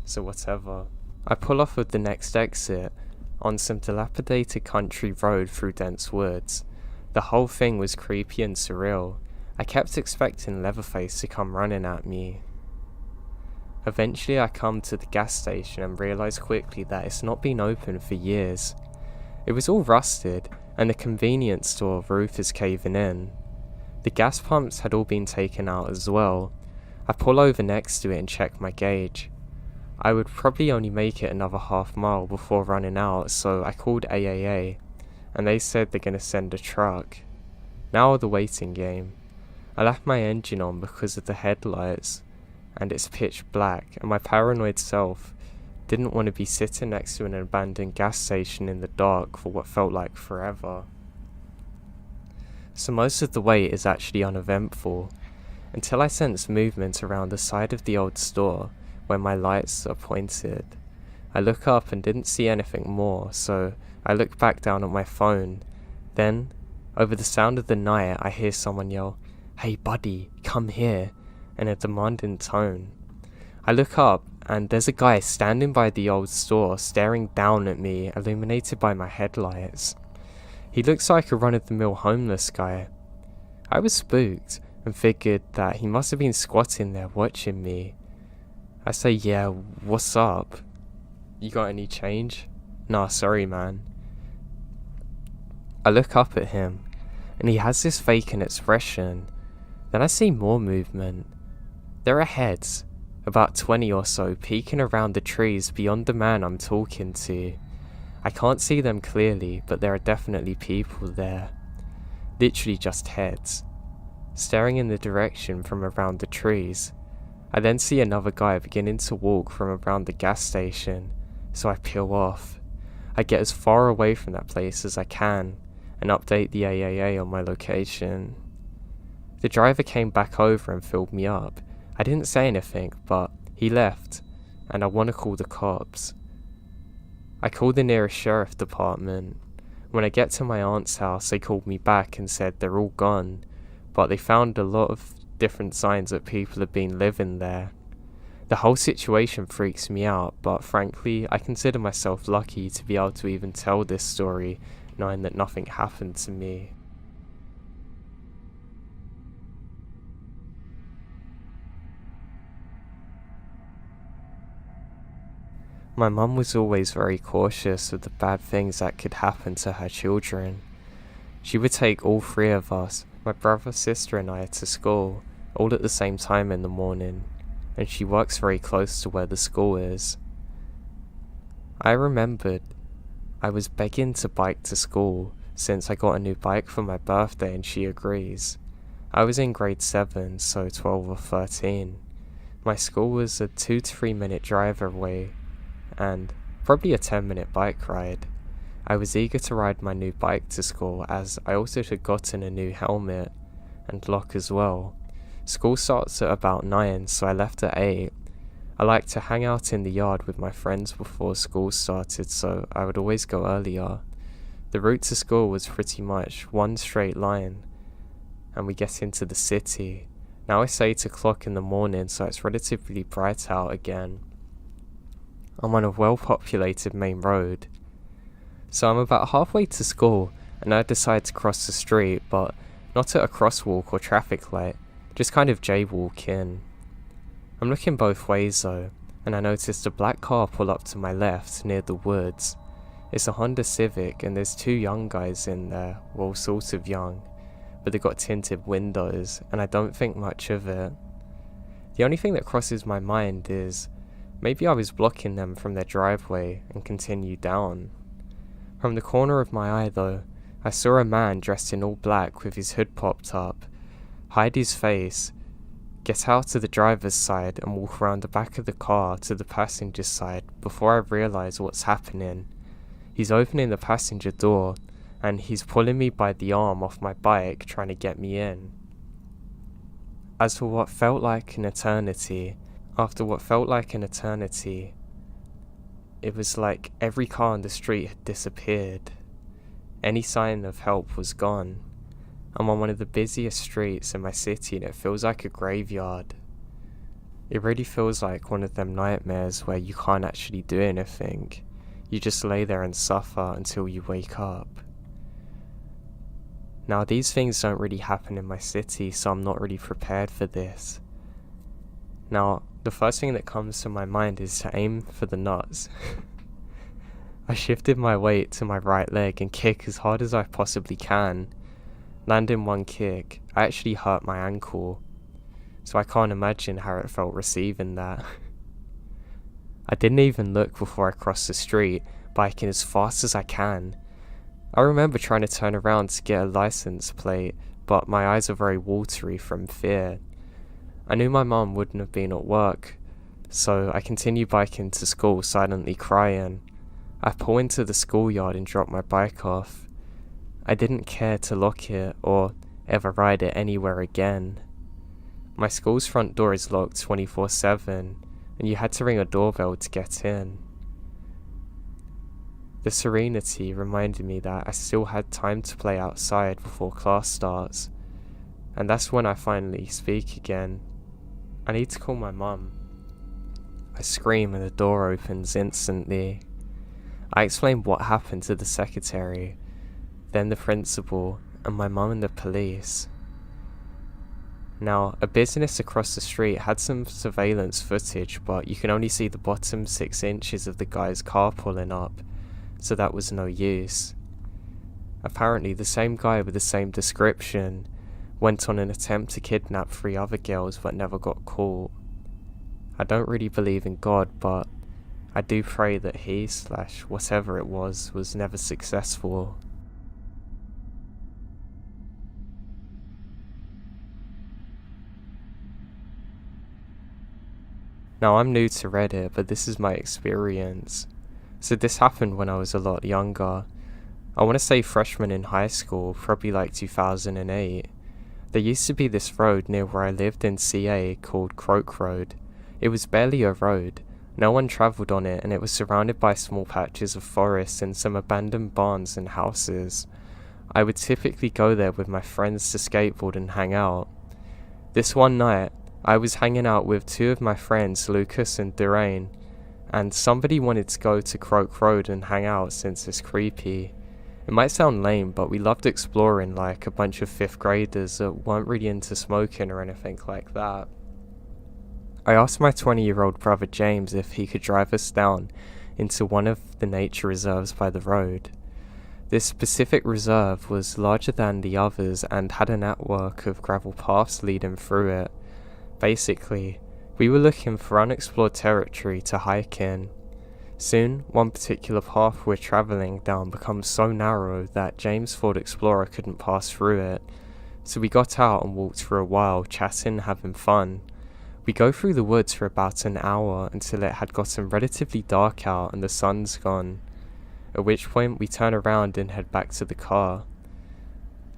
so whatever. I pull off of the next exit on some dilapidated country road through dense woods. The whole thing was creepy and surreal. I kept expecting Leatherface to come running at me. Eventually I come to the gas station and realise quickly that it's not been open for years. It was all rusted, and the convenience store roof is caving in. The gas pumps had all been taken out as well. I pull over next to it and check my gauge. I would probably only make it another half mile before running out, so I called AAA, and they said they're gonna send a truck. Now the waiting game. I left my engine on because of the headlights, and it's pitch black, and my paranoid self didn't want to be sitting next to an abandoned gas station in the dark for what felt like forever. So most of the wait is actually uneventful, until I sense movement around the side of the old store where my lights are pointed. I look up and didn't see anything more, so I look back down at my phone. Then, over the sound of the night, I hear someone yell, "Hey buddy, come here," in a demanding tone. I look up, and there's a guy standing by the old store staring down at me, illuminated by my headlights. He looks like a run-of-the-mill homeless guy. I was spooked and figured that he must have been squatting there watching me. I say, "Yeah, what's up? You got any change?" "Nah, sorry man." I look up at him, and he has this vacant expression. Then I see more movement. There are heads, about 20 or so, peeking around the trees beyond the man I'm talking to. I can't see them clearly, but there are definitely people there. Literally just heads, staring in the direction from around the trees. I then see another guy beginning to walk from around the gas station, so I peel off. I get as far away from that place as I can, and update the AAA on my location. The driver came back over and filled me up. I didn't say anything, but he left, and I want to call the cops. I called the nearest sheriff department. When I get to my aunt's house, they called me back and said they're all gone, but they found a lot of different signs that people have been living there. The whole situation freaks me out, but frankly, I consider myself lucky to be able to even tell this story, knowing that nothing happened to me. My mum was always very cautious of the bad things that could happen to her children. She would take all three of us, my brother, sister and I, to school, all at the same time in the morning, and she works very close to where the school is. I remembered I was begging to bike to school since I got a new bike for my birthday and she agrees. I was in grade 7, so 12 or 13. My school was a 2 to 3 minute drive away, and probably a 10-minute bike ride. I was eager to ride my new bike to school as I also had gotten a new helmet and lock as well. School starts at about 9, so I left at 8. I like to hang out in the yard with my friends before school started, so I would always go earlier. The route to school was pretty much one straight line, and we get into the city. Now it's 8 o'clock in the morning, so it's relatively bright out again. I'm on a well-populated main road. So I'm about halfway to school, and I decide to cross the street, but not at a crosswalk or traffic light, just kind of jaywalk in. I'm looking both ways though, and I noticed a black car pull up to my left near the woods. It's a Honda Civic, and there's 2 young guys in there, well, sort of young, but they've got tinted windows, and I don't think much of it. The only thing that crosses my mind is, Maybe I was blocking them from their driveway and continued down. From the corner of my eye though, I saw a man dressed in all black with his hood popped up, hide his face, get out to the driver's side and walk around the back of the car to the passenger side before I realise what's happening. He's opening the passenger door and he's pulling me by the arm off my bike trying to get me in. As for what felt like an eternity, after what felt like an eternity, it was like every car on the street had disappeared. Any sign of help was gone. I'm on one of the busiest streets in my city and it feels like a graveyard. It really feels like one of them nightmares where you can't actually do anything. You just lay there and suffer until you wake up. Now these things don't really happen in my city, so I'm not really prepared for this. Now, the first thing that comes to my mind is to aim for the nuts. I shifted my weight to my right leg and kick as hard as I possibly can. Landing one kick, I actually hurt my ankle, so I can't imagine how it felt receiving that. I didn't even look before I crossed the street, biking as fast as I can. I remember trying to turn around to get a license plate, but my eyes are very watery from fear. I knew my mum wouldn't have been at work, so I continued biking to school silently crying. I pull into the schoolyard and drop my bike off. I didn't care to lock it or ever ride it anywhere again. My school's front door is locked 24/7, and you had to ring a doorbell to get in. The serenity reminded me that I still had time to play outside before class starts, and that's when I finally speak again. I need to call my mum. I scream and the door opens instantly. I explain what happened to the secretary, then the principal, and my mum and the police. Now, a business across the street had some surveillance footage, but you can only see the bottom 6 inches of the guy's car pulling up, so that was no use. Apparently, the same guy with the same description went on an attempt to kidnap 3 other girls but never got caught. I don't really believe in God, but I do pray that he/whatever it was never successful. Now I'm new to Reddit, but this is my experience. So this happened when I was a lot younger. I want to say freshman in high school, probably like 2008. There used to be this road near where I lived in CA called Croak Road. It was barely a road. No one travelled on it and it was surrounded by small patches of forest and some abandoned barns and houses. I would typically go there with my friends to skateboard and hang out. This one night, I was hanging out with 2 of my friends, Lucas and Durain, and somebody wanted to go to Croak Road and hang out since it's creepy. It might sound lame, but we loved exploring like a bunch of 5th graders that weren't really into smoking or anything like that. I asked my 20-year-old brother James if he could drive us down into one of the nature reserves by the road. This specific reserve was larger than the others and had a network of gravel paths leading through it. Basically, we were looking for unexplored territory to hike in. Soon, one particular path we're travelling down becomes so narrow that James' Ford Explorer couldn't pass through it, so we got out and walked for a while, chatting, having fun. We go through the woods for about an hour until it had gotten relatively dark out and the sun's gone, at which point we turn around and head back to the car.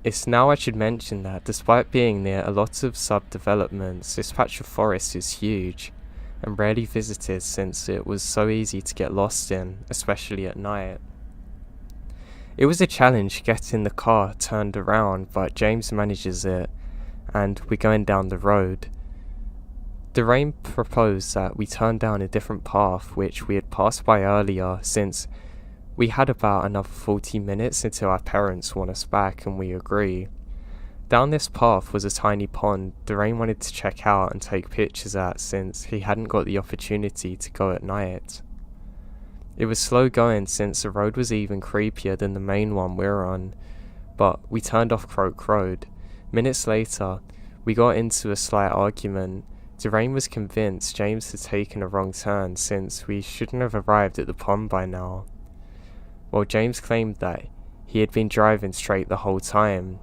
It's now I should mention that despite being near a lot of sub-developments, this patch of forest is huge and rarely visited since it was so easy to get lost in, especially at night. It was a challenge getting the car turned around, but James manages it and we're going down the road. Durain proposed that we turn down a different path which we had passed by earlier, since we had about another 40 minutes until our parents want us back, and we agree. Down this path was a tiny pond Durain wanted to check out and take pictures at, since he hadn't got the opportunity to go at night. It was slow going since the road was even creepier than the main one we're on, but we turned off Croak Road. Minutes later, we got into a slight argument Doreen was convinced James had taken a wrong turn since we shouldn't have arrived at the pond by now, while James claimed that he had been driving straight the whole time.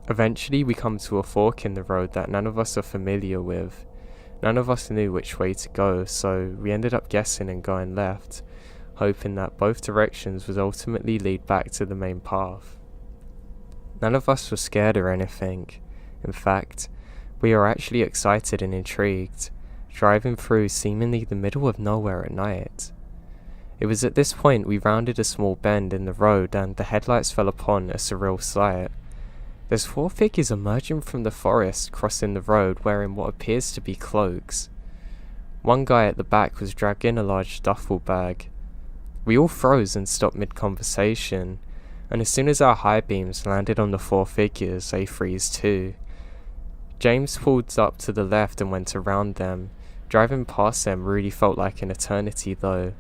Eventually we come to a fork in the road that none of us are familiar with. None of us knew which way to go, so we ended up guessing and going left, hoping that both directions would ultimately lead back to the main path. None of us were scared or anything. In fact, we were actually excited and intrigued, driving through seemingly the middle of nowhere at night. It was at this point we rounded a small bend in the road and the headlights fell upon a surreal sight. There's 4 figures emerging from the forest crossing the road wearing what appears to be cloaks. One guy at the back was dragging a large duffel bag. We all froze and stopped mid-conversation, and as soon as our high beams landed on the 4 figures, they froze too. James pulled up to the left and went around them. Driving past them really felt like an eternity though,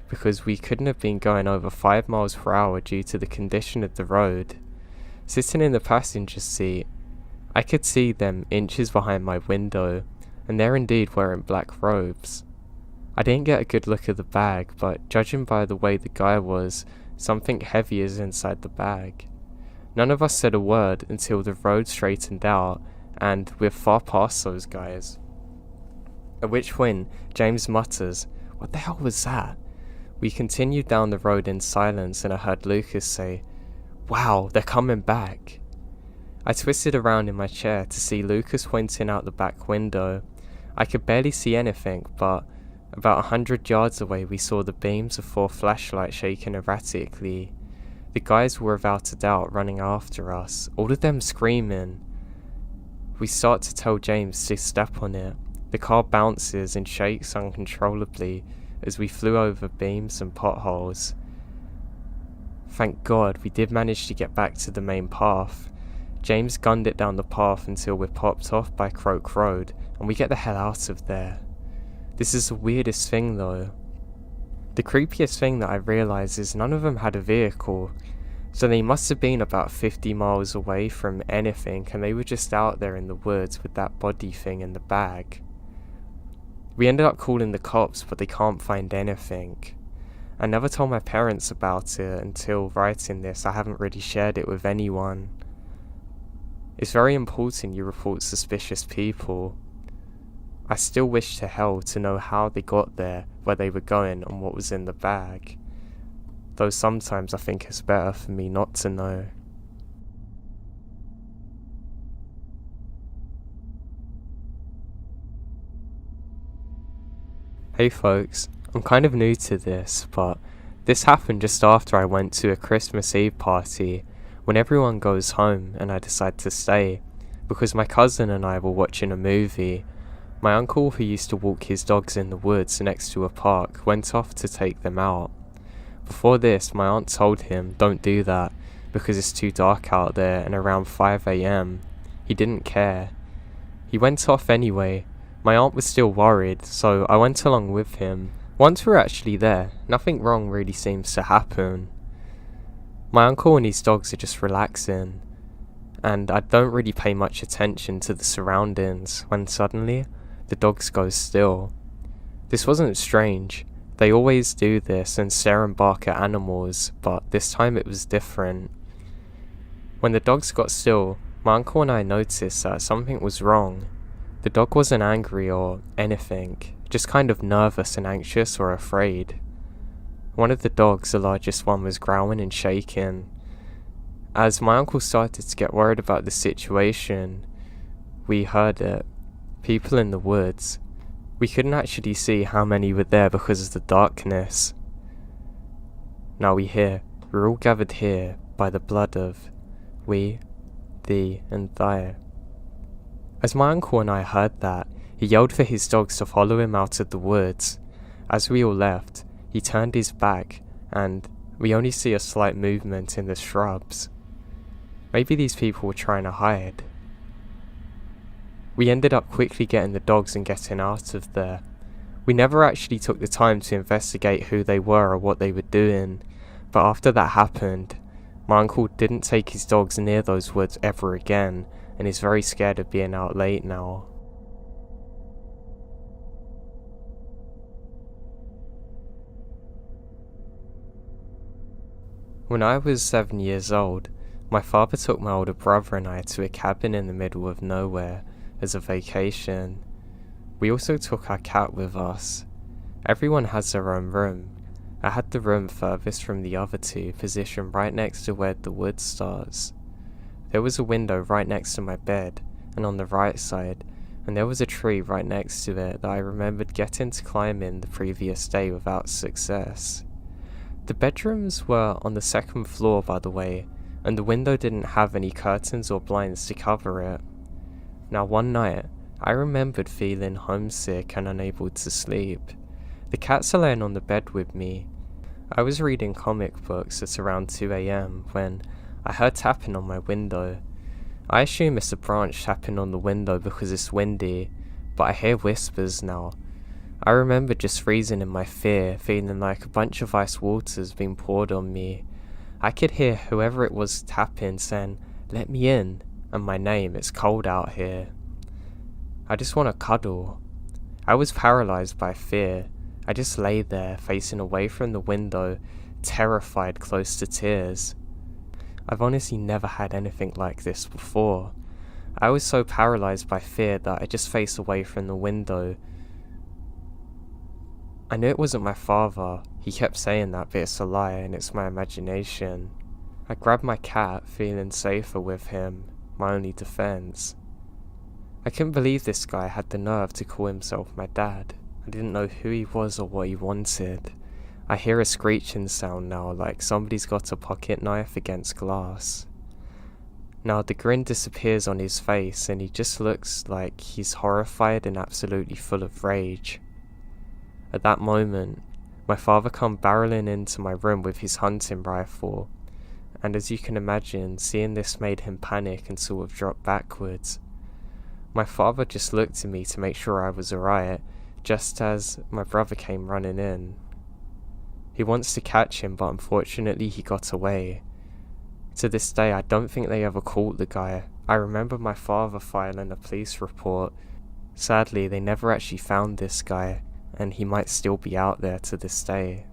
because we couldn't have been going over 5 miles per hour due to the condition of the road. Sitting in the passenger seat, I could see them inches behind my window, and they're indeed wearing black robes. I didn't get a good look at the bag, but judging by the way the guy was, something heavy is inside the bag. None of us said a word until the road straightened out, and we're far past those guys. At which point, James mutters, "What the hell was that?" We continued down the road in silence and I heard Lucas say, "Wow, they're coming back." I twisted around in my chair to see Lucas pointing out the back window. I could barely see anything, but about 100 yards away we saw the beams of 4 flashlights shaking erratically. The guys were without a doubt running after us, all of them screaming. We start to tell James to step on it. The car bounces and shakes uncontrollably as we flew over beams and potholes. Thank God we did manage to get back to the main path. James gunned it down the path until we're popped off by Croak Road and we get the hell out of there. This is the weirdest thing though. The creepiest thing that I realise is none of them had a vehicle, so they must have been about 50 miles away from anything and they were just out there in the woods with that body thing in the bag. We ended up calling the cops, but they can't find anything. I never told my parents about it until writing this. I haven't really shared it with anyone. It's very important you report suspicious people. I still wish to hell to know how they got there, where they were going and what was in the bag. Though sometimes I think it's better for me not to know. Hey folks, I'm kind of new to this, but this happened just after I went to a Christmas Eve party when everyone goes home and I decide to stay because my cousin and I were watching a movie. My uncle, who used to walk his dogs in the woods next to a park, went off to take them out. Before this, my aunt told him don't do that because it's too dark out there and around 5 AM. He didn't care. He went off anyway. My aunt was still worried, so I went along with him. Once we're actually there, nothing wrong really seems to happen. My uncle and his dogs are just relaxing, and I don't really pay much attention to the surroundings when suddenly the dogs go still. This wasn't strange. They always do this and stare and bark at animals, but this time it was different. When the dogs got still, my uncle and I noticed that something was wrong. The dog wasn't angry or anything, just kind of nervous and anxious or afraid. One of the dogs, the largest one, was growling and shaking. As my uncle started to get worried about the situation, we heard it. People in the woods. We couldn't actually see how many were there because of the darkness. Now we hear, we're all gathered here by the blood of we, thee, and thy. As my uncle and I heard that, he yelled for his dogs to follow him out of the woods. As we all left, he turned his back, and we only see a slight movement in the shrubs. Maybe these people were trying to hide. We ended up quickly getting the dogs and getting out of there. We never actually took the time to investigate who they were or what they were doing, but after that happened, my uncle didn't take his dogs near those woods ever again, and is very scared of being out late now. When I was 7 years old, my father took my older brother and I to a cabin in the middle of nowhere as a vacation. We also took our cat with us. Everyone has their own room. I had the room furthest from the other two, positioned right next to where the wood starts. There was a window right next to my bed, and on the right side, and there was a tree right next to it that I remembered getting to climb in the previous day without success. The bedrooms were on the second floor, by the way, and the window didn't have any curtains or blinds to cover it. Now one night, I remembered feeling homesick and unable to sleep. The cats are laying on the bed with me. I was reading comic books at around 2 AM when I heard tapping on my window. I assume it's a branch tapping on the window because it's windy, but I hear whispers now. I remember just freezing in my fear, feeling like a bunch of ice water's being poured on me. I could hear whoever it was tapping saying, "Let me in," and my name, "It's cold out here." I just want to cuddle. I was paralyzed by fear. I just lay there, facing away from the window, terrified close to tears. I've honestly never had anything like this before. I was so paralyzed by fear that I just faced away from the window. I knew it wasn't my father. He kept saying that, but it's a lie and it's my imagination. I grabbed my cat, feeling safer with him, my only defense. I couldn't believe this guy had the nerve to call himself my dad. I didn't know who he was or what he wanted. I hear a screeching sound now, like somebody's got a pocket knife against glass. Now the grin disappears on his face and he just looks like he's horrified and absolutely full of rage. At that moment, my father come barreling into my room with his hunting rifle, and as you can imagine, seeing this made him panic and sort of drop backwards. My father just looked at me to make sure I was alright, just as my brother came running in. He wants to catch him, but unfortunately he got away. To this day, I don't think they ever caught the guy. I remember my father filing a police report. Sadly, they never actually found this guy, and he might still be out there to this day.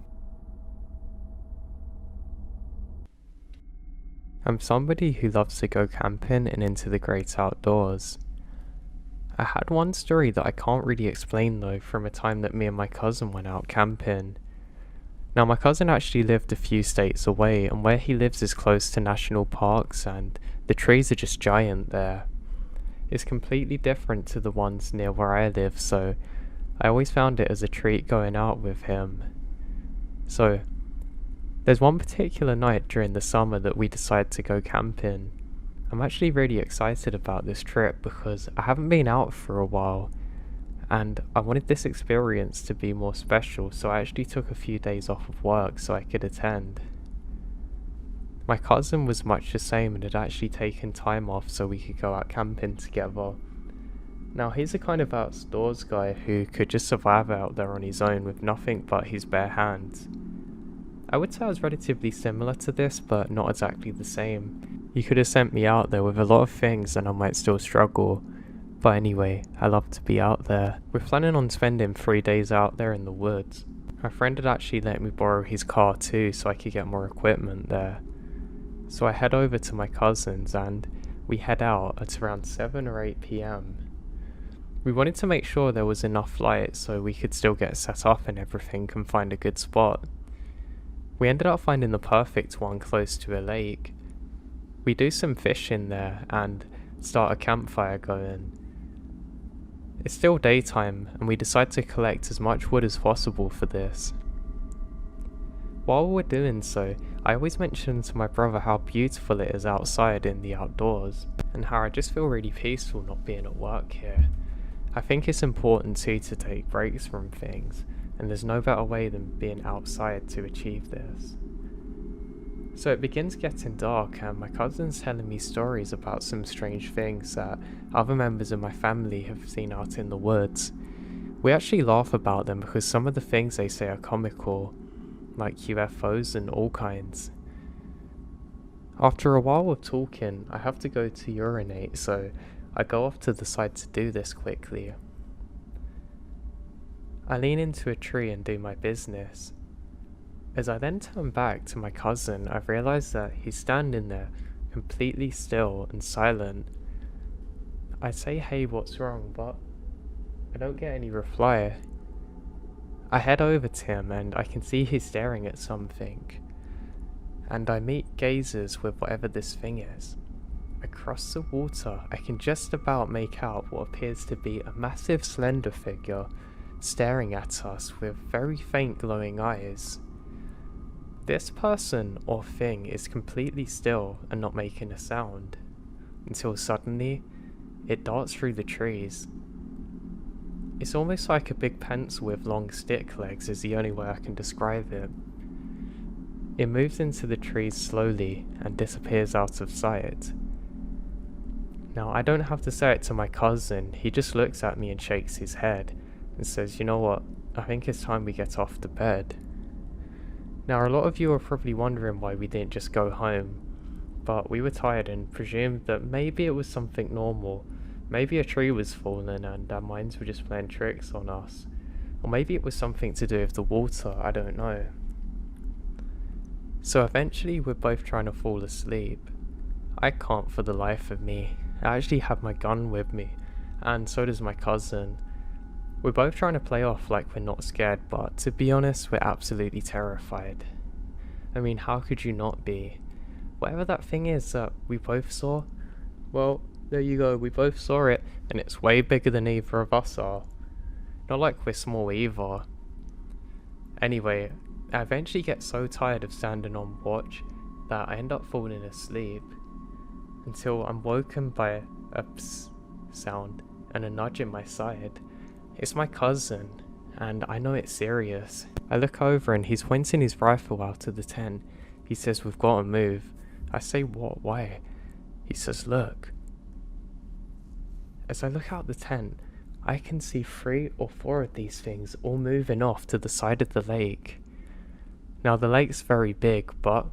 I'm somebody who loves to go camping and into the great outdoors. I had one story that I can't really explain though, from a time that me and my cousin went out camping. Now my cousin actually lived a few states away, and where he lives is close to national parks and the trees are just giant there. It's completely different to the ones near where I live, so I always found it as a treat going out with him. So there's one particular night during the summer that we decided to go camping. I'm actually really excited about this trip because I haven't been out for a while and I wanted this experience to be more special, so I actually took a few days off of work so I could attend. My cousin was much the same and had actually taken time off so we could go out camping together. Now he's a kind of outdoors guy who could just survive out there on his own with nothing but his bare hands. I would say I was relatively similar to this, but not exactly the same. You could have sent me out there with a lot of things and I might still struggle. But anyway, I love to be out there. We're planning on spending 3 days out there in the woods. My friend had actually let me borrow his car too so I could get more equipment there. So I head over to my cousin's and we head out at around 7 or 8 PM. We wanted to make sure there was enough light so we could still get set up and everything and find a good spot. We ended up finding the perfect one close to a lake. We do some fishing there and start a campfire going. It's still daytime and we decide to collect as much wood as possible for this. While we're doing so, I always mention to my brother how beautiful it is outside in the outdoors and how I just feel really peaceful not being at work here. I think it's important too to take breaks from things, and there's no better way than being outside to achieve this. So it begins getting dark and my cousin's telling me stories about some strange things that other members of my family have seen out in the woods. We actually laugh about them because some of the things they say are comical, like UFOs and all kinds. After a while of talking, I have to go to urinate, so I go off to the side to do this quickly. I lean into a tree and do my business. As I then turn back to my cousin, I realise that he's standing there, completely still and silent. I say, "Hey, what's wrong?" but I don't get any reply. I head over to him and I can see he's staring at something, and I meet gazes with whatever this thing is. Across the water, I can just about make out what appears to be a massive slender figure staring at us with very faint glowing eyes. This person or thing is completely still and not making a sound, until suddenly it darts through the trees. It's almost like a big pencil with long stick legs is the only way I can describe it. It moves into the trees slowly and disappears out of sight. Now, I don't have to say it to my cousin, he just looks at me and shakes his head and says, "You know what, I think it's time we get off to bed." Now, a lot of you are probably wondering why we didn't just go home, but we were tired and presumed that maybe it was something normal. Maybe a tree was falling and our minds were just playing tricks on us. Or maybe it was something to do with the water, I don't know. So eventually we're both trying to fall asleep. I can't for the life of me. I actually have my gun with me, and so does my cousin. We're both trying to play off like we're not scared, but to be honest, we're absolutely terrified. I mean, how could you not be? Whatever that thing is that we both saw, well, there you go, we both saw it, and it's way bigger than either of us are. Not like we're small either. Anyway, I eventually get so tired of standing on watch that I end up falling asleep, until I'm woken by a psst sound and a nudge in my side. It's my cousin, and I know it's serious. I look over and he's pointing his rifle out of the tent. He says, "We've got to move." I say, "What? Why?" He says, "Look." As I look out the tent, I can see 3 or 4 of these things all moving off to the side of the lake. Now, the lake's very big, but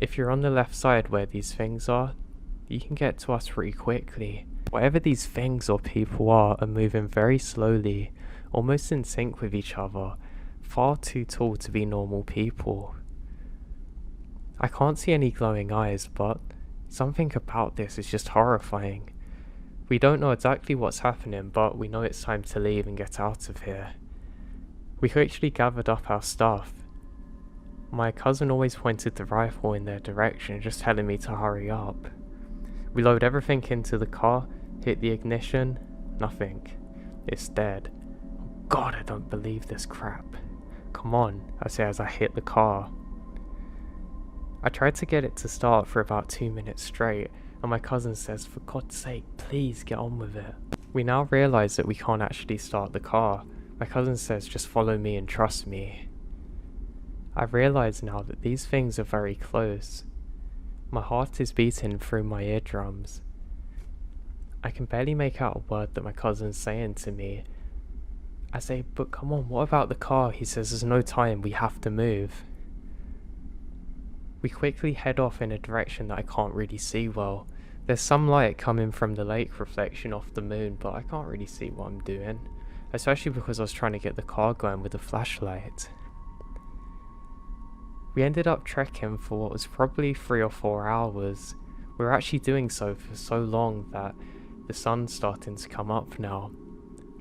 if you're on the left side where these things are, you can get to us pretty quickly. Whatever these things or people are moving very slowly, almost in sync with each other, far too tall to be normal people. I can't see any glowing eyes, but something about this is just horrifying. We don't know exactly what's happening, but we know it's time to leave and get out of here. We quickly gathered up our stuff. My cousin always pointed the rifle in their direction, just telling me to hurry up. We load everything into the car, hit the ignition, nothing. It's dead. God, I don't believe this crap. Come on, I say as I hit the car. I tried to get it to start for about 2 minutes straight, and my cousin says, "For God's sake, please get on with it." We now realise that we can't actually start the car. My cousin says, "Just follow me and trust me." I realise now that these things are very close. My heart is beating through my eardrums. I can barely make out a word that my cousin's saying to me. I say, "But come on, what about the car?" He says, "There's no time, we have to move." We quickly head off in a direction that I can't really see well. There's some light coming from the lake reflection off the moon, but I can't really see what I'm doing. Especially because I was trying to get the car going with a flashlight. We ended up trekking for what was probably 3 or 4 hours. We were actually doing so for so long that the sun's starting to come up now.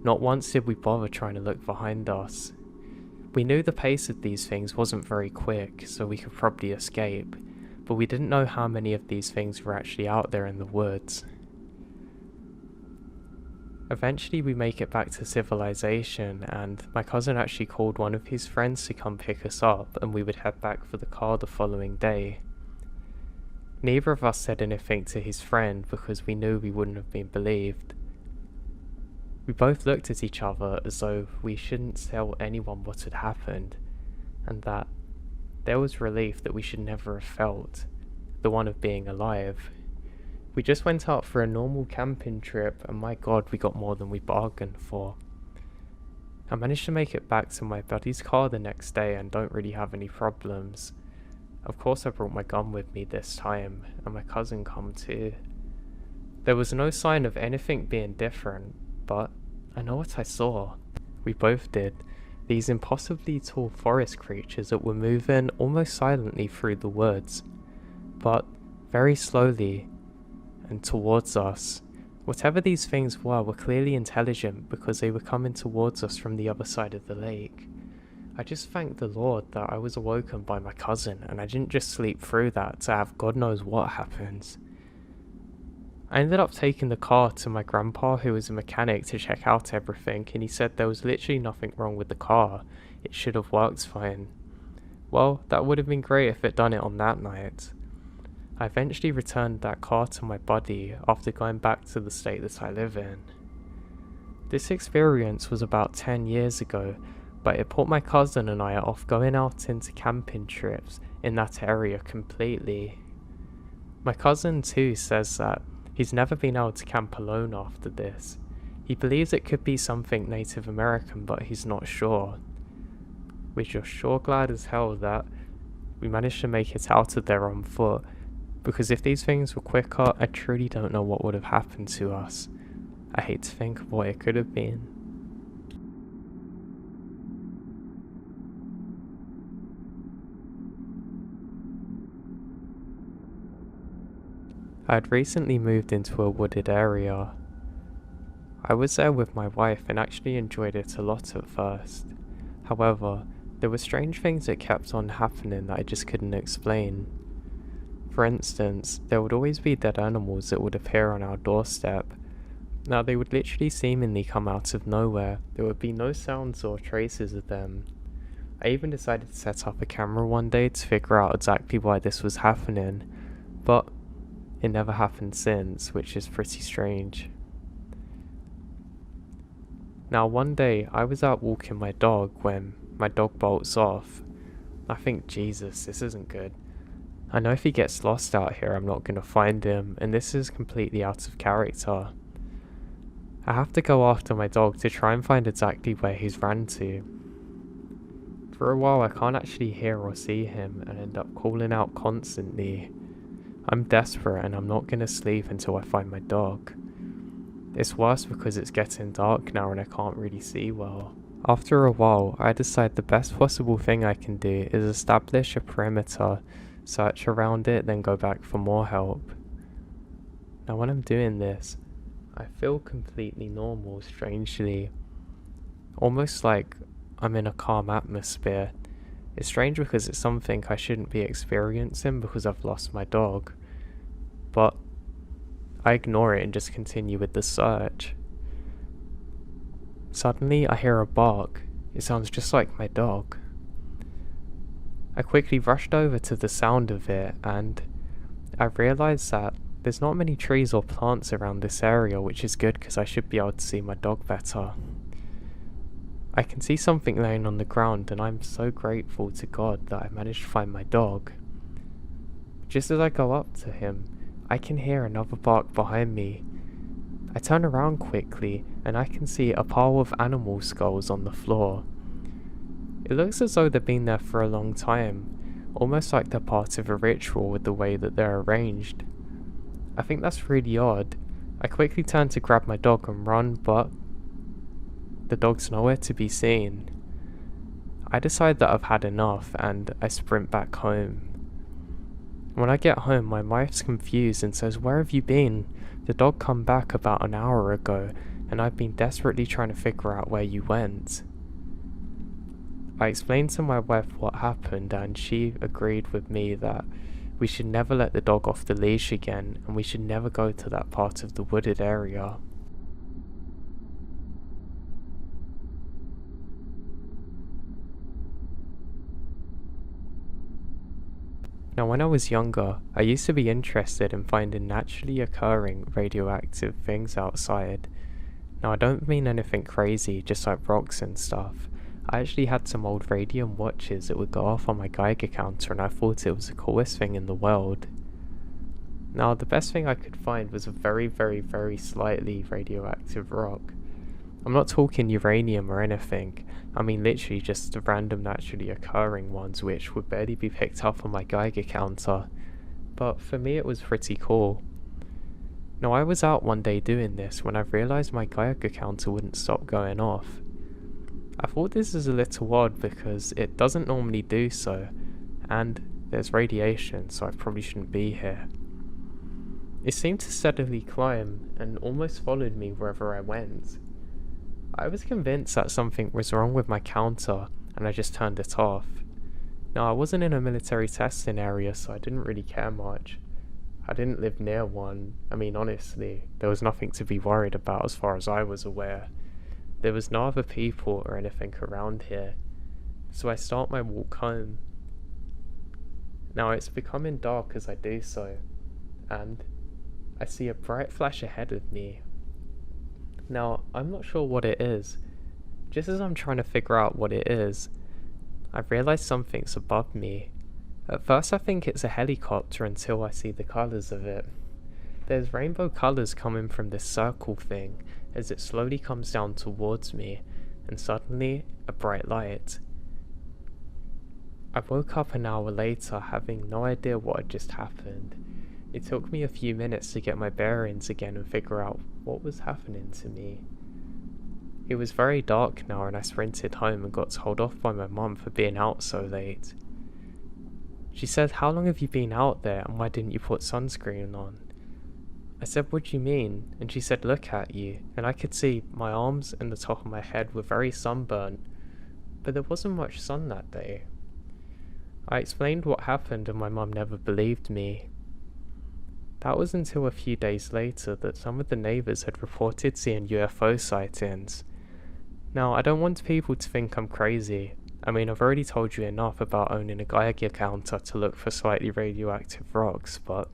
Not once did we bother trying to look behind us. We knew the pace of these things wasn't very quick, so we could probably escape, but we didn't know how many of these things were actually out there in the woods. Eventually we make it back to civilization, and my cousin actually called one of his friends to come pick us up, and we would head back for the car the following day. Neither of us said anything to his friend because we knew we wouldn't have been believed. We both looked at each other as though we shouldn't tell anyone what had happened, and that there was relief that we should never have felt, the one of being alive. We just went out for a normal camping trip, and my God, we got more than we bargained for. I managed to make it back to my buddy's car the next day and don't really have any problems. Of course I brought my gun with me this time, and my cousin come too. There was no sign of anything being different, but I know what I saw. We both did. these impossibly tall forest creatures that were moving almost silently through the woods, but very slowly and towards us. Whatever these things were clearly intelligent because they were coming towards us from the other side of the lake. I just thanked the Lord that I was awoken by my cousin and I didn't just sleep through that to have God knows what happens. I ended up taking the car to my grandpa, who was a mechanic, to check out everything, and he said there was literally nothing wrong with the car. It should have worked fine. Well, that would have been great if it done it on that night. I eventually returned that car to my buddy after going back to the state that I live in. This experience was about 10 years ago, but it put my cousin and I off going out into camping trips in that area completely. My cousin too says that he's never been able to camp alone after this. He believes it could be something Native American, but he's not sure. We're just sure glad as hell that we managed to make it out of there on foot, because if these things were quicker, I truly don't know what would have happened to us. I hate to think of what it could have been. I had recently moved into a wooded area. I was there with my wife and actually enjoyed it a lot at first. However, there were strange things that kept on happening that I just couldn't explain. For instance, there would always be dead animals that would appear on our doorstep. Now, they would literally seemingly come out of nowhere. There would be no sounds or traces of them. I even decided to set up a camera one day to figure out exactly why this was happening, but it never happened since, which is pretty strange. Now, one day I was out walking my dog when my dog bolts off. I think, Jesus, this isn't good. I know if he gets lost out here, I'm not going to find him, and this is completely out of character. I have to go after my dog to try and find exactly where he's ran to. For a while I can't actually hear or see him and end up calling out constantly. I'm desperate and I'm not going to sleep until I find my dog. It's worse because it's getting dark now and I can't really see well. After a while, I decide the best possible thing I can do is establish a perimeter, search around it, then go back for more help. Now when I'm doing this, I feel completely normal, strangely. Almost like I'm in a calm atmosphere. It's strange because it's something I shouldn't be experiencing because I've lost my dog. But I ignore it and just continue with the search. Suddenly I hear a bark. It sounds just like my dog. I quickly rushed over to the sound of it and I realised that there's not many trees or plants around this area, which is good because I should be able to see my dog better. I can see something laying on the ground and I'm so grateful to God that I managed to find my dog. Just as I go up to him, I can hear another bark behind me. I turn around quickly and I can see a pile of animal skulls on the floor. It looks as though they've been there for a long time, almost like they're part of a ritual with the way that they're arranged. I think that's really odd. I quickly turn to grab my dog and run, but the dog's nowhere to be seen. I decide that I've had enough and I sprint back home. When I get home, my wife's confused and says, "Where have you been? The dog come back about an hour ago and I've been desperately trying to figure out where you went." I explained to my wife what happened and she agreed with me that we should never let the dog off the leash again and we should never go to that part of the wooded area. Now when I was younger, I used to be interested in finding naturally occurring radioactive things outside. Now I don't mean anything crazy, just like rocks and stuff. I actually had some old radium watches that would go off on my Geiger counter and I thought it was the coolest thing in the world. Now the best thing I could find was a very slightly radioactive rock. I'm not talking uranium or anything, I mean literally just the random naturally occurring ones which would barely be picked up on my Geiger counter. But for me it was pretty cool. Now I was out one day doing this when I realised my Geiger counter wouldn't stop going off. I thought this was a little odd because it doesn't normally do so, and there's radiation, so I probably shouldn't be here. It seemed to steadily climb and almost followed me wherever I went. I was convinced that something was wrong with my counter, and I just turned it off. Now, I wasn't in a military testing area, so I didn't really care much. I didn't live near one. I mean, honestly, there was nothing to be worried about as far as I was aware. There was no other people or anything around here, so I start my walk home. Now, it's becoming dark as I do so, and I see a bright flash ahead of me. Now, I'm not sure what it is. Just as I'm trying to figure out what it is, I realise something's above me. At first I think it's a helicopter until I see the colours of it. There's rainbow colours coming from this circle thing as it slowly comes down towards me, and suddenly a bright light. I woke up an hour later having no idea what had just happened. It took me a few minutes to get my bearings again and figure out what was happening to me. It was very dark now and I sprinted home and got told off by my mum for being out so late. She said, "How long have you been out there and why didn't you put sunscreen on?" I said, "What do you mean?" And she said, "Look at you." And I could see my arms and the top of my head were very sunburnt, but there wasn't much sun that day. I explained what happened and my mum never believed me. That was until a few days later that some of the neighbours had reported seeing UFO sightings. Now, I don't want people to think I'm crazy. I mean, I've already told you enough about owning a Geiger counter to look for slightly radioactive rocks, but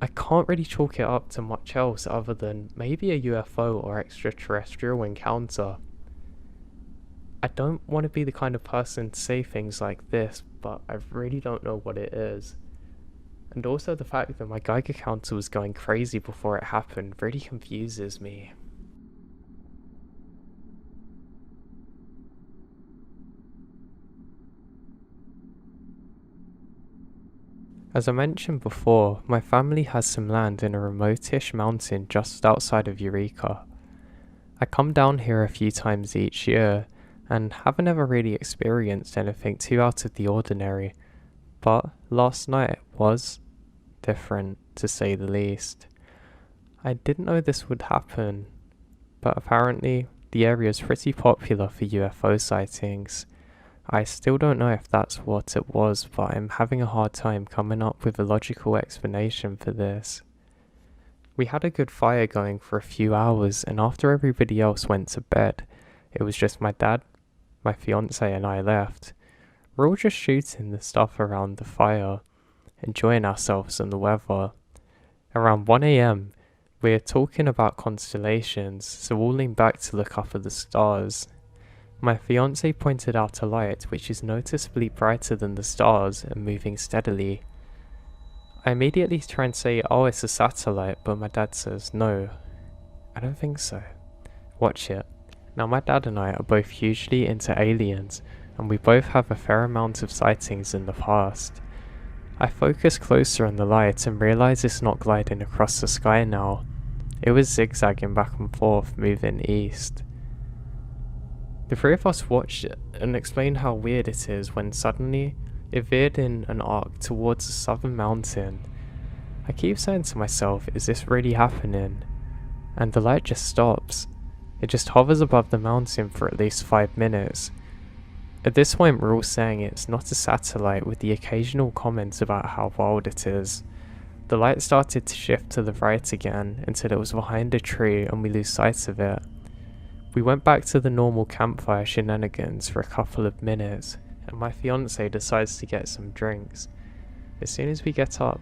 I can't really chalk it up to much else other than maybe a UFO or extraterrestrial encounter. I don't want to be the kind of person to say things like this, but I really don't know what it is. And also the fact that my Geiger counter was going crazy before it happened really confuses me. As I mentioned before, my family has some land in a remote-ish mountain just outside of Eureka. I come down here a few times each year, and haven't ever really experienced anything too out of the ordinary, but last night was different, to say the least. I didn't know this would happen, but apparently the area is pretty popular for UFO sightings. I still don't know if that's what it was, but I'm having a hard time coming up with a logical explanation for this. We had a good fire going for a few hours, and after everybody else went to bed, it was just my dad, my fiance and I left. We're all just shooting the stuff around the fire, enjoying ourselves and the weather. Around 1 AM, we're talking about constellations, so we'll lean back to look up at the stars. My fiance pointed out a light which is noticeably brighter than the stars and moving steadily. I immediately try and say, "Oh, it's a satellite," but my dad says, "No, I don't think so. Watch it." Now, my dad and I are both hugely into aliens, and we both have a fair amount of sightings in the past. I focus closer on the light and realise it's not gliding across the sky now. It was zigzagging back and forth, moving east. The three of us watched it and explained how weird it is when suddenly it veered in an arc towards the southern mountain. I keep saying to myself, is this really happening? And the light just stops. It just hovers above the mountain for at least 5 minutes. At this point we're all saying it's not a satellite, with the occasional comments about how wild it is. The light started to shift to the right again until it was behind a tree and we lose sight of it. We went back to the normal campfire shenanigans for a couple of minutes, and my fiance decides to get some drinks. As soon as we get up,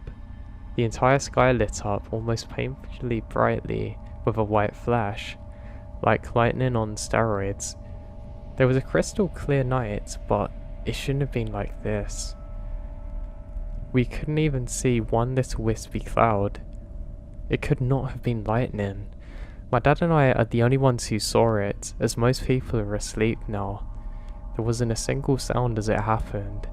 the entire sky lit up almost painfully brightly with a white flash, like lightning on steroids. There was a crystal clear night, but it shouldn't have been like this. We couldn't even see one little wispy cloud. It could not have been lightning. My dad and I are the only ones who saw it, as most people are asleep now. There wasn't a single sound as it happened,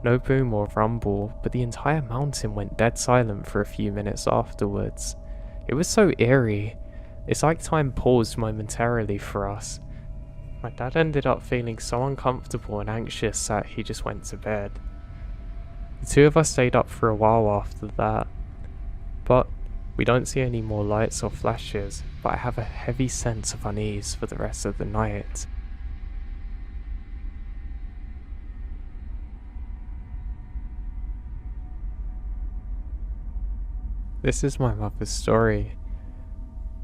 no boom or rumble, but the entire mountain went dead silent for a few minutes afterwards. It was so eerie. It's like time paused momentarily for us. My dad ended up feeling so uncomfortable and anxious that he just went to bed. The two of us stayed up for a while after that, but we don't see any more lights or flashes, but I have a heavy sense of unease for the rest of the night. This is my mother's story.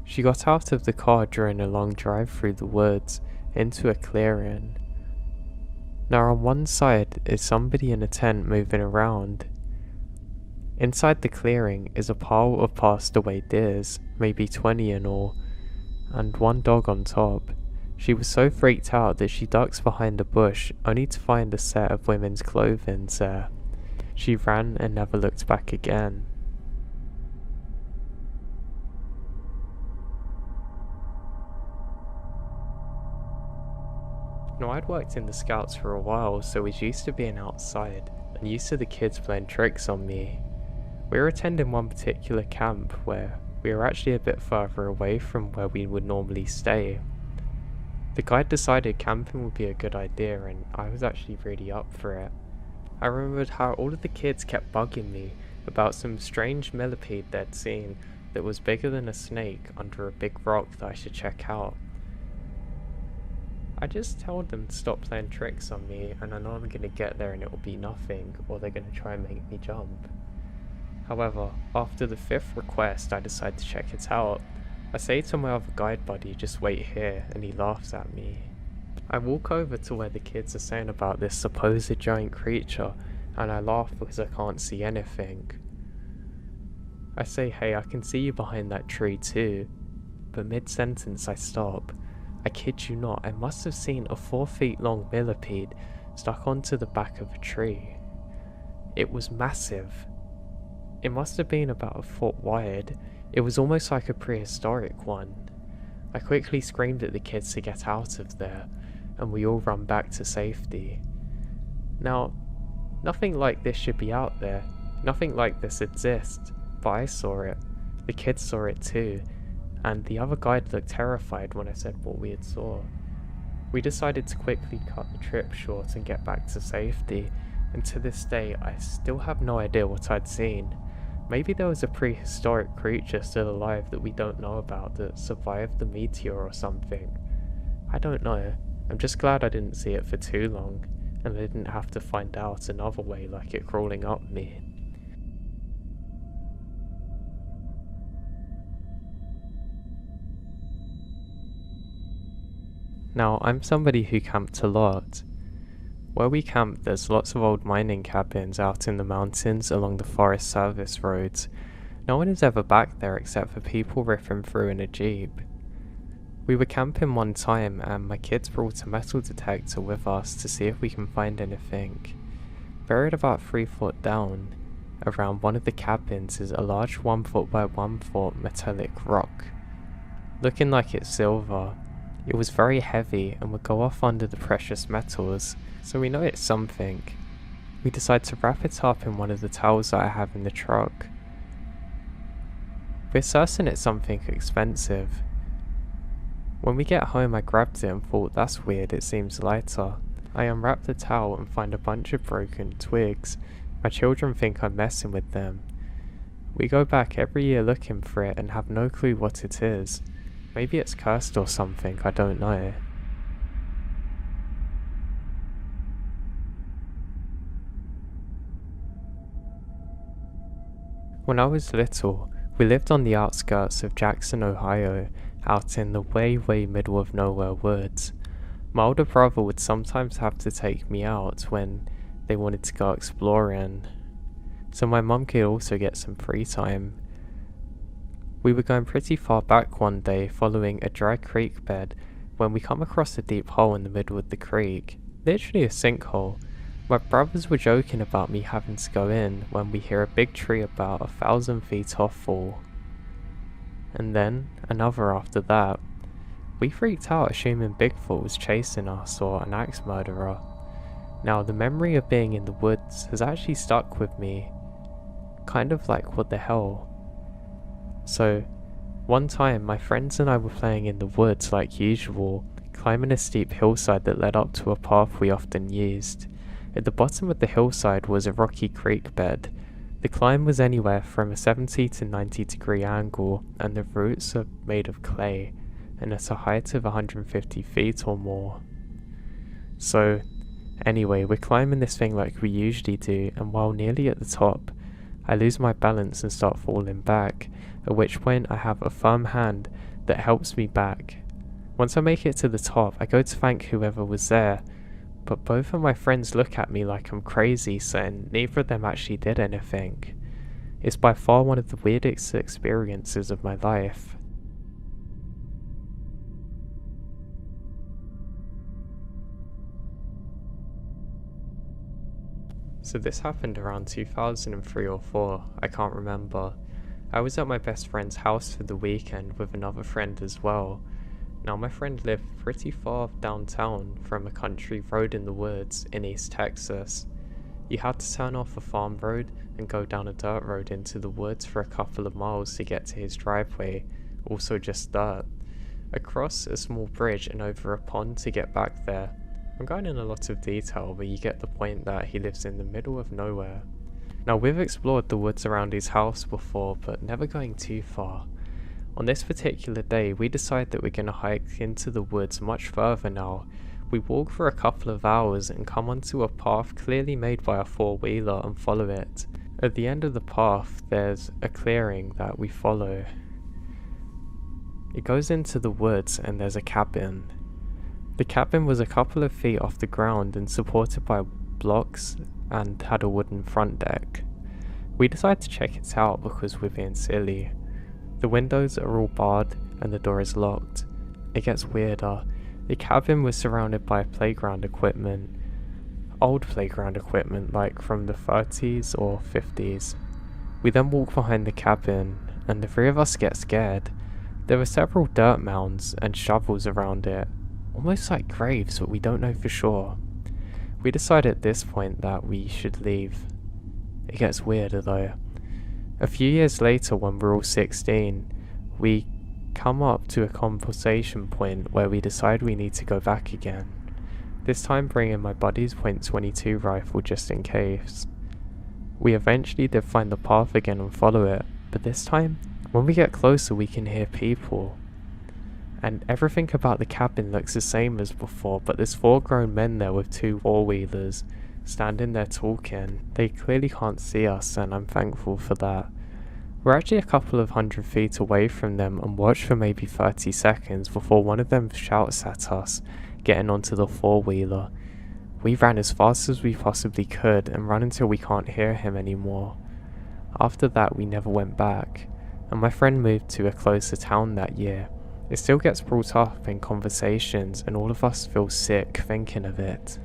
She got out of the car during a long drive through the woods into a clearing. Now on one side is somebody in a tent moving around. Inside the clearing is a pile of passed away deers, maybe 20 in all, and one dog on top. She was so freaked out that she ducks behind a bush only to find a set of women's clothing there. She ran and never looked back again. Now I'd worked in the scouts for a while, so was used to being outside and used to the kids playing tricks on me. We were attending one particular camp where we were actually a bit further away from where we would normally stay. The guide decided camping would be a good idea and I was actually really up for it. I remembered how all of the kids kept bugging me about some strange millipede they'd seen that was bigger than a snake under a big rock that I should check out. I just told them to stop playing tricks on me and I know I'm going to get there and it will be nothing, or they're going to try and make me jump. However, after the 5th request I decide to check it out. I say to my other guide buddy, just wait here, and he laughs at me. I walk over to where the kids are saying about this supposed giant creature and I laugh because I can't see anything. I say, hey, I can see you behind that tree too, but mid-sentence I stop. I kid you not, I must have seen a 4 feet long millipede stuck onto the back of a tree. It was massive. It must have been about a foot wide. It was almost like a prehistoric one. I quickly screamed at the kids to get out of there, and we all run back to safety. Now, nothing like this should be out there. Nothing like this exists, but I saw it. The kids saw it too. And the other guide looked terrified when I said what we had saw. We decided to quickly cut the trip short and get back to safety, and to this day I still have no idea what I'd seen. Maybe there was a prehistoric creature still alive that we don't know about that survived the meteor or something. I don't know. I'm just glad I didn't see it for too long, and I didn't have to find out another way like it crawling up me. Now, I'm somebody who camped a lot. Where we camp, there's lots of old mining cabins out in the mountains along the Forest Service roads. No one is ever back there except for people riffing through in a jeep. We were camping one time and my kids brought a metal detector with us to see if we can find anything. Buried about 3 foot down, around one of the cabins is a large 1 foot by 1 foot metallic rock. Looking like it's silver. It was very heavy and would go off under the precious metals, so we know it's something. We decide to wrap it up in one of the towels that I have in the truck. We're certain it's something expensive. When we get home I grabbed it and thought, that's weird, it seems lighter. I unwrap the towel and find a bunch of broken twigs. My children think I'm messing with them. We go back every year looking for it and have no clue what it is. Maybe it's cursed or something, I don't know. When I was little, we lived on the outskirts of Jackson, Ohio, out in the way middle of nowhere woods. My older brother would sometimes have to take me out when they wanted to go exploring, so my mum could also get some free time. We were going pretty far back one day following a dry creek bed when we come across a deep hole in the middle of the creek, literally a sinkhole. My brothers were joking about me having to go in when we hear a big tree about 1,000 feet off fall. And then another after that. We freaked out assuming Bigfoot was chasing us or an axe murderer. Now the memory of being in the woods has actually stuck with me. Kind of like what the hell. So, one time my friends and I were playing in the woods like usual, climbing a steep hillside that led up to a path we often used. At the bottom of the hillside was a rocky creek bed. The climb was anywhere from a 70 to 90-degree angle, and the roots are made of clay, and at a height of 150 feet or more. So, anyway, we're climbing this thing like we usually do, and while nearly at the top, I lose my balance and start falling back, at which point I have a firm hand that helps me back. Once I make it to the top, I go to thank whoever was there, but both of my friends look at me like I'm crazy, saying neither of them actually did anything. It's by far one of the weirdest experiences of my life. So this happened around 2003 or 4, I can't remember. I was at my best friend's house for the weekend with another friend as well. Now my friend lived pretty far downtown from a country road in the woods in East Texas. You had to turn off a farm road and go down a dirt road into the woods for a couple of miles to get to his driveway, also just dirt. Across a small bridge and over a pond to get back there. I'm going in a lot of detail, but you get the point that he lives in the middle of nowhere. Now we've explored the woods around his house before, but never going too far. On this particular day, we decide that we're going to hike into the woods much further now. We walk for a couple of hours and come onto a path clearly made by a four-wheeler and follow it. At the end of the path, there's a clearing that we follow. It goes into the woods and there's a cabin. The cabin was a couple of feet off the ground and supported by blocks and had a wooden front deck. We decide to check it out because we're being silly. The windows are all barred and the door is locked. It gets weirder. The cabin was surrounded by playground equipment. Old playground equipment like from the 30s or 50s. We then walk behind the cabin and the three of us get scared. There are several dirt mounds and shovels around it. Almost like graves, but we don't know for sure. We decide at this point that we should leave. It gets weirder though. A few years later, when we're all 16, we come up to a conversation point where we decide we need to go back again. This time bringing my buddy's .22 rifle just in case. We eventually did find the path again and follow it, but this time, when we get closer we can hear people. And everything about the cabin looks the same as before, but there's 4 grown men there with 2 four-wheelers, standing there talking. They clearly can't see us and I'm thankful for that. We're actually a couple of 100 feet away from them and watch for maybe 30 seconds before one of them shouts at us, getting onto the four-wheeler. We ran as fast as we possibly could and ran until we can't hear him anymore. After that we never went back, and my friend moved to a closer town that year. It still gets brought up in conversations and all of us feel sick thinking of it.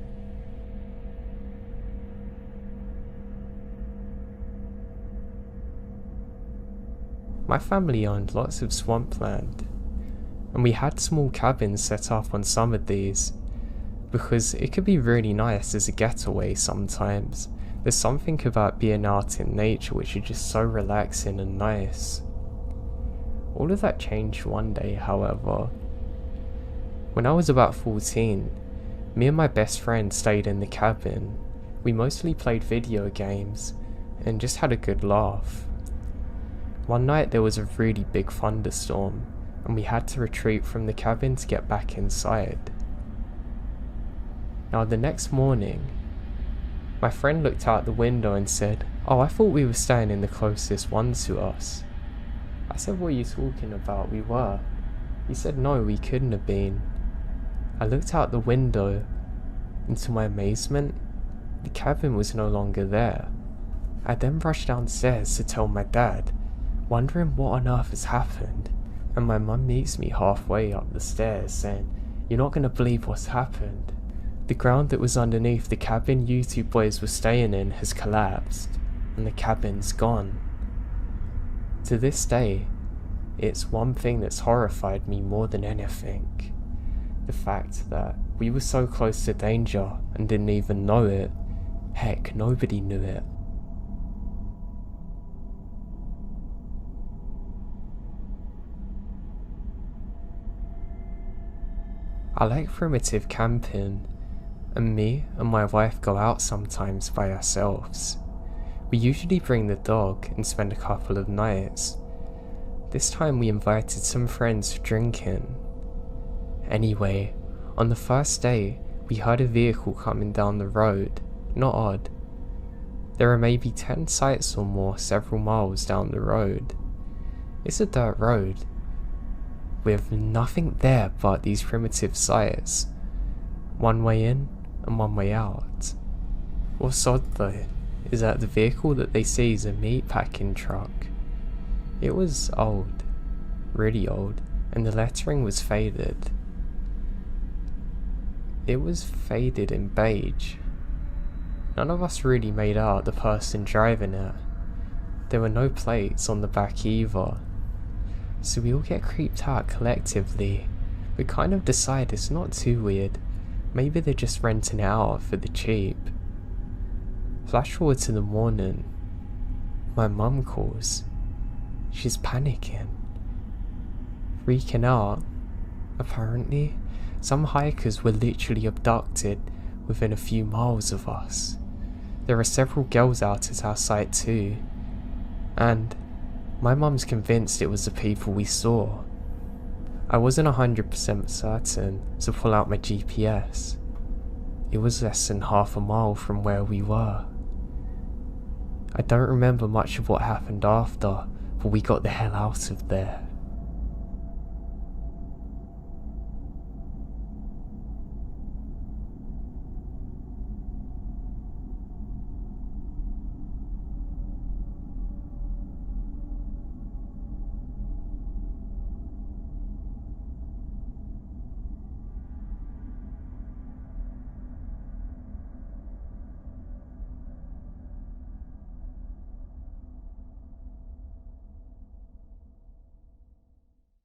My family owned lots of swampland, and we had small cabins set up on some of these, because it could be really nice as a getaway sometimes. There's something about being out in nature which is just so relaxing and nice. All of that changed one day, however. When I was about 14, me and my best friend stayed in the cabin. We mostly played video games, and just had a good laugh. One night there was a really big thunderstorm, and we had to retreat from the cabin to get back inside. Now the next morning, my friend looked out the window and said, "Oh, I thought we were staying in the closest one to us." I said, "What are you talking about? We were." He said, "No, we couldn't have been." I looked out the window, and to my amazement, the cabin was no longer there. I then rushed downstairs to tell my dad, wondering what on earth has happened, and my mum meets me halfway up the stairs saying, "You're not going to believe what's happened. The ground that was underneath the cabin you two boys were staying in has collapsed, and the cabin's gone." To this day, it's one thing that's horrified me more than anything. The fact that we were so close to danger and didn't even know it. Heck, nobody knew it. I like primitive camping, and me and my wife go out sometimes by ourselves. We usually bring the dog and spend a couple of nights. This time we invited some friends for drinking. Anyway, on the first day, we heard a vehicle coming down the road. Not odd. There are maybe 10 sites or more several miles down the road. It's a dirt road, with nothing there but these primitive sites. One way in and one way out. What's odd though, is that the vehicle that they see is a meat packing truck. It was old, really old, and the lettering was faded. It was faded in beige. None of us really made out the person driving it. There were no plates on the back either. So we all get creeped out collectively. We kind of decide it's not too weird. Maybe they're just renting it out for the cheap. Flash forward to the morning. My mum calls. She's panicking. Freaking out. Apparently, some hikers were literally abducted within a few miles of us. There are several girls out at our site too. And my mum's convinced it was the people we saw. I wasn't 100% certain, so pull out my GPS. It was less than half a mile from where we were. I don't remember much of what happened after, but we got the hell out of there.